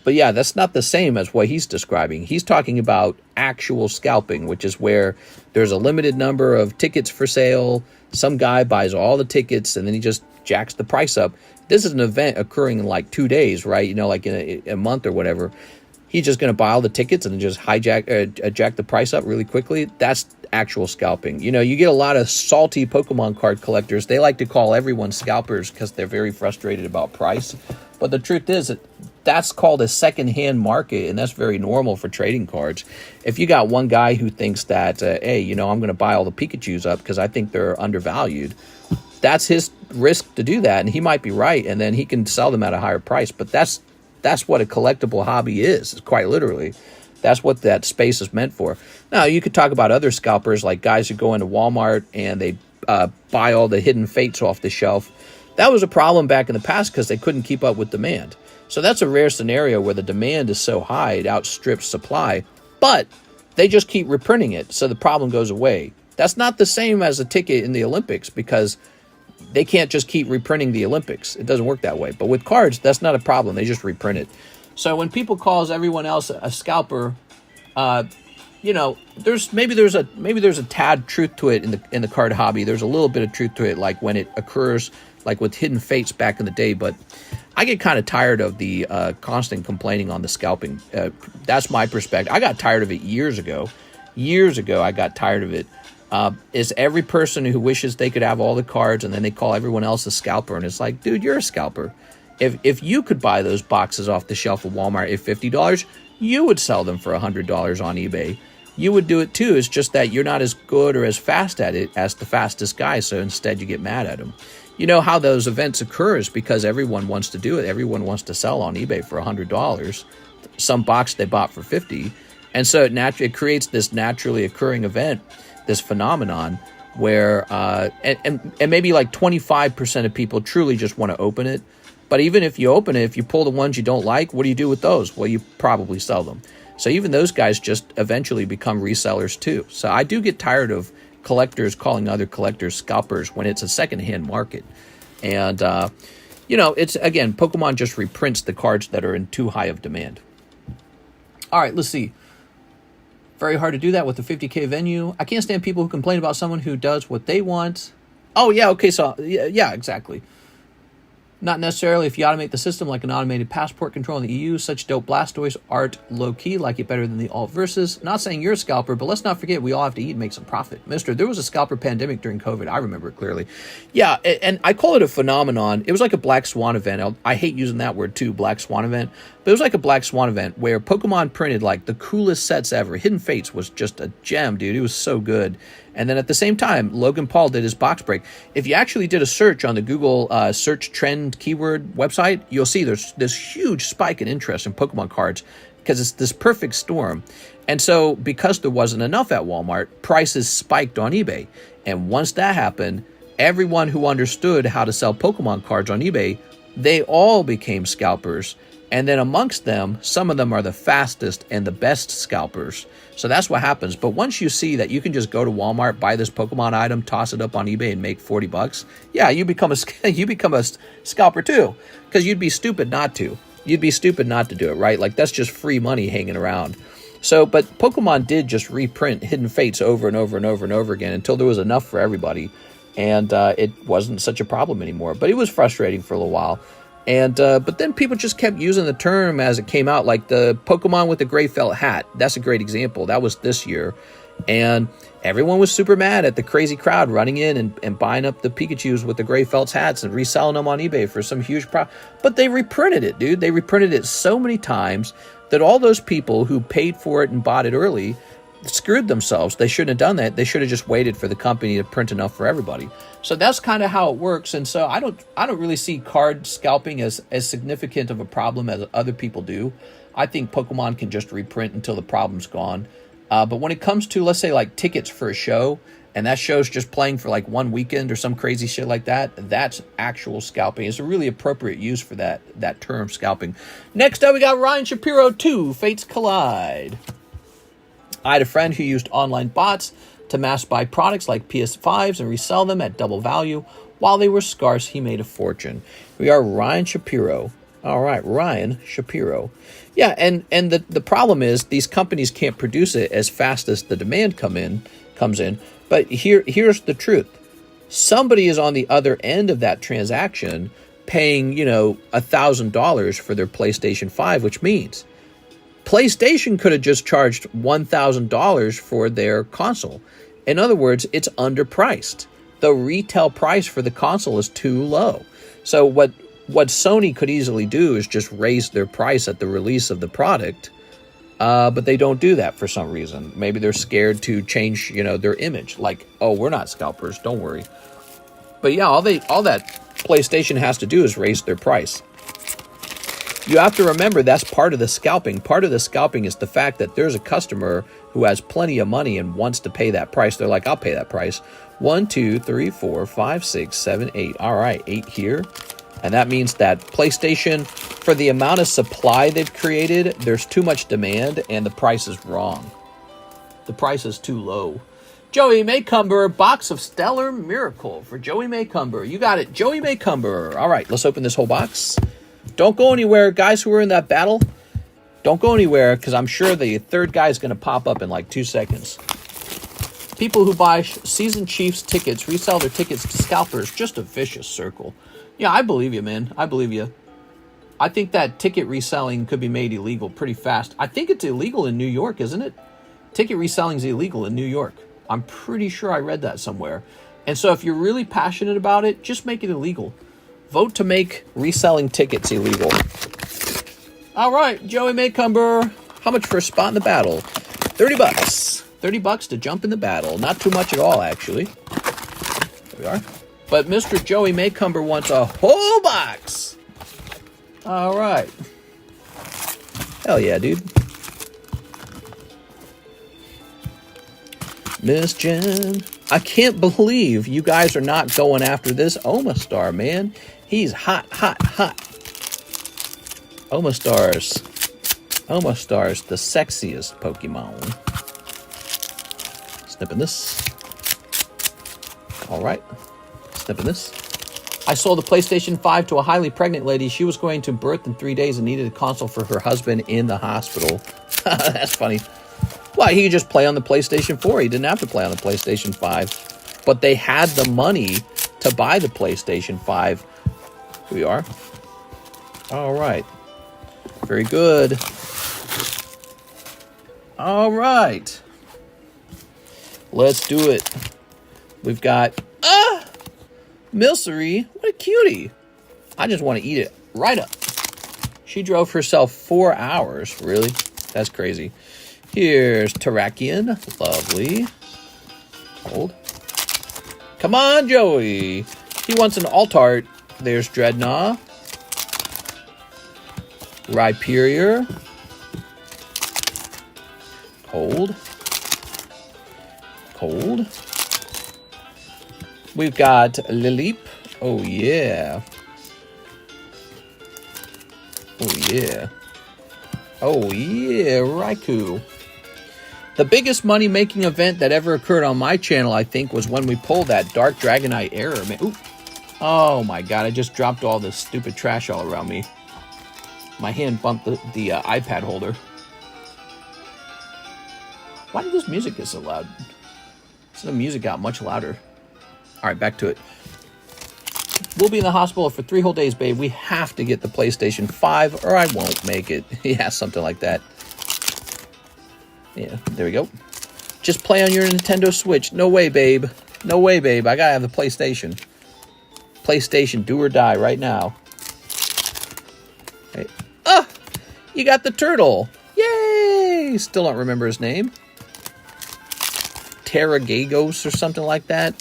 But yeah, that's not the same as what he's describing. He's talking about actual scalping, which is where there's a limited number of tickets for sale. Some guy buys all the tickets and then he just jacks the price up. This is an event occurring in like 2 days, right? You know, like in a month or whatever. He's just going to buy all the tickets and then just jack the price up really quickly. That's actual scalping. You know, you get a lot of salty Pokemon card collectors. They like to call everyone scalpers because they're very frustrated about price. But the truth is that that's called a second-hand market, and that's very normal for trading cards. If you got one guy who thinks that, hey, you know, I'm going to buy all the Pikachus up because I think they're undervalued, that's his risk to do that, and he might be right, and then he can sell them at a higher price. But that's what a collectible hobby is, quite literally. That's what that space is meant for. Now, you could talk about other scalpers, like guys who go into Walmart and they buy all the hidden fates off the shelf. That was a problem back in the past because they couldn't keep up with demand. So that's a rare scenario where the demand is so high it outstrips supply, but they just keep reprinting it, so the problem goes away. That's not the same as a ticket in the Olympics because they can't just keep reprinting the Olympics. It doesn't work that way. But with cards, that's not a problem. They just reprint it. So when people calls everyone else a scalper, you know, there's a tad truth to it in the card hobby. There's a little bit of truth to it, like when it occurs, like with Hidden Fates back in the day. But I get kind of tired of the constant complaining on the scalping. That's my perspective. I got tired of it years ago. I got tired of it. Is every person who wishes they could have all the cards and then they call everyone else a scalper, and it's like, dude, you're a scalper. If you could buy those boxes off the shelf of Walmart at $50, you would sell them for $100 on eBay. You would do it too. It's just that you're not as good or as fast at it as the fastest guy, so instead you get mad at them. You know how those events occur is because everyone wants to do it. Everyone wants to sell on eBay for $100. Some box they bought for $50. And so it creates this naturally occurring event, this phenomenon where, and maybe like 25% of people truly just want to open it. But even if you open it, if you pull the ones you don't like, what do you do with those? Well, you probably sell them. So even those guys just eventually become resellers too. So I do get tired of collectors calling other collectors scalpers when it's a secondhand market. And, you know, it's, again, Pokemon just reprints the cards that are in too high of demand. All right, let's see. Very hard to do that with a 50K venue. I can't stand people who complain about someone who does what they want. Oh, yeah, okay, so, yeah, exactly. Not necessarily if you automate the system like an automated passport control in the EU. Such dope Blastoise art low-key, like it better than the alt versus. Not saying you're a scalper, but let's not forget we all have to eat and make some profit. Mister, there was a scalper pandemic during COVID. I remember it clearly. Yeah, and I call it a phenomenon. It was like a Black Swan event. I hate using that word too, Black Swan event. But it was like a Black Swan event where Pokemon printed like the coolest sets ever. Hidden Fates was just a gem, dude. It was so good. And then at the same time, Logan Paul did his box break. If you actually did a search on the Google search trend keyword website, you'll see there's this huge spike in interest in Pokemon cards because it's this perfect storm. And so because there wasn't enough at Walmart, prices spiked on eBay. And once that happened, everyone who understood how to sell Pokemon cards on eBay, they all became scalpers. And then amongst them, some of them are the fastest and the best scalpers. So that's what happens. But once you see that you can just go to Walmart, buy this Pokemon item, toss it up on eBay and make $40, yeah, you become a scalper too. Because you'd be stupid not to. You'd be stupid not to do it, right? Like that's just free money hanging around. So, but Pokemon did just reprint Hidden Fates over and over and over and over again until there was enough for everybody. And it wasn't such a problem anymore. But it was frustrating for a little while. And but then people just kept using the term as it came out, like the Pokemon with the gray felt hat. That's a great example. That was this year. And everyone was super mad at the crazy crowd running in and buying up the Pikachus with the gray felt hats and reselling them on eBay for some huge profit. But they reprinted it, dude. They reprinted it so many times that all those people who paid for it and bought it early screwed themselves. They shouldn't have done that. They should have just waited for the company to print enough for everybody. So that's kind of how it works. And so I don't really see card scalping as significant of a problem as other people do. I think Pokemon can just reprint until the problem's gone. But when it comes to, let's say, like tickets for a show, and that show's just playing for like one weekend or some crazy shit like that, that's actual scalping. It's a really appropriate use for that term, scalping. Next up, we got Ryan Shapiro 2, Fates Collide. I had a friend who used online bots to mass buy products like PS5s and resell them at double value. While they were scarce, he made a fortune. We are Ryan Shapiro. All right, Ryan Shapiro. Yeah, and the problem is these companies can't produce it as fast as the demand comes in. But here's the truth. Somebody is on the other end of that transaction paying, $1,000 for their PlayStation 5, which means PlayStation could have just charged $1,000 for their console. In other words, it's underpriced. The retail price for the console is too low. So what Sony could easily do is just raise their price at the release of the product, but they don't do that for some reason. Maybe they're scared to change, their image. Like, oh, we're not scalpers, don't worry. But yeah, all that PlayStation has to do is raise their price. You have to remember that's part of the scalping. Part of the scalping is the fact that there's a customer who has plenty of money and wants to pay that price. They're like, I'll pay that price. 1, 2, 3, 4, 5, 6, 7, 8. All right, 8 here. And that means that PlayStation, for the amount of supply they've created, there's too much demand and the price is wrong. The price is too low. Joey Maycumber, box of Stellar Miracle for Joey Maycumber. You got it, Joey Maycumber. All right, let's open this whole box. Don't go anywhere, guys who are in that battle. Don't go anywhere, because I'm sure the third guy is going to pop up in like 2 seconds. People who buy Season Chiefs tickets resell their tickets to scalpers. Just a vicious circle. Yeah, I believe you, man. I believe you. I think that ticket reselling could be made illegal pretty fast. I think it's illegal in New York, isn't it? Ticket reselling is illegal in New York. I'm pretty sure I read that somewhere. And so if you're really passionate about it, just make it illegal. Vote to make reselling tickets illegal. All right, Joey Maycumber. How much for a spot in the battle? $30. $30 to jump in the battle. Not too much at all, actually. There we are. But Mr. Joey Maycumber wants a whole box. All right. Hell yeah, dude. Miss Jen. I can't believe you guys are not going after this Omastar, man. He's hot, hot, hot. Omastar's the sexiest Pokemon. Snipping this. All right. Snipping this. I sold a PlayStation 5 to a highly pregnant lady. She was going to birth in 3 days and needed a console for her husband in the hospital. That's funny. Why, he could just play on the PlayStation 4. He didn't have to play on the PlayStation 5. But they had the money to buy the PlayStation 5. Here we are. All right. Very good. All right. Let's do it. We've got... Milcery. What a cutie. I just want to eat it right up. She drove herself 4 hours. Really? That's crazy. Here's Terrakion. Lovely. Hold. Come on, Joey. He wants an Altart. There's Dreadnought. Rhyperior. Cold. Cold. We've got Lileep. Oh, yeah. Oh, yeah. Oh, yeah, Raikou. The biggest money-making event that ever occurred on my channel, I think, was when we pulled that Dark Dragonite error. Man. Ooh. Oh, my God. I just dropped all this stupid trash all around me. My hand bumped the iPad holder. Why did this music get so loud? So the music got much louder. All right, back to it. We'll be in the hospital for 3 whole days, babe. We have to get the PlayStation 5 or I won't make it. Yeah, something like that. Yeah, there we go. Just play on your Nintendo Switch. No way, babe. No way, babe. I gotta have the PlayStation. PlayStation, do or die right now. Hey. Oh, you got the turtle. Yay! Still don't remember his name. Terragagos or something like that.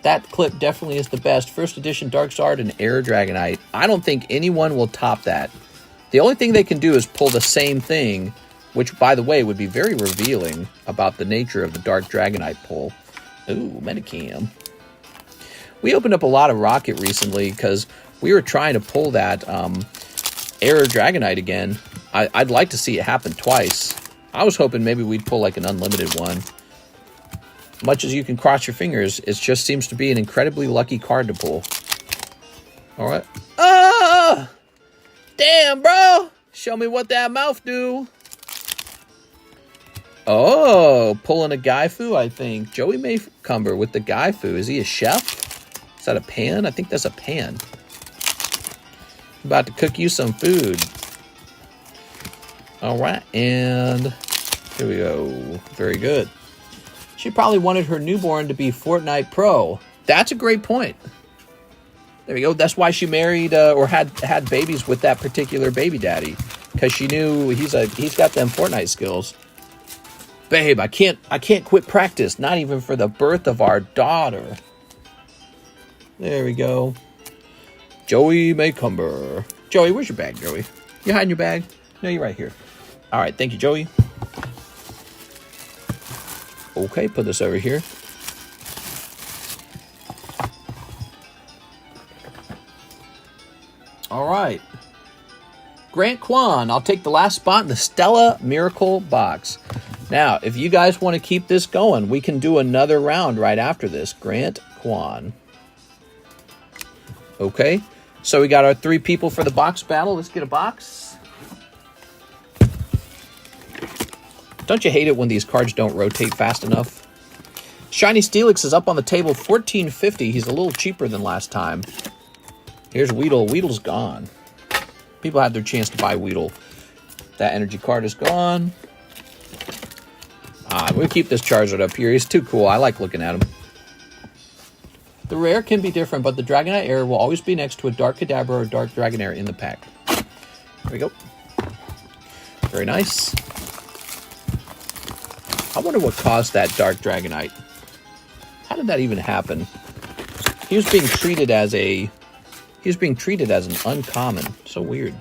That clip definitely is the best. First edition Darkzard and Air Dragonite. I don't think anyone will top that. The only thing they can do is pull the same thing, which, by the way, would be very revealing about the nature of the Dark Dragonite pull. Ooh, Metacam. We opened up a lot of Rocket recently because we were trying to pull that Air Dragonite again. I'd like to see it happen twice. I was hoping maybe we'd pull like an unlimited one. Much as you can cross your fingers, it just seems to be an incredibly lucky card to pull. All right. Ah! Damn, bro! Show me what that mouth do. Oh, pulling a Gaifu, I think. Joey Maycumber with the Gaifu. Is he a chef? Is that a pan? I think that's a pan. About to cook you some food. All right, and here we go. Very good. She probably wanted her newborn to be Fortnite Pro. That's a great point. There we go. That's why she married or had babies with that particular baby daddy, because she knew he's got them Fortnite skills. Babe, I can't quit practice, not even for the birth of our daughter. There we go. Joey Maycumber. Joey, where's your bag, Joey? You hiding your bag? No, you're right here. All right, thank you, Joey. Okay, put this over here. All right. Grant Kwan, I'll take the last spot in the Stella Miracle box. Now, if you guys want to keep this going, we can do another round right after this. Grant Kwan. Okay, so we got our 3 people for the box battle. Let's get a box. Don't you hate it when these cards don't rotate fast enough? Shiny Steelix is up on the table, $14.50. He's a little cheaper than last time. Here's Weedle. Weedle's gone. People had their chance to buy Weedle. That energy card is gone. We'll keep this Charizard up here. He's too cool. I like looking at him. The rare can be different, but the Dragonite Air will always be next to a Dark Kadabra or Dark Dragonair in the pack. There we go. Very nice. I wonder what caused that Dark Dragonite. How did that even happen? He was being treated as an uncommon. So weird.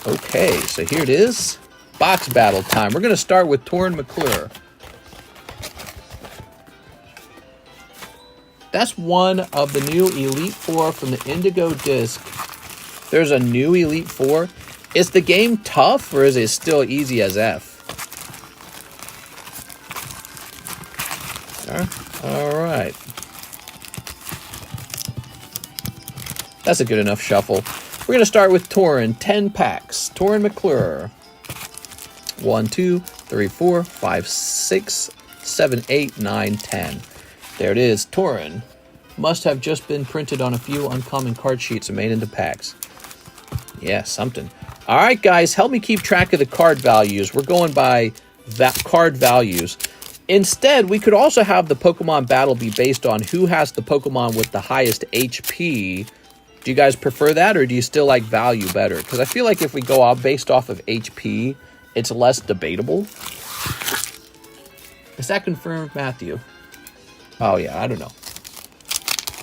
Okay, so here it is. Box battle time. We're going to start with Torn McClure. That's one of the new Elite Four from the Indigo Disc. There's a new Elite Four. Is the game tough, or is it still easy as F? All right. That's a good enough shuffle. We're going to start with Torn. 10 packs. Torn McClure. 1, 2, 3, 4, 5, 6, 7, 8, 9, 10. There it is. Torn. Must have just been printed on a few uncommon card sheets and made into packs. Yeah, something. All right, guys, help me keep track of the card values. We're going by that card values. Instead, we could also have the Pokemon battle be based on who has the Pokemon with the highest HP. Do you guys prefer that, or do you still like value better? Because I feel like if we go out based off of HP, it's less debatable. Is that confirmed, Matthew? Oh, yeah, I don't know.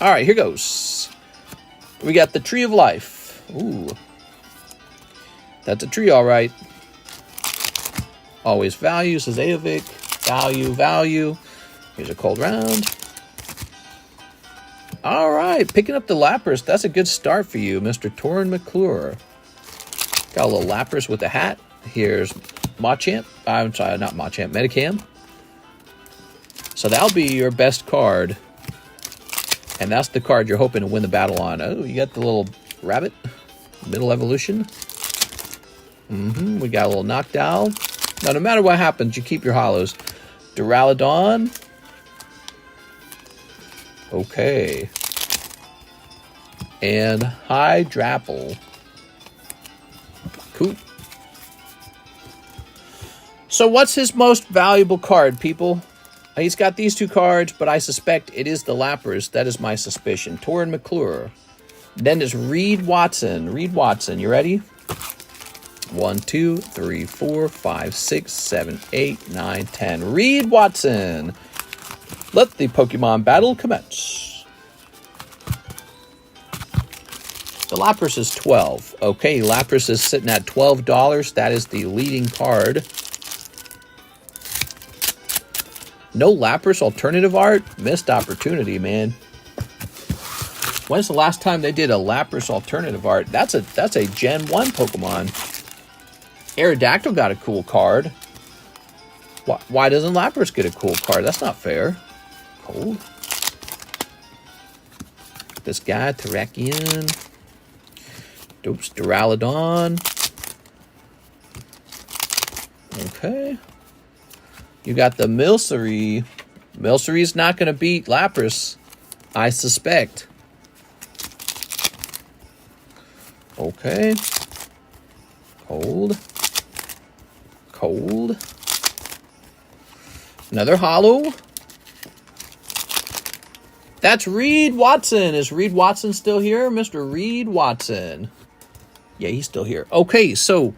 All right, here goes. We got the Tree of Life. Ooh. That's a tree, all right. Always value, says Aovic. Value, value. Here's a cold round. All right, picking up the Lapras. That's a good start for you, Mr. Torn McClure. Got a little Lapras with a hat. Here's Machamp. I'm sorry, not Machamp. Metacam. So that'll be your best card. And that's the card you're hoping to win the battle on. Oh, you got the little rabbit. Middle evolution. We got a little Knockdown. Now, no matter what happens, you keep your hollows. Duraludon. Okay. And Hydrapple. Cool. So what's his most valuable card, people? He's got these 2 cards, but I suspect it is the Lapras. That is my suspicion. Torn McClure. Then there's Reed Watson. Reed Watson, you ready? 1, 2, 3, 4, 5, 6, 7, 8, 9, 10. Reed Watson. Let the Pokemon battle commence. The Lapras is 12. Okay, Lapras is sitting at $12. That is the leading card. No Lapras alternative art? Missed opportunity, man. When's the last time they did a Lapras alternative art? That's a Gen 1 Pokemon. Aerodactyl got a cool card. Why doesn't Lapras get a cool card? That's not fair. Cold. This guy, Terrakion. Dopes, Duraludon. Okay. You got the Milcery. Milcery's not going to beat Lapras, I suspect. Okay. Cold. Cold. Another holo. That's Reed Watson. Is Reed Watson still here? Mr. Reed Watson. Yeah, he's still here. Okay, so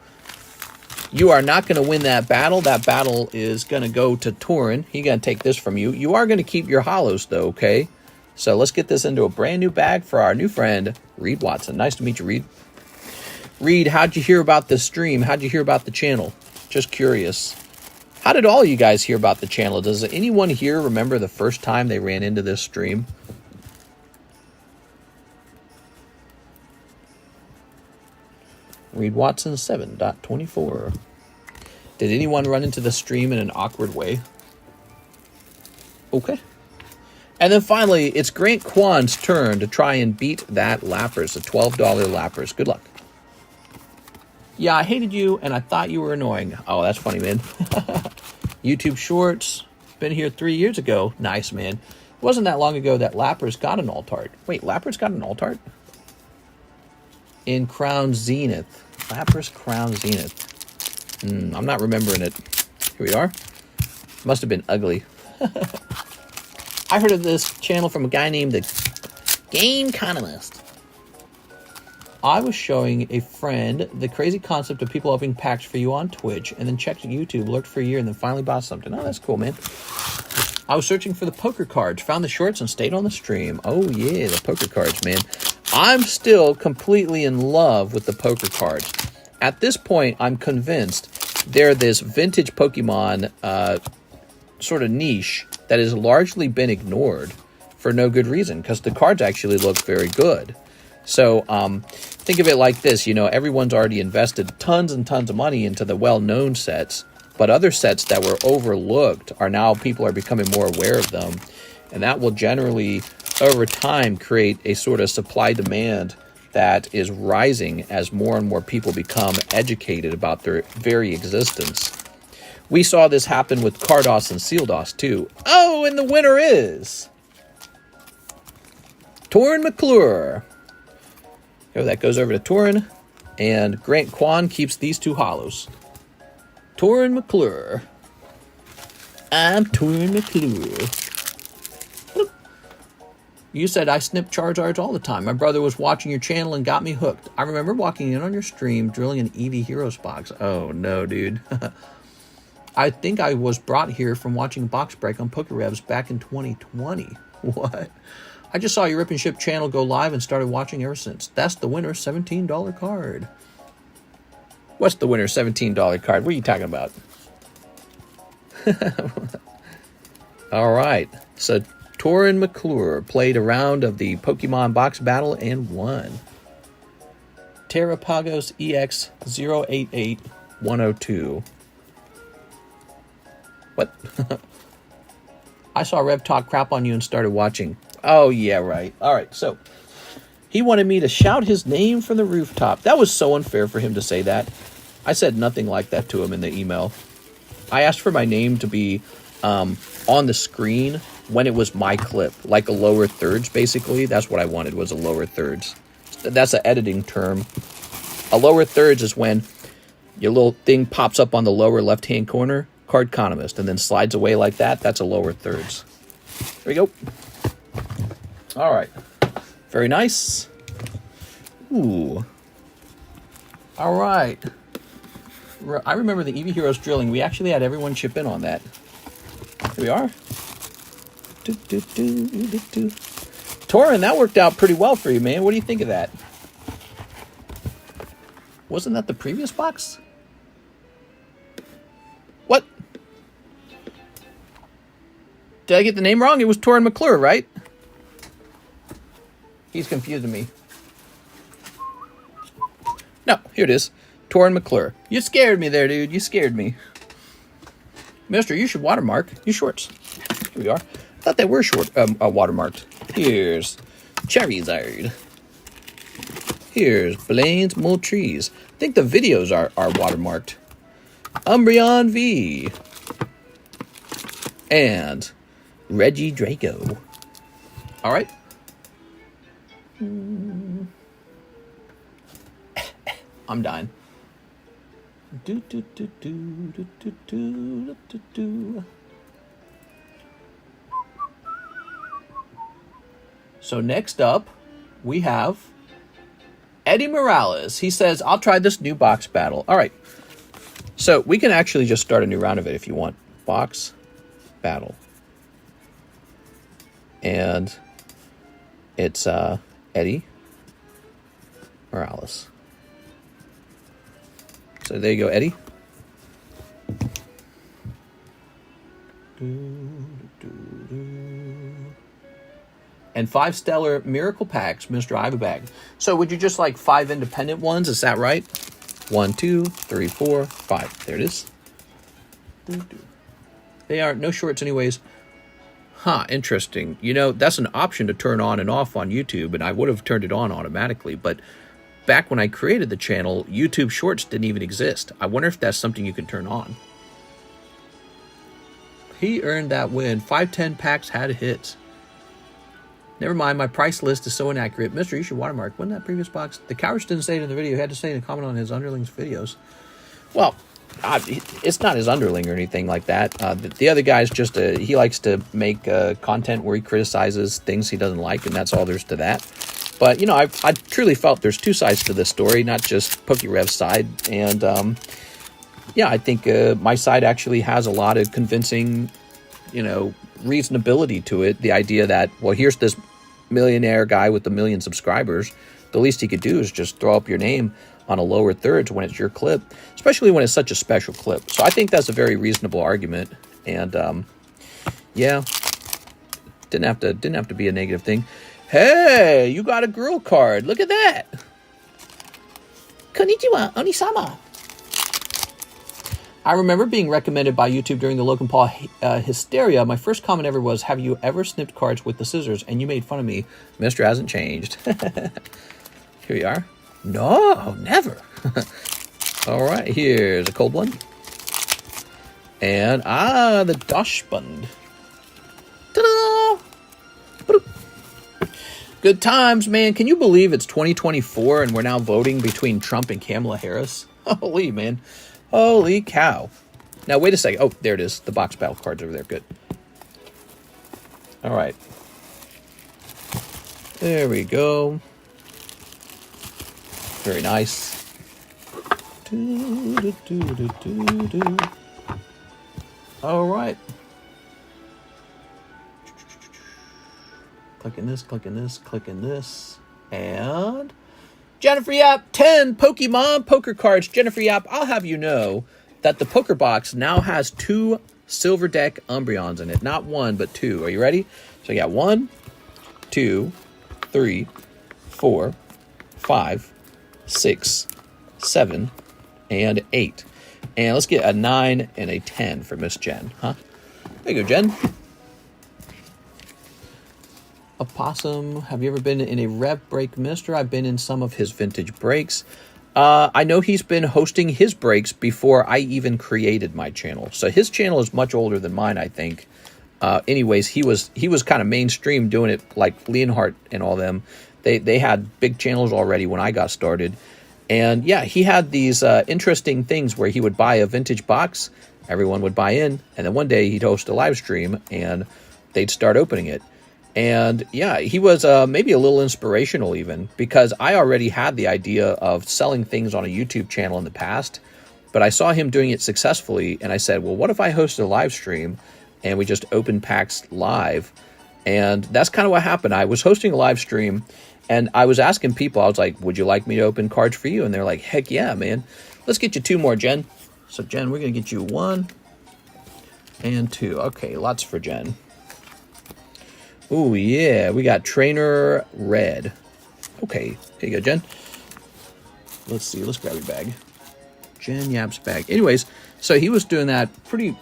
you are not going to win that battle. That battle is going to go to Torin. He's going to take this from you. You are going to keep your holos, though, okay? So let's get this into a brand new bag for our new friend, Reed Watson. Nice to meet you, Reed. Reed, how'd you hear about the stream? How'd you hear about the channel? Just curious. How did all you guys hear about the channel? Does anyone here remember the first time they ran into this stream? Reed Watson 7.24. Did anyone run into the stream in an awkward way? Okay. And then finally, it's Grant Kwan's turn to try and beat that Lapras, a $12 Lapras. Good luck. Yeah, I hated you, and I thought you were annoying. Oh, that's funny, man. YouTube Shorts. Been here 3 years ago. Nice, man. It wasn't that long ago that Lapras got an alt-art. Wait, Lapras got an alt-art? In Crown Zenith. Lapras Crown Zenith. I'm not remembering it. Here we are. Must have been ugly. I heard of this channel from a guy named the TheCardconomist. I was showing a friend the crazy concept of people opening packs for you on Twitch and then checked YouTube, lurked for a year, and then finally bought something. Oh, that's cool, man. I was searching for the poker cards, found the shorts, and stayed on the stream. Oh, yeah, the poker cards, man. I'm still completely in love with the poker cards. At this point, I'm convinced they're this vintage Pokemon sort of niche that has largely been ignored for no good reason, because the cards actually look very good. So think of it like this, you know, everyone's already invested tons and tons of money into the well-known sets, but other sets that were overlooked are now, people are becoming more aware of them. And that will generally, over time, create a sort of supply-demand that is rising as more and more people become educated about their very existence. We saw this happen with Cardos and Sealdos, too. Oh, and the winner is Torin McClure. So that goes over to Torin, and Grant Kwan keeps these two holos. Torin McClure. I'm Torin McClure. You said I snip Charizards all the time. My brother was watching your channel and got me hooked. I remember walking in on your stream, drilling an EV Heroes box. Oh, no, dude. I think I was brought here from watching Box Break on PokeRevs back in 2020. What? I just saw your Rip and Ship channel go live and started watching ever since. That's the winner $17 card. What's the winner $17 card? What are you talking about? All right. So Torin McClure played a round of the Pokemon box battle and won. Terrapagos EX 088102. What? I saw Rev talk crap on you and started watching. Oh, yeah, right. All right, so he wanted me to shout his name from the rooftop. That was so unfair for him to say that. I said nothing like that to him in the email. I asked for my name to be on the screen when it was my clip, like a lower thirds, basically. That's what I wanted, was a lower thirds. That's an editing term. A lower thirds is when your little thing pops up on the lower left-hand corner, Cardconomist, and then slides away like that. That's a lower thirds. There we go. All right. Very nice. Ooh. All right. I remember the EV Heroes drilling. We actually had everyone chip in on that. Here we are. Torin, that worked out pretty well for you, man. What do you think of that? Wasn't that the previous box? What? Did I get the name wrong? It was Torin McClure, right? He's confusing me. No, here it is. Torin McClure. You scared me there, dude. You scared me. Mister, you should watermark your shorts. Here we are. I thought they were watermarked. Here's Charizard. Here's Blaine's Moltres. I think the videos are watermarked. Umbreon V. And Reggie Draco. All right. I'm dying. So next up, we have Eddie Morales. He says, I'll try this new box battle. All right. So we can actually just start a new round of it if you want. Box battle. And it's Eddie Morales. So there you go, Eddie. And 5 stellar miracle packs, Mr. Iva. So would you just like 5 independent ones? Is that right? 1, 2, 3, 4, 5. There it is. They are no shorts anyways. Huh, interesting. You know, that's an option to turn on and off on YouTube, and I would have turned it on automatically, but back when I created the channel, YouTube Shorts didn't even exist. I wonder if that's something you can turn on. He earned that win. 510 packs had hits. Never mind, my price list is so inaccurate. Mister, you should watermark. Wasn't that previous box? The cowards didn't say it in the video. He had to say it in a comment on his underlings videos. Well, it's not his underling or anything like that. The other guy's just he likes to make content where he criticizes things he doesn't like, and that's all there's to that. But, you know, I truly felt there's 2 sides to this story, not just PokeRev's side. And, yeah, I think my side actually has a lot of convincing, you know, reasonability to it. The idea that, well, here's this millionaire guy with 1 million subscribers. The least he could do is just throw up your name on a lower thirds when it's your clip, especially when it's such a special clip. So I think that's a very reasonable argument. And, yeah, didn't have to be a negative thing. Hey, you got a girl card. Look at that. Konnichiwa, Onisama. I remember being recommended by YouTube during the Logan Paul hysteria. My first comment ever was, have you ever snipped cards with the scissors? And you made fun of me. Mister hasn't changed. Here we are. No, never. All right, here's a cold one. And, the Dachshund. Ta-da! Good times, man. Can you believe it's 2024 and we're now voting between Trump and Kamala Harris? Holy, man. Holy cow. Now, wait a second. Oh, there it is. The box battle cards over there. Good. All right. There we go. Very nice. All right. Clicking this, clicking this, clicking this. And Jennifer Yap, 10 Pokemon poker cards. Jennifer Yap, I'll have you know that the poker box now has 2 silver deck Umbreons in it. Not 1, but 2. Are you ready? So I got 1, 2, 3, 4, 5, 6, 7, and 8. And let's get a 9 and a 10 for Miss Jen, huh? There you go, Jen. Opossum, have you ever been in a rev break, Mister? I've been in some of his vintage breaks. I know he's been hosting his breaks before I even created my channel. So his channel is much older than mine, I think. Anyways, he was kind of mainstream doing it like Leonhardt and all them. They had big channels already when I got started. And yeah, he had these interesting things where he would buy a vintage box, everyone would buy in, and then one day he'd host a live stream and they'd start opening it. And yeah, he was maybe a little inspirational even, because I already had the idea of selling things on a YouTube channel in the past, but I saw him doing it successfully, and I said, well, what if I hosted a live stream and we just open packs live? And that's kind of what happened. I was hosting a live stream, and I was asking people, I was like, would you like me to open cards for you? And they're like, heck yeah, man. Let's get you 2 more, Jen. So, Jen, we're going to get you 1 and 2. Okay, lots for Jen. Oh, yeah, we got Trainer Red. Okay, here you go, Jen. Let's see, let's grab your bag. Jen Yap's bag. Anyways, so he was doing that pretty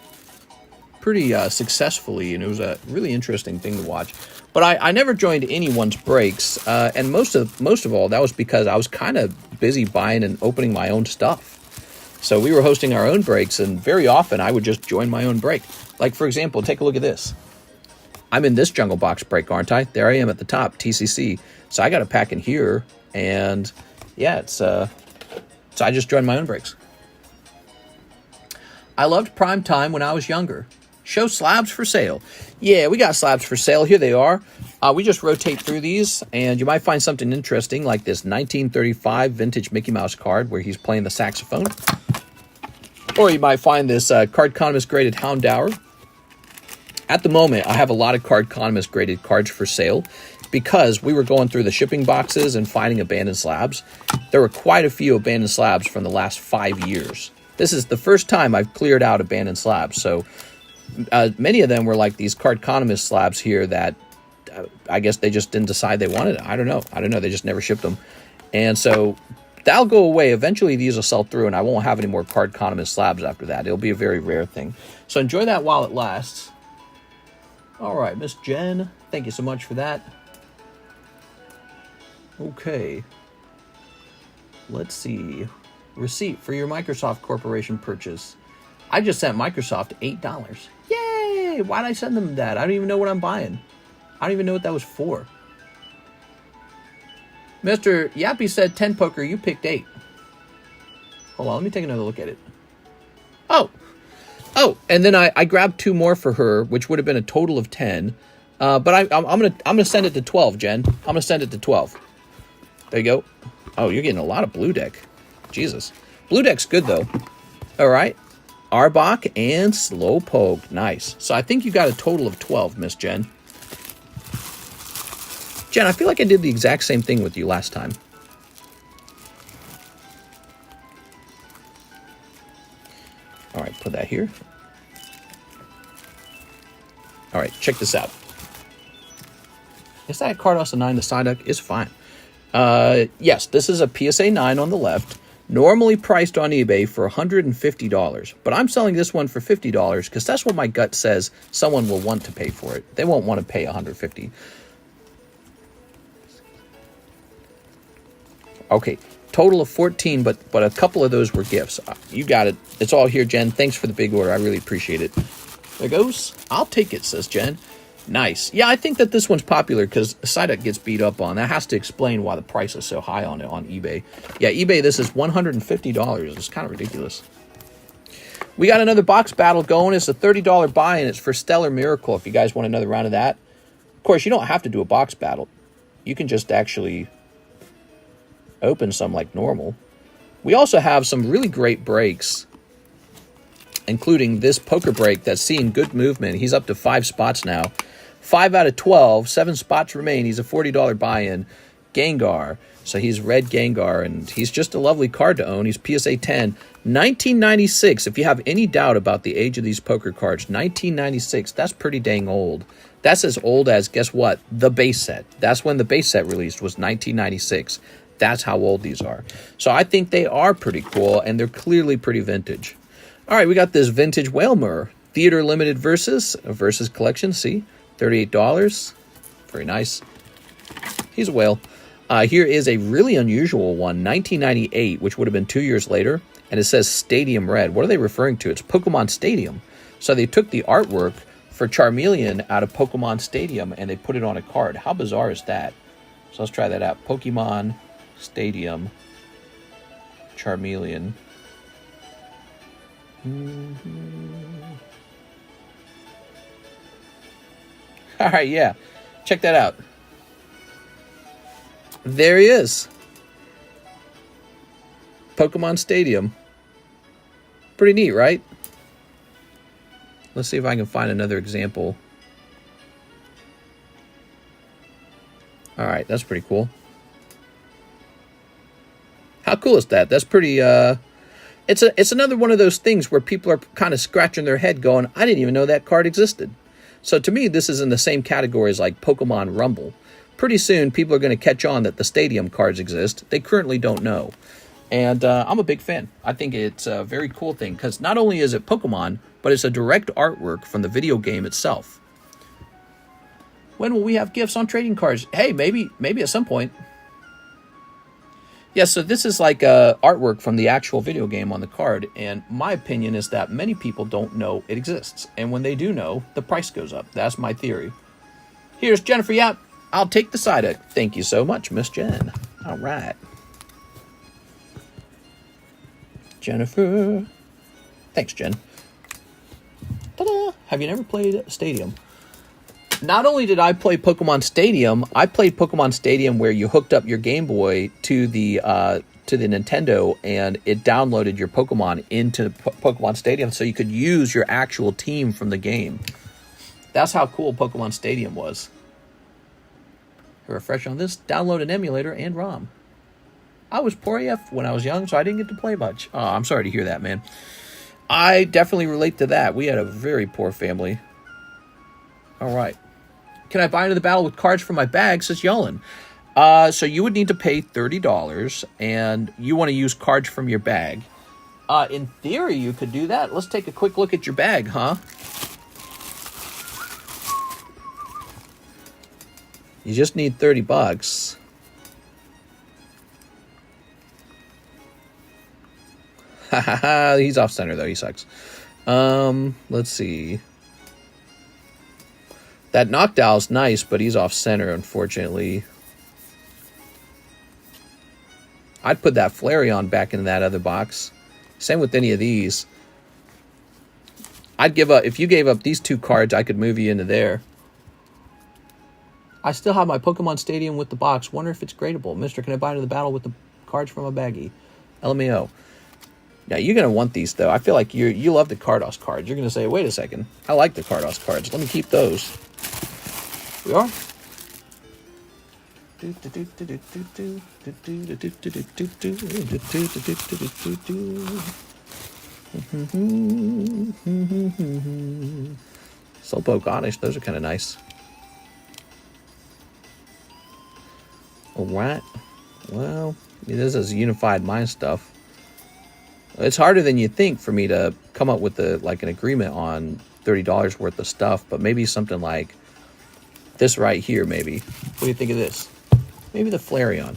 successfully, and it was a really interesting thing to watch. But I never joined anyone's breaks, and most of all, that was because I was kind of busy buying and opening my own stuff. So we were hosting our own breaks, and very often I would just join my own break. Like, for example, take a look at this. I'm in this Jungle Box break, aren't I? There I am at the top, TCC. So I got a pack in here, and yeah, it's so I just joined my own breaks. I loved Prime Time when I was younger. Show slabs for sale. Yeah, we got slabs for sale. Here they are. We just rotate through these, and you might find something interesting, like this 1935 vintage Mickey Mouse card where he's playing the saxophone. Or you might find this Cardconomist graded Houndour. At the moment, I have a lot of Cardconomist graded cards for sale because we were going through the shipping boxes and finding abandoned slabs. There were quite a few abandoned slabs from the last 5 years. This is the first time I've cleared out abandoned slabs, so many of them were like these Cardconomist slabs here that I guess they just didn't decide they wanted it. I don't know. They just never shipped them. And so that'll go away. Eventually these will sell through, and I won't have any more Cardconomist slabs after that. It'll be a very rare thing. So enjoy that while it lasts. All right, Miss Jen, thank you so much for that. Okay. Let's see. Receipt for your Microsoft Corporation purchase. I just sent Microsoft $8. Yay! Why'd I send them that? I don't even know what I'm buying. I don't even know what that was for. Mr. Yappy said 10 poker, you picked 8. Hold on, let me take another look at it. Oh, and then I grabbed 2 more for her, which would have been a total of 10. But I'm gonna send it to 12, Jen. I'm gonna send it to 12. There you go. Oh, you're getting a lot of blue deck. Jesus. Blue deck's good though. All right. Arbok and Slowpoke. Nice. So I think you got a total of 12, Miss Jen. Jen, I feel like I did the exact same thing with you last time. All right, put that here. All right, check this out. Is that a Cardos 9? The Psyduck is fine. Yes, this is a PSA 9 on the left. Normally priced on eBay for $150. But I'm selling this one for $50 because that's what my gut says someone will want to pay for it. They won't want to pay $150. Okay, total of 14, but a couple of those were gifts. You got it. It's all here, Jen. Thanks for the big order. I really appreciate it. There goes. I'll take it, says Jen. Nice. Yeah, I think that this one's popular because Psyduck gets beat up on. That has to explain why the price is so high on it on eBay. Yeah, eBay, this is $150. It's kind of ridiculous. We got another box battle going. It's a $30 buy, and it's for Stellar Miracle if you guys want another round of that. Of course, you don't have to do a box battle. You can just actually open some like normal. We also have some really great breaks, including this poker break that's seeing good movement. He's up to 5 spots now. 5 out of 12, 7 spots remain. He's a $40 buy-in. Gengar. So he's red Gengar, and he's just a lovely card to own. He's PSA 10. 1996, if you have any doubt about the age of these poker cards, 1996, that's pretty dang old. That's as old as, guess what? The base set. That's when the base set released, was 1996. That's how old these are. So I think they are pretty cool, and they're clearly pretty vintage. All right, we got this vintage Whalmer. Theater Limited Versus Collection, see? $38. Very nice. He's a whale. Here is a really unusual one, 1998, which would have been 2 years later, and it says Stadium Red. What are they referring to? It's Pokemon Stadium. So they took the artwork for Charmeleon out of Pokemon Stadium, and they put it on a card. How bizarre is that? So let's try that out. Pokemon Stadium Charmeleon. All right, yeah. Check that out. There he is. Pokemon Stadium. Pretty neat, right? Let's see if I can find another example. All right, that's pretty cool. How cool is that? That's pretty, it's another one of those things where people are kind of scratching their head going, I didn't even know that card existed. So to me, this is in the same category as like Pokemon Rumble. Pretty soon, people are going to catch on that the Stadium cards exist. They currently don't know. And I'm a big fan. I think it's a very cool thing because not only is it Pokemon, but it's a direct artwork from the video game itself. When will we have gifts on trading cards? Hey, maybe at some point. Yeah, so this is like artwork from the actual video game on the card, and my opinion is that many people don't know it exists, and when they do know, the price goes up. That's my theory. Here's Jennifer Yap. I'll take the side deck. Thank you so much, Miss Jen. All right. Jennifer. Thanks, Jen. Ta-da! Have you never played Stadium? Not only did I play Pokemon Stadium, I played Pokemon Stadium where you hooked up your Game Boy to the Nintendo and it downloaded your Pokemon into Pokemon Stadium so you could use your actual team from the game. That's how cool Pokemon Stadium was. Refresh on this, download an emulator and ROM. I was poor AF when I was young, so I didn't get to play much. Oh, I'm sorry to hear that, man. I definitely relate to that. We had a very poor family. All right. Can I buy into the battle with cards from my bag, says Yellen. So you would need to pay $30, and you want to use cards from your bag. In theory, you could do that. Let's take a quick look at your bag, huh? You just need $30. He's off center, though. He sucks. Let's see. That Noctowl's nice, but he's off center, unfortunately. I'd put that Flareon back into that other box. Same with any of these. I'd give up, if you gave up these two cards, I could move you into there. I still have my Pokemon Stadium with the box. Wonder if it's gradable. Mister, can I buy into the battle with the cards from a baggie? LMAO. Now, you're going to want these, though. I feel like you love the Cardos cards. You're going to say, wait a second. I like the Cardos cards. Let me keep those. We are. Slowpoke, Oddish. Those are kind of nice. All right. Well, this is Unified Mind stuff. It's harder than you think for me to come up with an agreement on $30 worth of stuff, but maybe something like this right here, maybe. What do you think of this? Maybe the Flareon.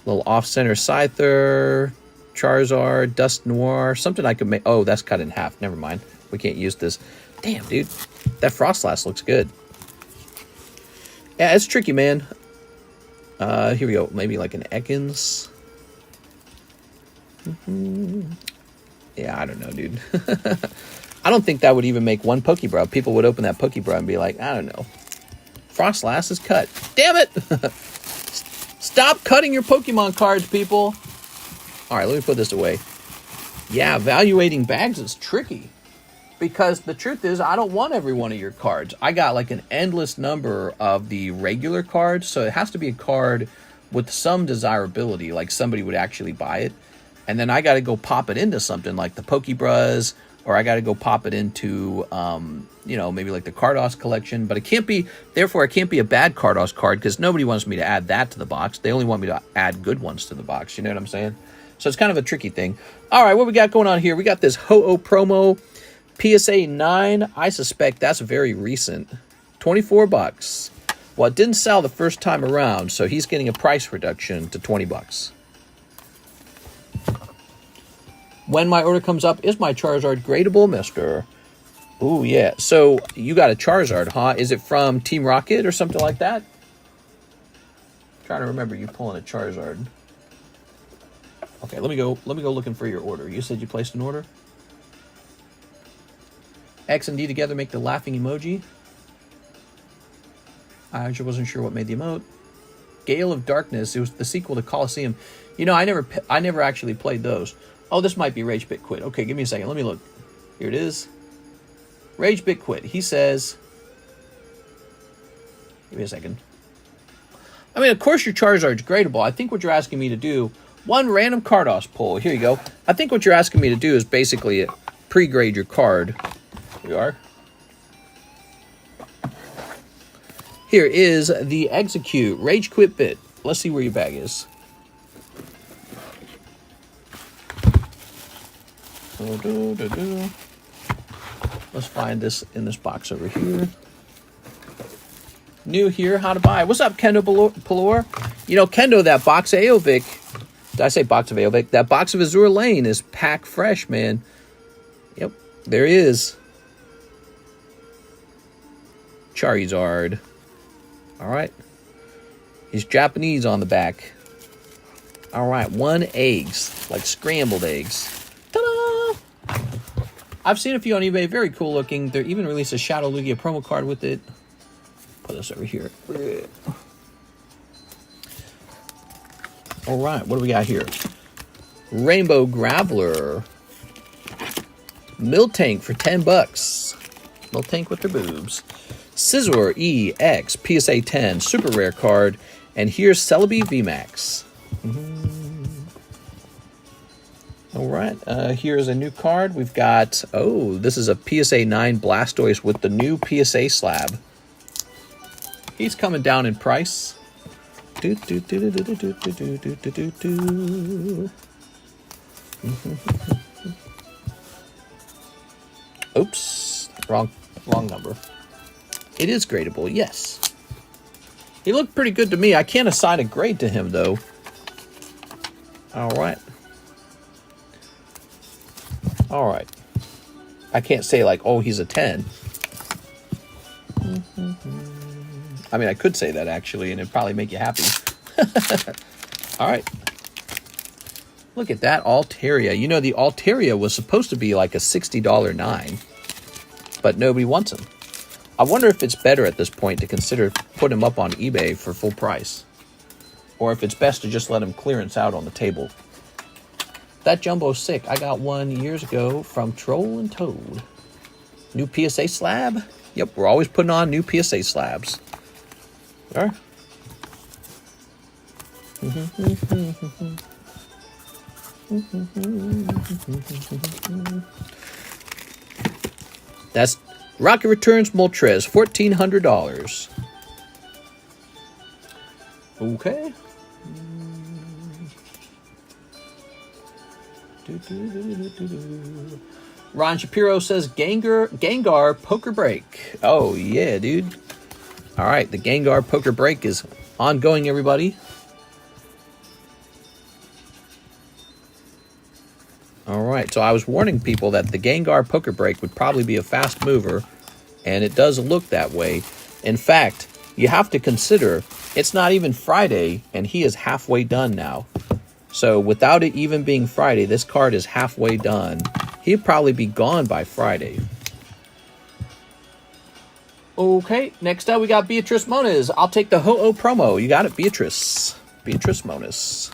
Little off-center Scyther, Charizard, Dust Noir, something I could make. Oh, that's cut in half. Never mind. We can't use this. Damn, dude. That Frostlass looks good. Yeah, it's tricky, man. Here we go. Maybe like an Ekans. Yeah, I don't know, dude. I don't think that would even make one Pokebra. People would open that Pokebra and be like, I don't know. Frostlass is cut. Damn it! Stop cutting your Pokemon cards, people. All right, let me put this away. Yeah, evaluating bags is tricky. Because the truth is, I don't want every one of your cards. I got like an endless number of the regular cards, so it has to be a card with some desirability, like somebody would actually buy it. And then I got to go pop it into something like the Pokebras, or I got to go pop it into, maybe like the Cardos collection. But it can't be, therefore, it can't be a bad Cardos card because nobody wants me to add that to the box. They only want me to add good ones to the box. You know what I'm saying? So it's kind of a tricky thing. All right, what we got going on here? We got this Ho-Oh promo, PSA 9. I suspect that's very recent. $24. Well, it didn't sell the first time around, so he's getting a price reduction to $20. When my order comes up, is my Charizard gradable, mister? Ooh, yeah. So you got a Charizard, huh? Is it from Team Rocket or something like that? I'm trying to remember you pulling a Charizard. Okay, let me go looking for your order. You said you placed an order? X and D together make the laughing emoji. I actually wasn't sure what made the emote. Gale of Darkness. It was the sequel to Colosseum. You know, I never actually played those. Oh, this might be Rage Bit Quit. Okay, give me a second. Let me look. Here it is. Rage Bit Quit. He says... Give me a second. I mean, of course your Charizard's gradable. I think what you're asking me to do... One random Cardos pull. Here you go. I think what you're asking me to do is basically pre-grade your card. Here we are. Here is the Execute Rage Quit Bit. Let's see where your bag is. Let's find this in this box over here. New here, how to buy. What's up, Kendo Pelor? You know, Kendo, that box of Aovic... Did I say box of Aovic? That box of Azure Lane is pack fresh, man. Yep, there he is. Charizard. All right. He's Japanese on the back. All right, 1 eggs, like scrambled eggs. Ta-da! I've seen a few on eBay, very cool looking. They even released a Shadow Lugia promo card with it. Put this over here. All right, what do we got here? Rainbow Graveler. Miltank for $10. Miltank with their boobs. Scizor EX PSA 10 super rare card. And here's Celebi VMAX. All right, here's a new card. We've got, oh, this is a PSA 9 Blastoise with the new PSA slab. He's coming down in price. Oops, wrong number. It is gradable, yes. He looked pretty good to me. I can't assign a grade to him, though. All right. All right. I can't say, like, oh, he's a 10. I mean, I could say that, actually, and it'd probably make you happy. All right. Look at that Altaria. You know, the Altaria was supposed to be like a $60 9, but nobody wants him. I wonder if it's better at this point to consider putting him up on eBay for full price, or if it's best to just let him clearance out on the table. That Jumbo's sick. I got one years ago from Troll and Toad. New PSA slab? Yep, we're always putting on new PSA slabs. There. That's Rocket Returns Moltres, $1,400. Okay. Ron Shapiro says Gengar Poker Break. Oh yeah, dude. All right, the Gengar Poker Break is ongoing, everybody. All right, so I was warning people that the Gengar Poker Break would probably be a fast mover, and it does look that way. In fact, you have to consider it's not even Friday, and he is halfway done now. So without it even being Friday, this card is halfway done. He'd probably be gone by Friday. Okay, next up we got Beatrice Moniz. I'll take the Ho-Oh promo. You got it, Beatrice. Beatrice Moniz.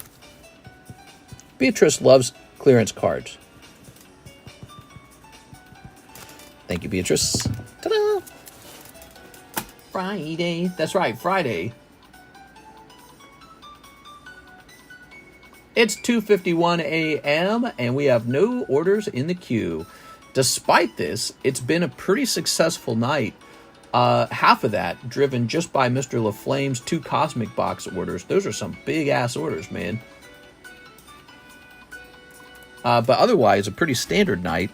Beatrice loves clearance cards. Thank you, Beatrice. Ta-da! Friday. That's right, Friday. It's 2:51 a.m. and we have no orders in the queue. Despite this, it's been a pretty successful night. Half of that driven just by Mr. LaFlame's 2 Cosmic Box orders. Those are some big-ass orders, man. But otherwise, a pretty standard night.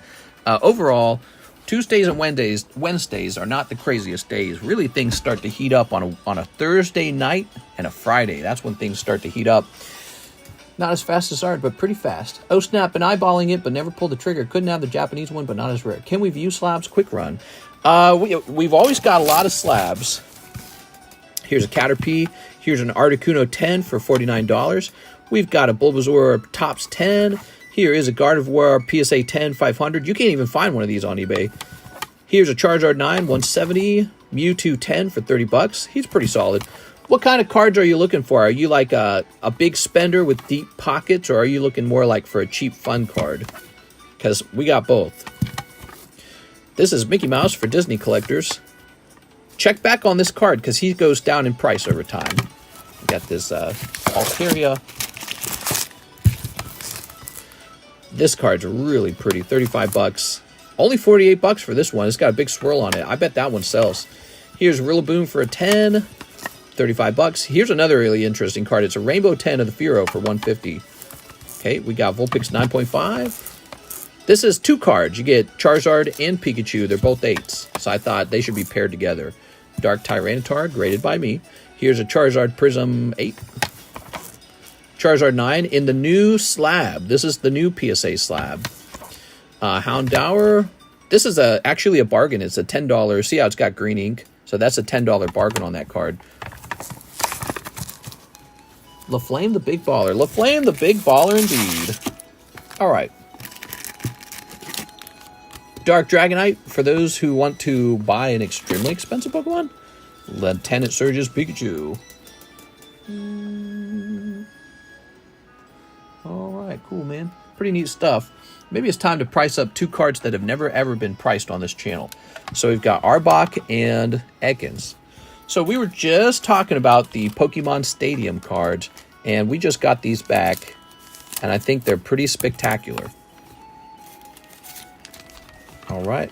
Overall, Tuesdays and Wednesdays are not the craziest days. Really, things start to heat up on a Thursday night and a Friday. That's when things start to heat up. Not as fast as ours, but pretty fast. Oh snap, been eyeballing it, but never pulled the trigger. Couldn't have the Japanese one, but not as rare. Can we view slabs? Quick run. We've always got a lot of slabs. Here's a Caterpie. Here's an Articuno 10 for $49. We've got a Bulbasaur Tops 10. Here is a Gardevoir PSA 10 500. You can't even find one of these on eBay. Here's a Charizard 9 170. Mewtwo 10 for $30. He's pretty solid. What kind of cards are you looking for? Are you like a big spender with deep pockets, or are you looking more like for a cheap fun card? Because we got both. This is Mickey Mouse for Disney collectors. Check back on this card because he goes down in price over time. We got this Altaria. This card's really pretty, 35 bucks. Only 48 bucks for this one. It's got a big swirl on it. I bet that one sells. Here's Rillaboom for a 10, 35 bucks. Here's another really interesting card. It's a Rainbow 10 of the Furo for 150. Okay, we got Vulpix 9.5. This is 2 cards. You get Charizard and Pikachu. They're both 8s. So I thought they should be paired together. Dark Tyranitar, graded by me. Here's a Charizard Prism 8. Charizard 9 in the new slab. This is the new PSA slab. Houndour. This is actually a bargain. It's a $10. See how it's got green ink? So that's a $10 bargain on that card. LaFlame the Big Baller. LaFlame the Big Baller indeed. All right. Dark Dragonite, for those who want to buy an extremely expensive Pokemon. Lieutenant Surge's Pikachu. All right, cool, man. Pretty neat stuff. Maybe it's time to price up 2 cards that have never, ever been priced on this channel. So we've got Arbok and Ekans. So we were just talking about the Pokemon Stadium cards, and we just got these back, and I think they're pretty spectacular. All right.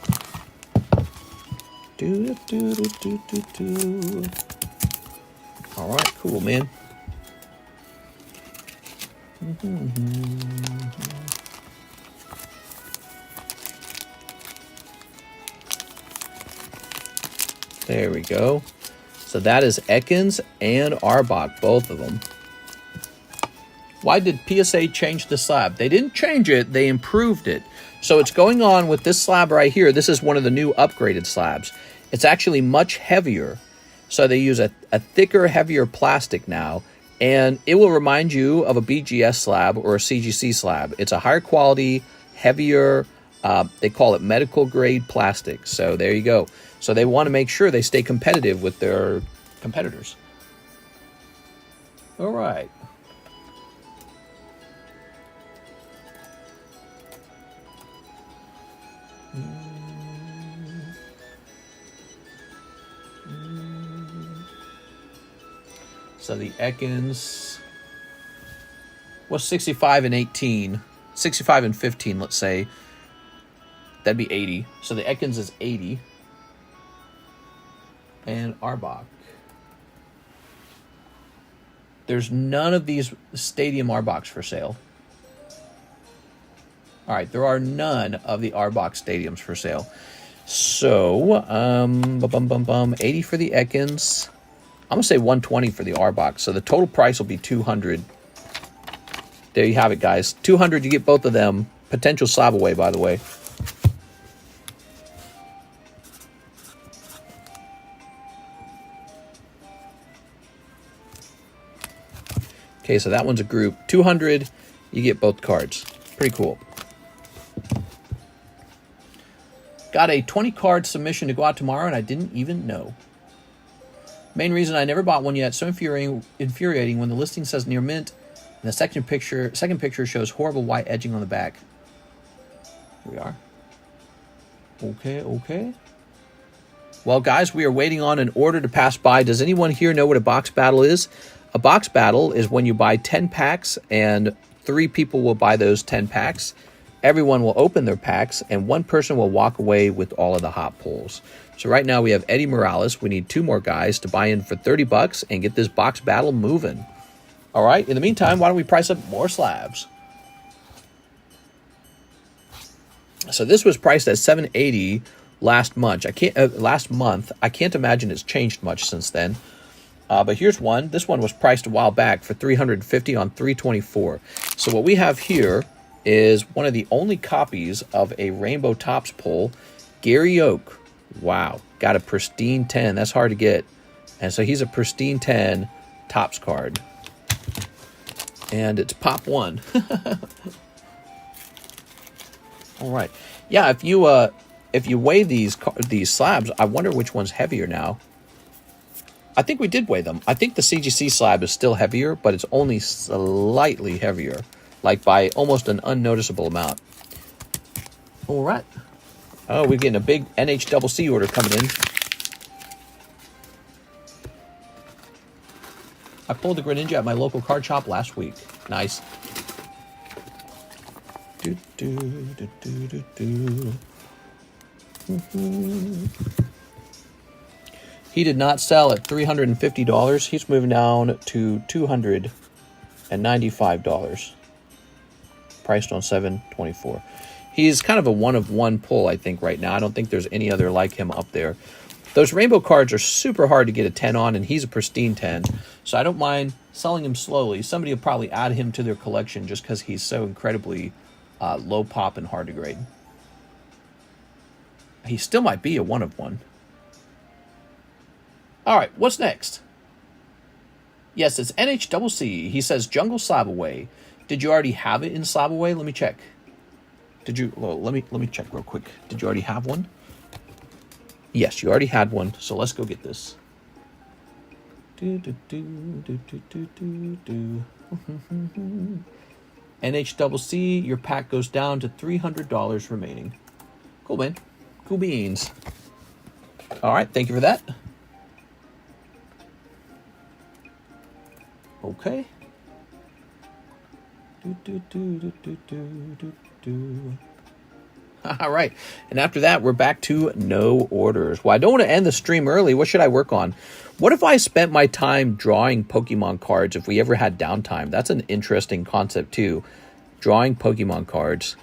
All right, cool, man. There we go. So that is Ekans and Arbok, both of them. Why did PSA change the slab? They didn't change it, they improved it. So it's going on with this slab right here. This is one of the new upgraded slabs. It's actually much heavier. So they use a thicker, heavier plastic now. And it will remind you of a BGS slab or a CGC slab. It's a higher quality, heavier, they call it medical grade plastic. So there you go. So they want to make sure they stay competitive with their competitors. All right. So the Ekans was 65 and 18. 65 and 15, let's say. That'd be 80. So the Ekans is 80. And Arbok. There's none of these Stadium Arboks for sale. All right, there are none of the Arbok Stadiums for sale. So, 80 for the Ekans. I'm going to say 120 for the Arbok. So the total price will be 200. There you have it, guys. 200, you get both of them. Potential slab away, by the way. Okay, so that one's a group. 200, you get both cards. Pretty cool. Got a 20-card submission to go out tomorrow, and I didn't even know. Main reason I never bought one yet. So infuriating when the listing says near mint, and the second picture shows horrible white edging on the back. Here we are. Okay. Well, guys, we are waiting on an order to pass by. Does anyone here know what a box battle is? A box battle is when you buy 10 packs, and 3 people will buy those 10 packs. Everyone will open their packs, and 1 person will walk away with all of the hot pulls. So right now we have Eddie Morales. We need 2 more guys to buy in for 30 bucks and get this box battle moving. All right. In the meantime, why don't we price up more slabs? So this was priced at $780 last month. I can't imagine it's changed much since then. But here's one. This one was priced a while back for $350 on $324. So what we have here is one of the only copies of a Rainbow Tops pull, Gary Oak. Wow, got a pristine 10. That's hard to get. And so he's a pristine 10 Tops card. And it's pop 1. All right. Yeah, if you weigh these slabs, I wonder which one's heavier now. I think we did weigh them. I think the CGC slab is still heavier, but it's only slightly heavier, like by almost an unnoticeable amount. All right. Oh, we're getting a big NHCC order coming in. I pulled the Greninja at my local card shop last week. Nice. He did not sell at $350. He's moving down to $295. Priced on 7/24. He's kind of a one-of-one pull, I think, right now. I don't think there's any other like him up there. Those rainbow cards are super hard to get a 10 on, and he's a pristine 10. So I don't mind selling him slowly. Somebody will probably add him to their collection just because he's so incredibly low pop and hard to grade. He still might be a one-of-one. All right, what's next? Yes, it's NHCC. He says Jungle Slab Away. Did you already have it in Slab Away? Let me check. Did you? Well, let me check real quick. Did you already have one? Yes, you already had one. So let's go get this. NHCC, your pack goes down to $300 remaining. Cool, man. Cool beans. All right, thank you for that. Okay. All right. And after that, we're back to no orders. Well, I don't want to end the stream early. What should I work on? What if I spent my time drawing Pokemon cards if we ever had downtime? That's an interesting concept, too. Drawing Pokemon cards.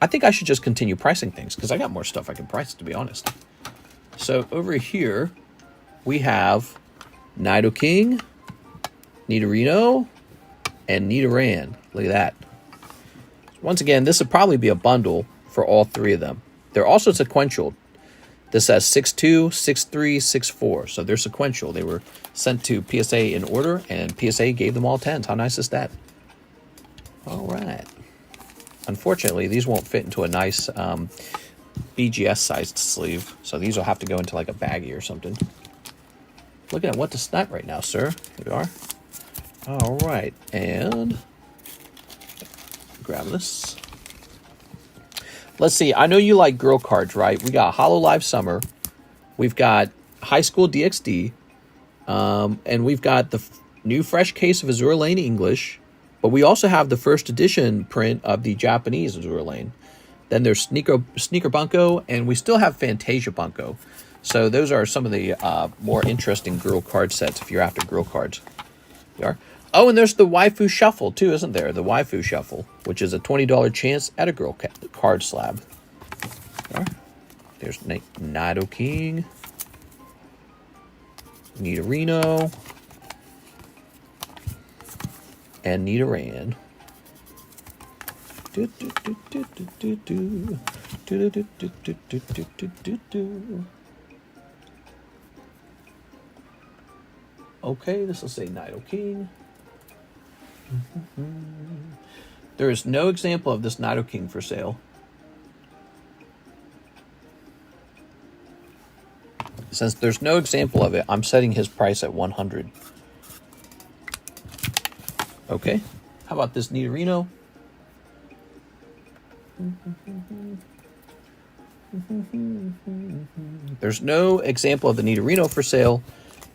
I think I should just continue pricing things because I got more stuff I can price, to be honest. So over here, we have Nidoking, Nidorino, and Nidoran. Look at that. Once again, this would probably be a bundle for all three of them. They're also sequential. This has 6-2, 6-3, 6-4. So they're sequential. They were sent to PSA in order, and PSA gave them all 10s. How nice is that? All right. Unfortunately, these won't fit into a nice BGS-sized sleeve. So these will have to go into like a baggie or something. Looking at what to snap right now, sir. Here we are. All right. And grab this. Let's see. I know you like girl cards, right? We got Hololive Summer. We've got High School DxD. And we've got the new fresh case of Azure Lane English. But we also have the first edition print of the Japanese Azure Lane. Then there's Sneaker Bunko. And we still have Fantasia Bunko. So those are some of the more interesting girl card sets if you're after girl cards. You are. Oh, and there's the Waifu Shuffle, too, isn't there? The Waifu Shuffle, which is a $20 chance at a girl card slab. There's Nidoking, Nidorino, and Nidoran. Okay, this will say Nidoking. There is no example of this Nidoking for sale. Since there's no example of it, I'm setting his price at 100. Okay. How about this Nidorino? There's no example of the Nidorino for sale.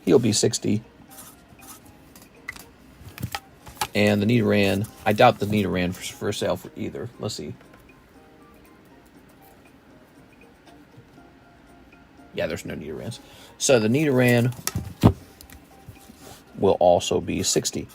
He'll be 60. And the Nidoran, I doubt the Nidoran for sale for either. Let's see. Yeah, there's no Nidorans. So the Nidoran will also be 60.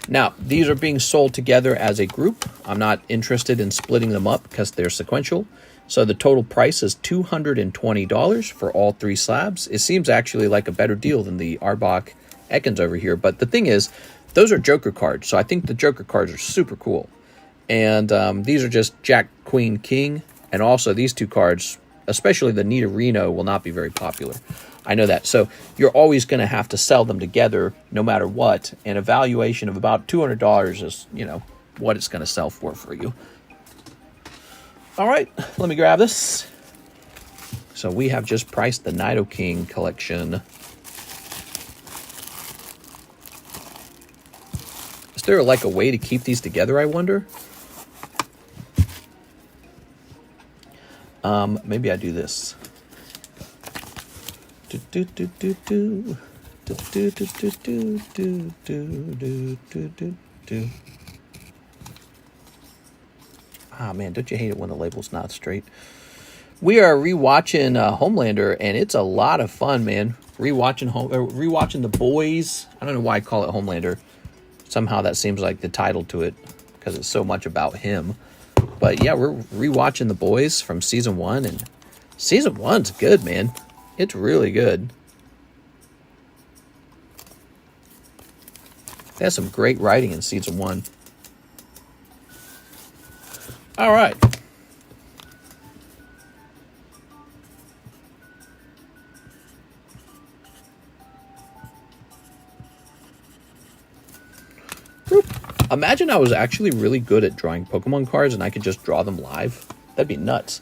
Now, these are being sold together as a group. I'm not interested in splitting them up because they're sequential. So the total price is $220 for all three slabs. It seems actually like a better deal than the Arbok Ekans over here. But the thing is, those are Joker cards. So I think the Joker cards are super cool. And these are just Jack, Queen, King. And also these two cards, especially the Nidorino, will not be very popular. I know that. So you're always going to have to sell them together no matter what. And a valuation of about $200 is, you know, what it's going to sell for you. All right, let me grab this. So we have just priced the Nidoking collection. Is there like a way to keep these together, I wonder? Maybe I do this. Ah, man, don't you hate it when the label's not straight? We are rewatching Homelander, and it's a lot of fun, man. Rewatching The Boys. I don't know why I call it Homelander. Somehow that seems like the title to it because it's so much about him. But yeah, we're rewatching The Boys from season 1, and season 1's good, man. It's really good. There's some great writing in season 1. All right. Imagine I was actually really good at drawing Pokemon cards and I could just draw them live. That'd be nuts.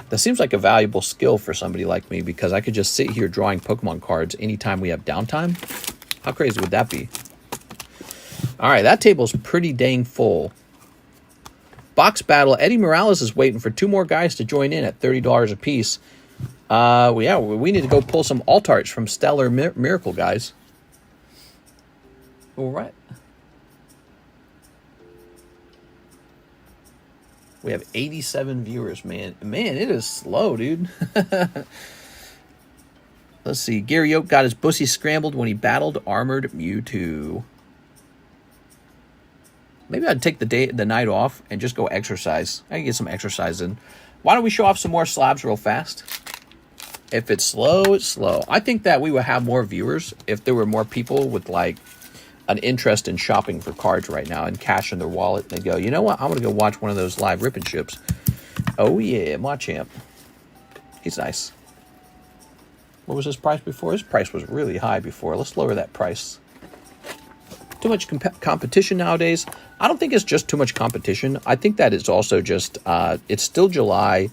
That seems like a valuable skill for somebody like me because I could just sit here drawing Pokemon cards anytime we have downtime. How crazy would that be? All right, that table's pretty dang full. Box battle. Eddie Morales is waiting for 2 more guys to join in at $30 a piece. Yeah, we need to go pull some alt arts from Stellar Miracle, guys. All right. We have 87 viewers, man. Man, it is slow, dude. Let's see. Gary Oak got his bussy scrambled when he battled Armored Mewtwo. Maybe I'd take the night off and just go exercise. I can get some exercise in. Why don't we show off some more slabs real fast? If it's slow, it's slow. I think that we would have more viewers if there were more people with like an interest in shopping for cards right now and cash in their wallet. And they go, you know what? I'm going to go watch one of those live ripping ships. Oh, yeah, Machamp. He's nice. What was his price before? His price was really high before. Let's lower that price. Too much competition nowadays. I don't think it's just too much competition. I think that it's also just, it's still July.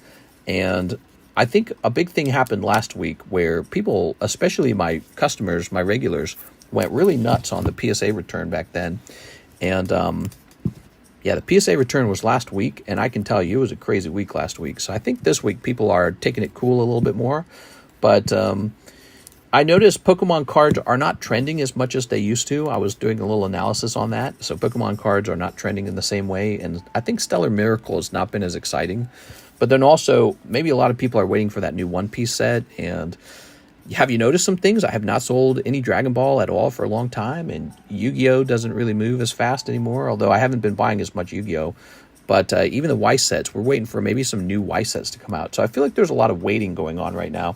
And I think a big thing happened last week where people, especially my customers, my regulars, went really nuts on the PSA return back then. And yeah, the PSA return was last week, and I can tell you it was a crazy week last week. So I think this week people are taking it cool a little bit more. But I noticed Pokemon cards are not trending as much as they used to. I was doing a little analysis on that. So Pokemon cards are not trending in the same way. And I think Stellar Miracle has not been as exciting. But then also, maybe a lot of people are waiting for that new One Piece set. And have you noticed some things? I have not sold any Dragon Ball at all for a long time. And Yu-Gi-Oh! Doesn't really move as fast anymore. Although I haven't been buying as much Yu-Gi-Oh! But even the Y sets, we're waiting for maybe some new Y sets to come out. So I feel like there's a lot of waiting going on right now.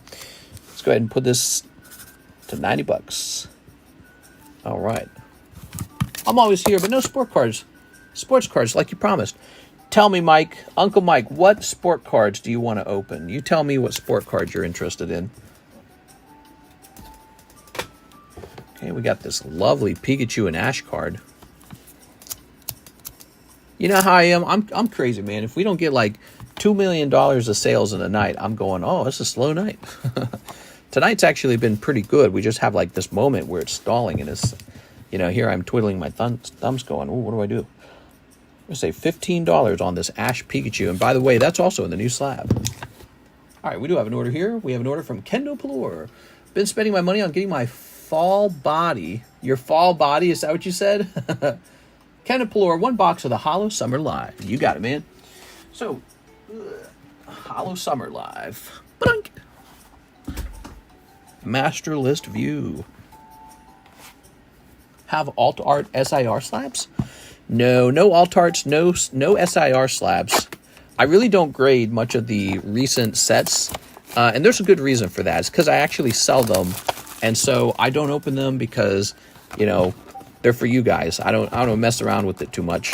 Let's go ahead and put this to 90 bucks. All right. I'm always here, but no sport cards. Sports cards, like you promised. Tell me, Mike, Uncle Mike, what sport cards do you want to open? You tell me what sport cards you're interested in. Okay, we got this lovely Pikachu and Ash card. You know how I am? I'm crazy, man. If we don't get like $2 million of sales in a night, I'm going, oh, it's a slow night. Tonight's actually been pretty good. We just have like this moment where it's stalling, and it's, you know, here I'm twiddling my thumbs going, oh, what do I do? I'm going to say $15 on this Ash Pikachu. And by the way, that's also in the new slab. All right, we do have an order here. We have an order from Kendo Palor. Been spending my money on getting my fall body. Your fall body, is that what you said? Kendo Palor, 1 box of the Hollow Summer Live. You got it, man. So, Hollow Summer Live. Ba-dunk. Master List View. Have alt art SIR slabs? No alt arts, no SIR slabs. I really don't grade much of the recent sets, and there's a good reason for that. It's because I actually sell them, and so I don't open them because, you know, they're for you guys. I don't mess around with it too much.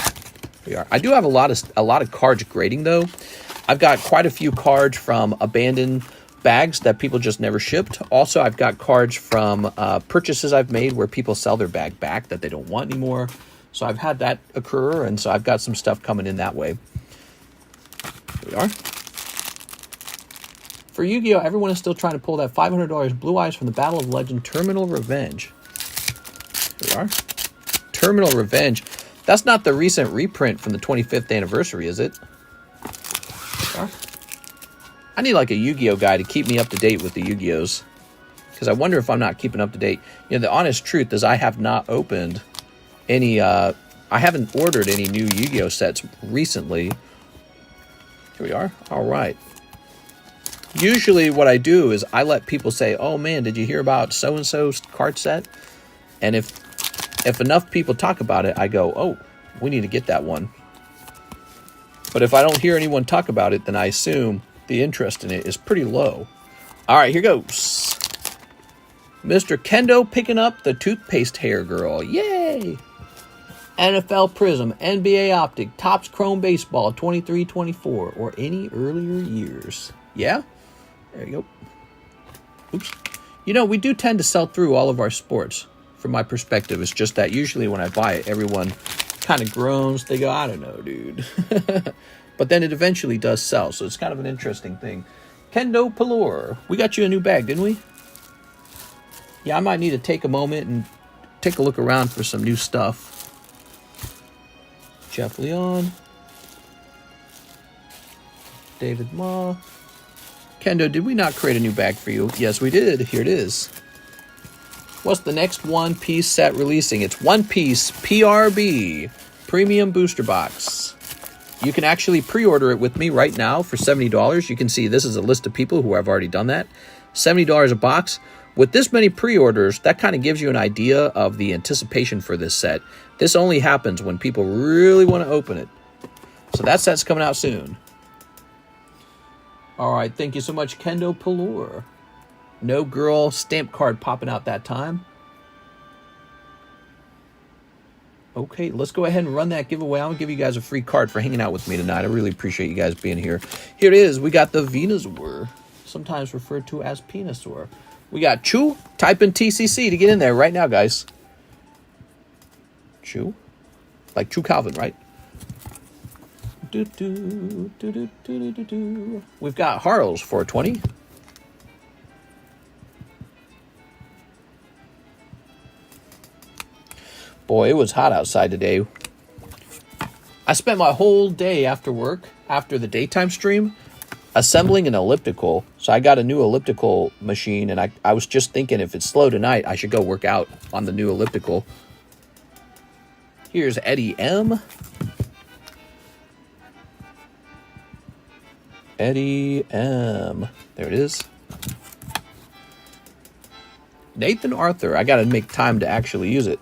I do have a lot of cards grading though. I've got quite a few cards from abandoned bags that people just never shipped. Also, I've got cards from purchases I've made where people sell their bag back that they don't want anymore. So I've had that occur, and so I've got some stuff coming in that way. Here we are. For Yu-Gi-Oh, everyone is still trying to pull that $500 Blue Eyes from the Battle of Legend Terminal Revenge. Here we are. Terminal Revenge. That's not the recent reprint from the 25th anniversary, is it? I need like a Yu-Gi-Oh guy to keep me up to date with the Yu-Gi-Ohs. Because I wonder if I'm not keeping up to date. You know, the honest truth is I have not opened any, I haven't ordered any new Yu-Gi-Oh sets recently. Here we are. All right. Usually what I do is I let people say, oh man, did you hear about so-and-so's card set? And if enough people talk about it, I go, oh, we need to get that one. But if I don't hear anyone talk about it, then I assume the interest in it is pretty low. All right, here goes. Mr. Kendo picking up the toothpaste hair girl. Yay! NFL Prism, NBA Optic, Topps Chrome Baseball 23-24, or any earlier years. Yeah? There you go. Oops. You know, we do tend to sell through all of our sports. From my perspective, it's just that usually when I buy it, everyone kind of groans. They go, I don't know, dude. But then it eventually does sell, so it's kind of an interesting thing. Kendo Pelor. We got you a new bag, didn't we? Yeah, I might need to take a moment and take a look around for some new stuff. Jeff Leon. David Ma. Kendo, did we not create a new bag for you? Yes, we did. Here it is. What's the next One Piece set releasing? It's One Piece PRB Premium Booster Box. You can actually pre-order it with me right now for $70. You can see this is a list of people who have already done that. $70 a box. With this many pre-orders, that kind of gives you an idea of the anticipation for this set. This only happens when people really want to open it. So that set's coming out soon. All right, thank you so much, Kendo Pelor. No girl stamp card popping out that time. Okay, let's go ahead and run that giveaway. I'm going to give you guys a free card for hanging out with me tonight. I really appreciate you guys being here. Here it is. We got the Venusaur, sometimes referred to as Penosaur. We got Chu. Type in TCC to get in there right now, guys. Chu. Like Chu Calvin, right? We've got Harles 420. Boy, it was hot outside today. I spent my whole day after work, after the daytime stream, assembling an elliptical. So I got a new elliptical machine, and I was just thinking if it's slow tonight, I should go work out on the new elliptical. Here's Eddie M. Eddie M. There it is. Nathan Arthur. I got to make time to actually use it.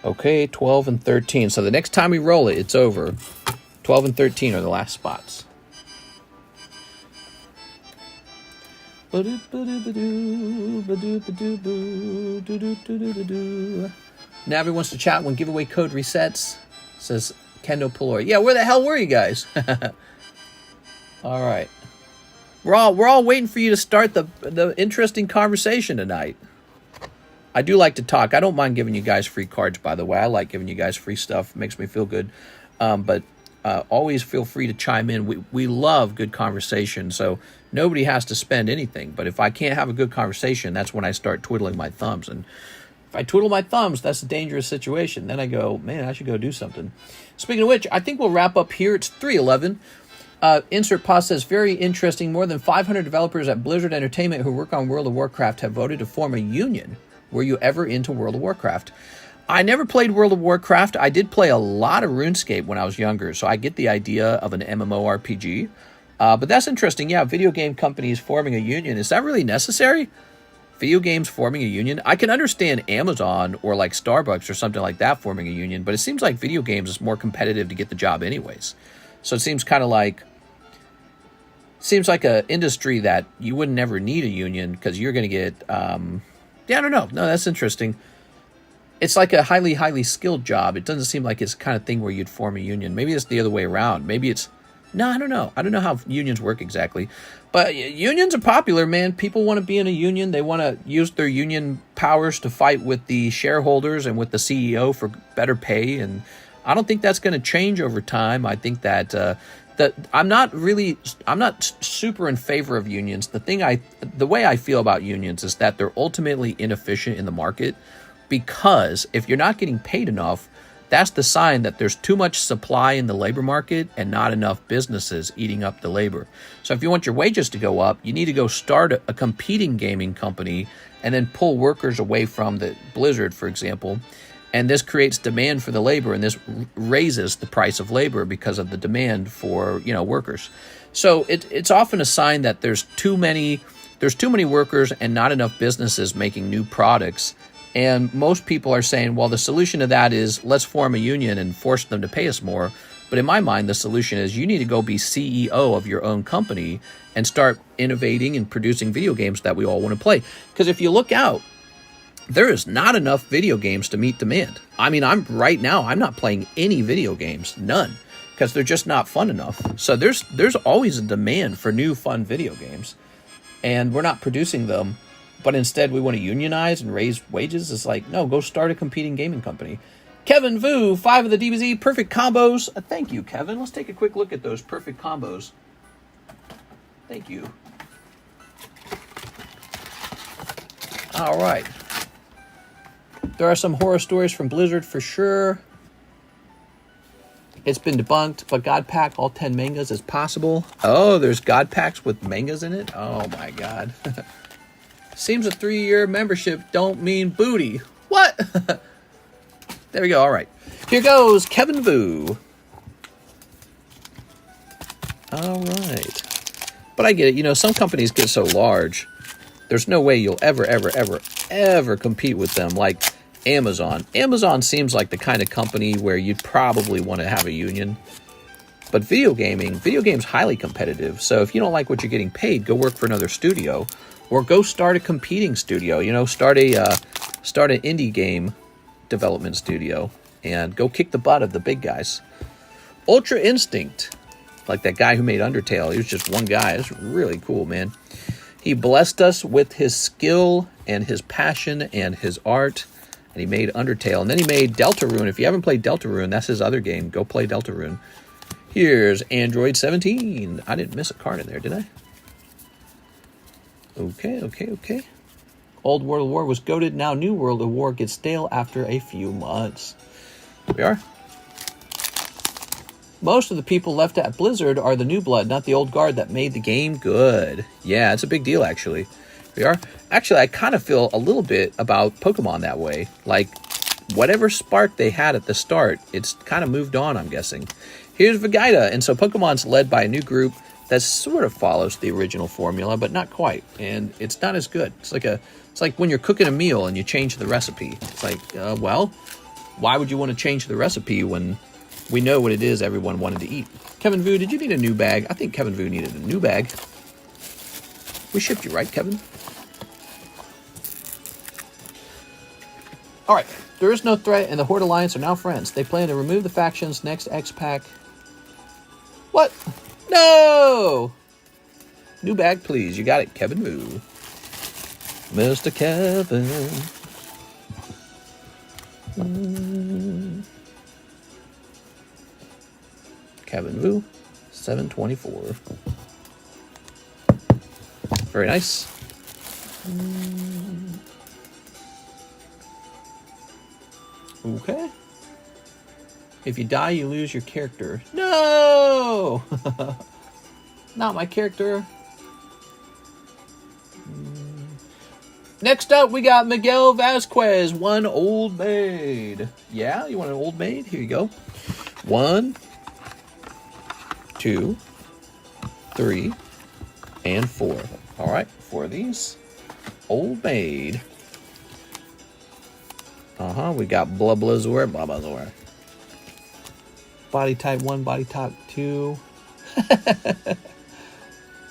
Okay, 12 and 13. So the next time we roll it, it's over. 12 and 13 are the last spots. Now everyone wants to chat when giveaway code resets. Says Kendo Pelor. Yeah, where the hell were you guys? All right. We're all waiting for you to start the interesting conversation tonight. I do like to talk. I don't mind giving you guys free cards, by the way. I like giving you guys free stuff. It makes me feel good. But always feel free to chime in. We love good conversation, so nobody has to spend anything. But if I can't have a good conversation, that's when I start twiddling my thumbs. And if I twiddle my thumbs, that's a dangerous situation. Then I go, man, I should go do something. Speaking of which, I think we'll wrap up here. It's 3:11. Insert pause says, very interesting. More than 500 developers at Blizzard Entertainment who work on World of Warcraft have voted to form a union. Were you ever into World of Warcraft? I never played World of Warcraft. I did play a lot of RuneScape when I was younger, so I get the idea of an MMORPG. But that's interesting. Yeah, video game companies forming a union. Is that really necessary? Video games forming a union? I can understand Amazon or like Starbucks or something like that forming a union, but it seems like video games is more competitive to get the job anyways. So it seems kind of like... Seems like an industry that you wouldn't ever need a union because you're going to get... Yeah, I don't know. No, that's interesting. It's like a highly, highly skilled job. It doesn't seem like it's the kind of thing where you'd form a union. Maybe it's the other way around. Maybe it's... No, I don't know. I don't know how unions work exactly. But unions are popular, man. People want to be in a union. They want to use their union powers to fight with the shareholders and with the CEO for better pay. And I don't think that's going to change over time. I think that I'm not super in favor of unions. The way I feel about unions is that they're ultimately inefficient in the market, because if you're not getting paid enough, that's the sign that there's too much supply in the labor market and not enough businesses eating up the labor. So if you want your wages to go up, you need to go start a competing gaming company and then pull workers away from the Blizzard, for example. And this creates demand for the labor, and this raises the price of labor because of the demand for, workers. So it's often a sign that there's too many workers and not enough businesses making new products. And most people are saying, well, the solution to that is let's form a union and force them to pay us more. But in my mind, the solution is you need to go be CEO of your own company and start innovating and producing video games that we all want to play. Because if you look out, there is not enough video games to meet demand. I mean, I'm not playing any video games, none, because they're just not fun enough. So there's always a demand for new fun video games, and we're not producing them. But instead, we want to unionize and raise wages. It's like, no, go start a competing gaming company. Kevin Vu, 5 of the DBZ, perfect combos. Thank you, Kevin. Let's take a quick look at those perfect combos. Thank you. All right. There are some horror stories from Blizzard for sure. It's been debunked, but God Pack all 10 mangas is possible. Oh, there's God Packs with mangas in it? Oh, my God. Seems a 3-year membership don't mean booty. What? There we go. All right. Here goes Kevin Vu. All right. But I get it. Some companies get so large, there's no way you'll ever compete with them like Amazon. Amazon seems like the kind of company where you'd probably want to have a union. But video game's highly competitive. So if you don't like what you're getting paid, go work for another studio. Or go start a competing studio, start an indie game development studio and go kick the butt of the big guys. Ultra Instinct, like that guy who made Undertale. He was just one guy. It's really cool, man. He blessed us with his skill and his passion and his art, and he made Undertale. And then he made Deltarune. If you haven't played Deltarune, that's his other game. Go play Deltarune. Here's Android 17. I didn't miss a card in there, did I? Okay. Old World of War was goated. Now New World of War gets stale after a few months. Here we are. Most of the people left at Blizzard are the new blood, not the old guard that made the game good. Yeah, it's a big deal, actually. Here we are. Actually, I kind of feel a little bit about Pokemon that way. Like, whatever spark they had at the start, it's kind of moved on, I'm guessing. Here's Vegeta. And so Pokemon's led by a new group that sort of follows the original formula, but not quite. And it's not as good. It's like when you're cooking a meal and you change the recipe. It's like, well, why would you want to change the recipe when we know what it is everyone wanted to eat? Kevin Vu, did you need a new bag? I think Kevin Vu needed a new bag. We shipped you, right, Kevin? All right. There is no threat, and the Horde Alliance are now friends. They plan to remove the factions next X-Pack. What? No! New bag, please. You got it, Kevin Vu. Mr. Kevin. Kevin Vu, 724. Very nice. Okay. If you die, you lose your character. No! Not my character. Next up, we got Miguel Vasquez, one old maid. Yeah, you want an old maid? Here you go. 1, 2, 3, and 4. All right, 4 of these. Old maid. We got Blablazor. Body type 1, body type 2.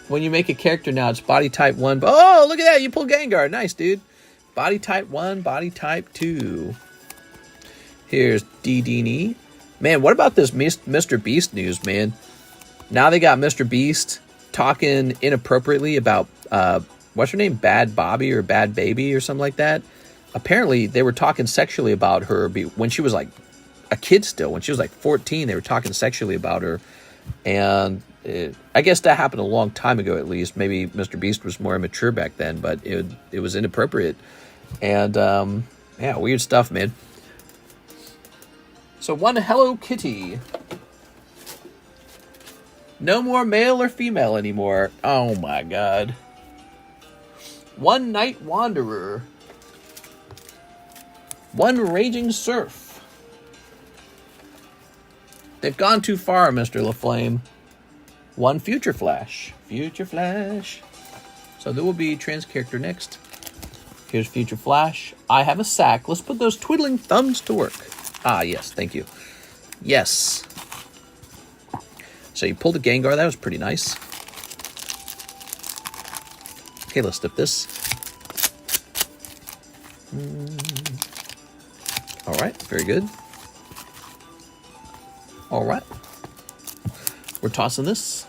When you make a character now, it's body type 1. Oh, look at that. You pulled Gengar. Nice, dude. Body type 1, body type 2. Here's DDNE. Man, what about this Mr. Beast news, man? Now they got Mr. Beast talking inappropriately about, what's her name? Bad Bobby or Bad Baby or something like that. Apparently, they were talking sexually about her when she was like a kid still. When she was like 14, they were talking sexually about her. And I guess that happened a long time ago, at least. Maybe Mr. Beast was more immature back then, but it was inappropriate. And, yeah, weird stuff, man. So one Hello Kitty. No more male or female anymore. Oh, my God. One Night Wanderer. One Raging Surf. They've gone too far, Mr. LaFlame. One Future Flash. Future Flash. So there will be trans character next. Here's Future Flash. I have a sack. Let's put those twiddling thumbs to work. Ah, yes. Thank you. Yes. So you pulled a Gengar. That was pretty nice. Okay, let's dip this. All right. Very good. All right. We're tossing this.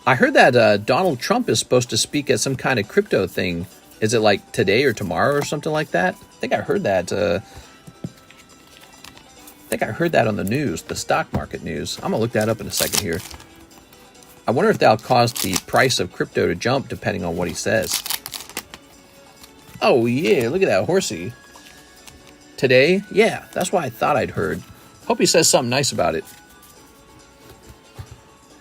I heard that Donald Trump is supposed to speak at some kind of crypto thing. Is it like today or tomorrow or something like that? I think I heard that. On the news, the stock market news. I'm going to look that up in a second here. I wonder if that'll cause the price of crypto to jump depending on what he says. Oh, yeah. Look at that horsey. Today? Yeah, that's what I thought I'd heard. Hope he says something nice about it.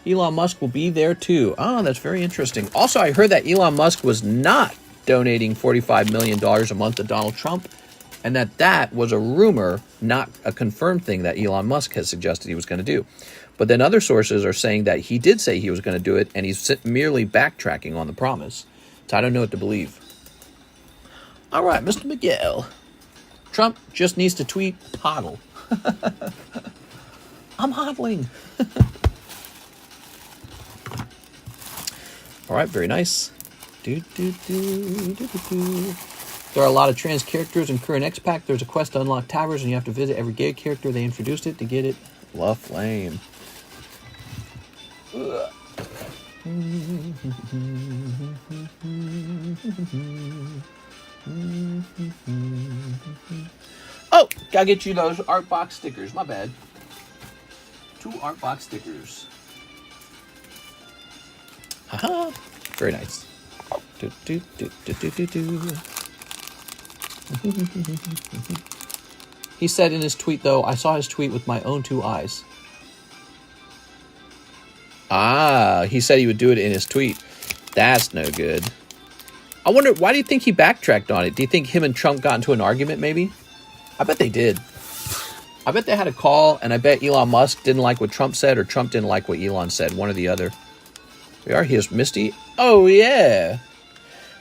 Elon Musk will be there too. Oh, that's very interesting. Also, I heard that Elon Musk was not donating $45 million a month to Donald Trump, and that was a rumor, not a confirmed thing that Elon Musk has suggested he was going to do. But then other sources are saying that he did say he was going to do it, and he's merely backtracking on the promise. So I don't know what to believe. All right, Mr. Miguel. Trump just needs to tweet hodl. I'm hodling. All right, very nice. There are a lot of trans characters in current X Pack. There's a quest to unlock towers, and you have to visit every gay character. They introduced it to get it. La Flame. Oh, gotta get you those art box stickers. My bad. 2 art box stickers. Haha. Very nice. He said in his tweet, though, I saw his tweet with my own 2 eyes. Ah, he said he would do it in his tweet. That's no good. I wonder, why do you think he backtracked on it? Do you think him and Trump got into an argument, maybe? I bet they did. I bet they had a call, and I bet Elon Musk didn't like what Trump said, or Trump didn't like what Elon said, one or the other. We are. Here's Misty. Oh, yeah.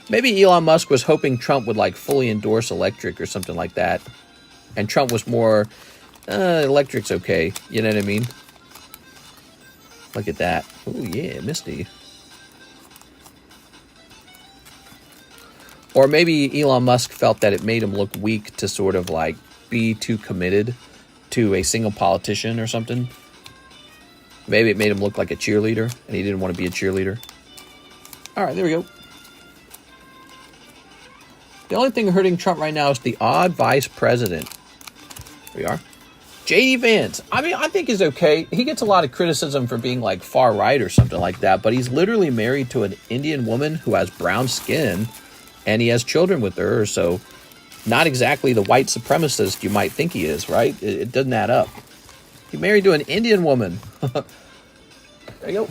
Maybe Elon Musk was hoping Trump would, like, fully endorse electric or something like that. And Trump was more, electric's okay. You know what I mean? Look at that. Oh, yeah, Misty. Or maybe Elon Musk felt that it made him look weak to sort of, like, be too committed to a single politician or something. Maybe it made him look like a cheerleader, and he didn't want to be a cheerleader. All right, there we go. The only thing hurting Trump right now is the odd vice president. Here we are. J.D. Vance. I mean, I think he's okay. He gets a lot of criticism for being, like, far right or something like that, but he's literally married to an Indian woman who has brown skin, and he has children with her, so not exactly the white supremacist you might think he is, right? It doesn't add up. He married to an Indian woman. There you go.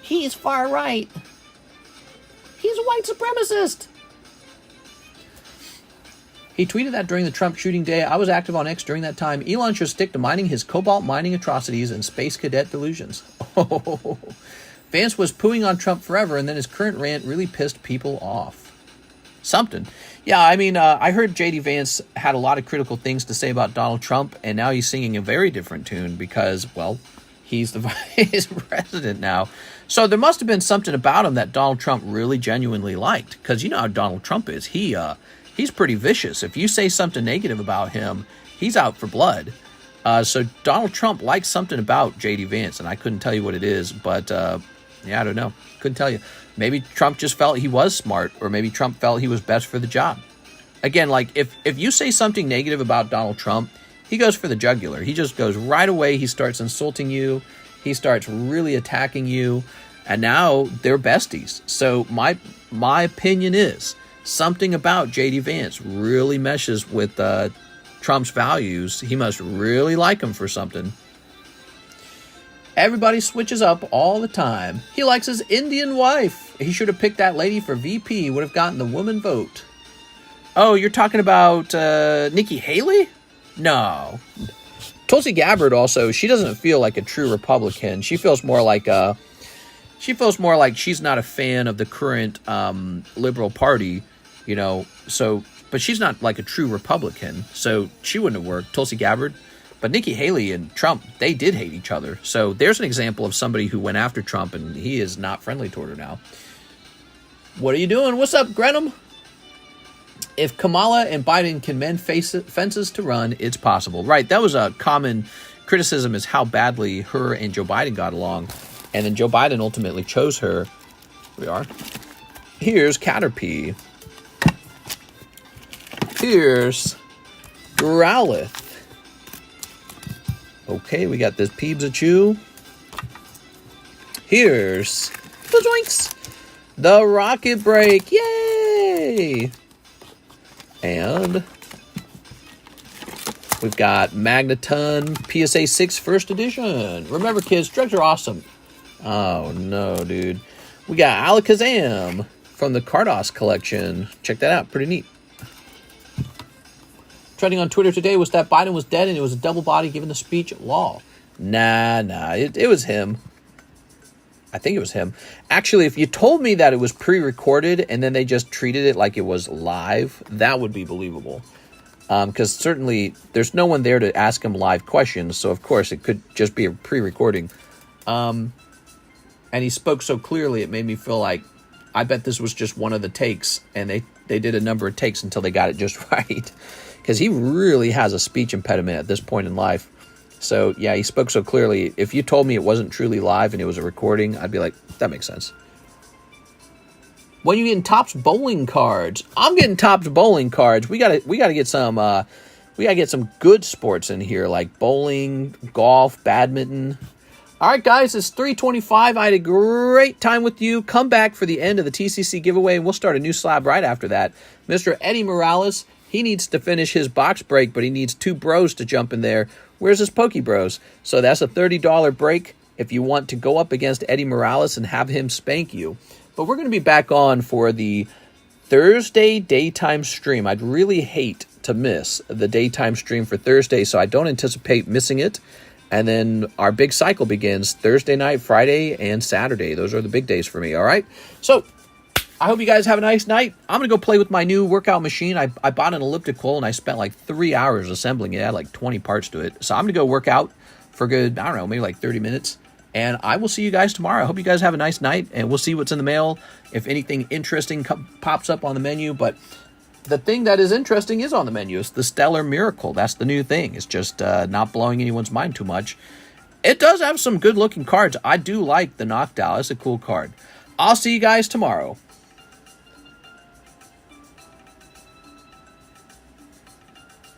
He's far right. He's a white supremacist. He tweeted that during the Trump shooting day. I was active on X during that time. Elon should stick to mining his cobalt mining atrocities and space cadet delusions. Vance was pooing on Trump forever, and then his current rant really pissed people off. Something. Yeah, I mean, I heard J.D. Vance had a lot of critical things to say about Donald Trump, and now he's singing a very different tune because, well, he's the vice president now. So there must have been something about him that Donald Trump really genuinely liked, because you know how Donald Trump is. He's pretty vicious. If you say something negative about him, he's out for blood. So Donald Trump likes something about J.D. Vance, and I couldn't tell you what it is, but yeah, I don't know. Couldn't tell you. Maybe Trump just felt he was smart, or maybe Trump felt he was best for the job. Again, like, if you say something negative about Donald Trump, he goes for the jugular. He just goes right away. He starts insulting you. He starts really attacking you. And now they're besties. So my opinion is something about J.D. Vance really meshes with Trump's values. He must really like him for something. Everybody switches up all the time. He likes his Indian wife. He should have picked that lady for VP. Would have gotten the woman vote. Oh, you're talking about Nikki Haley? No. Tulsi Gabbard also, she doesn't feel like a true Republican. She feels more like she's not a fan of the current liberal party, you know. So, but she's not like a true Republican, so she wouldn't have worked. Tulsi Gabbard. But Nikki Haley and Trump, they did hate each other. So there's an example of somebody who went after Trump, and he is not friendly toward her now. What are you doing? What's up, Grenham? If Kamala and Biden can mend fences to run, it's possible. Right, that was a common criticism, is how badly her and Joe Biden got along. And then Joe Biden ultimately chose her. Here we are. Here's Caterpie. Here's Growlithe. Okay, we got this Peebs-a-Chew. Here's the Zoinks. The Rocket Break. Yay! And we've got Magneton PSA 6 First Edition. Remember, kids, drugs are awesome. Oh, no, dude. We got Alakazam from the Cardos collection. Check that out. Pretty neat. Trending on Twitter today was that Biden was dead and it was a double body giving the speech at law. Nah. It was him. I think it was him. Actually, if you told me that it was pre-recorded and then they just treated it like it was live, that would be believable. Because certainly there's no one there to ask him live questions. So, of course, it could just be a pre-recording. And he spoke so clearly, it made me feel like, I bet this was just one of the takes. And they did a number of takes until they got it just right. Because he really has a speech impediment at this point in life. So, yeah, he spoke so clearly. If you told me it wasn't truly live and it was a recording, I'd be like, that makes sense. When you getting Topps bowling cards? I'm getting Topps bowling cards. We gotta get some good sports in here, like bowling, golf, badminton. All right, guys, it's 3:25. I had a great time with you. Come back for the end of the TCC giveaway, and we'll start a new slab right after that. Mr. Eddie Morales, he needs to finish his box break, but he needs 2 bros to jump in there. Where's his Poke Bros? So that's a $30 break if you want to go up against Eddie Morales and have him spank you. But we're going to be back on for the Thursday daytime stream. I'd really hate to miss the daytime stream for Thursday, so I don't anticipate missing it. And then our big cycle begins Thursday night, Friday, and Saturday. Those are the big days for me, all right? So I hope you guys have a nice night. I'm going to go play with my new workout machine. I bought an elliptical, and I spent like 3 hours assembling it. It had like 20 parts to it. So I'm going to go work out for good, I don't know, maybe like 30 minutes. And I will see you guys tomorrow. I hope you guys have a nice night, and we'll see what's in the mail, if anything interesting pops up on the menu. But the thing that is interesting is on the menu. It's the Stellar Miracle. That's the new thing. It's just not blowing anyone's mind too much. It does have some good-looking cards. I do like the Noctowl. It's a cool card. I'll see you guys tomorrow.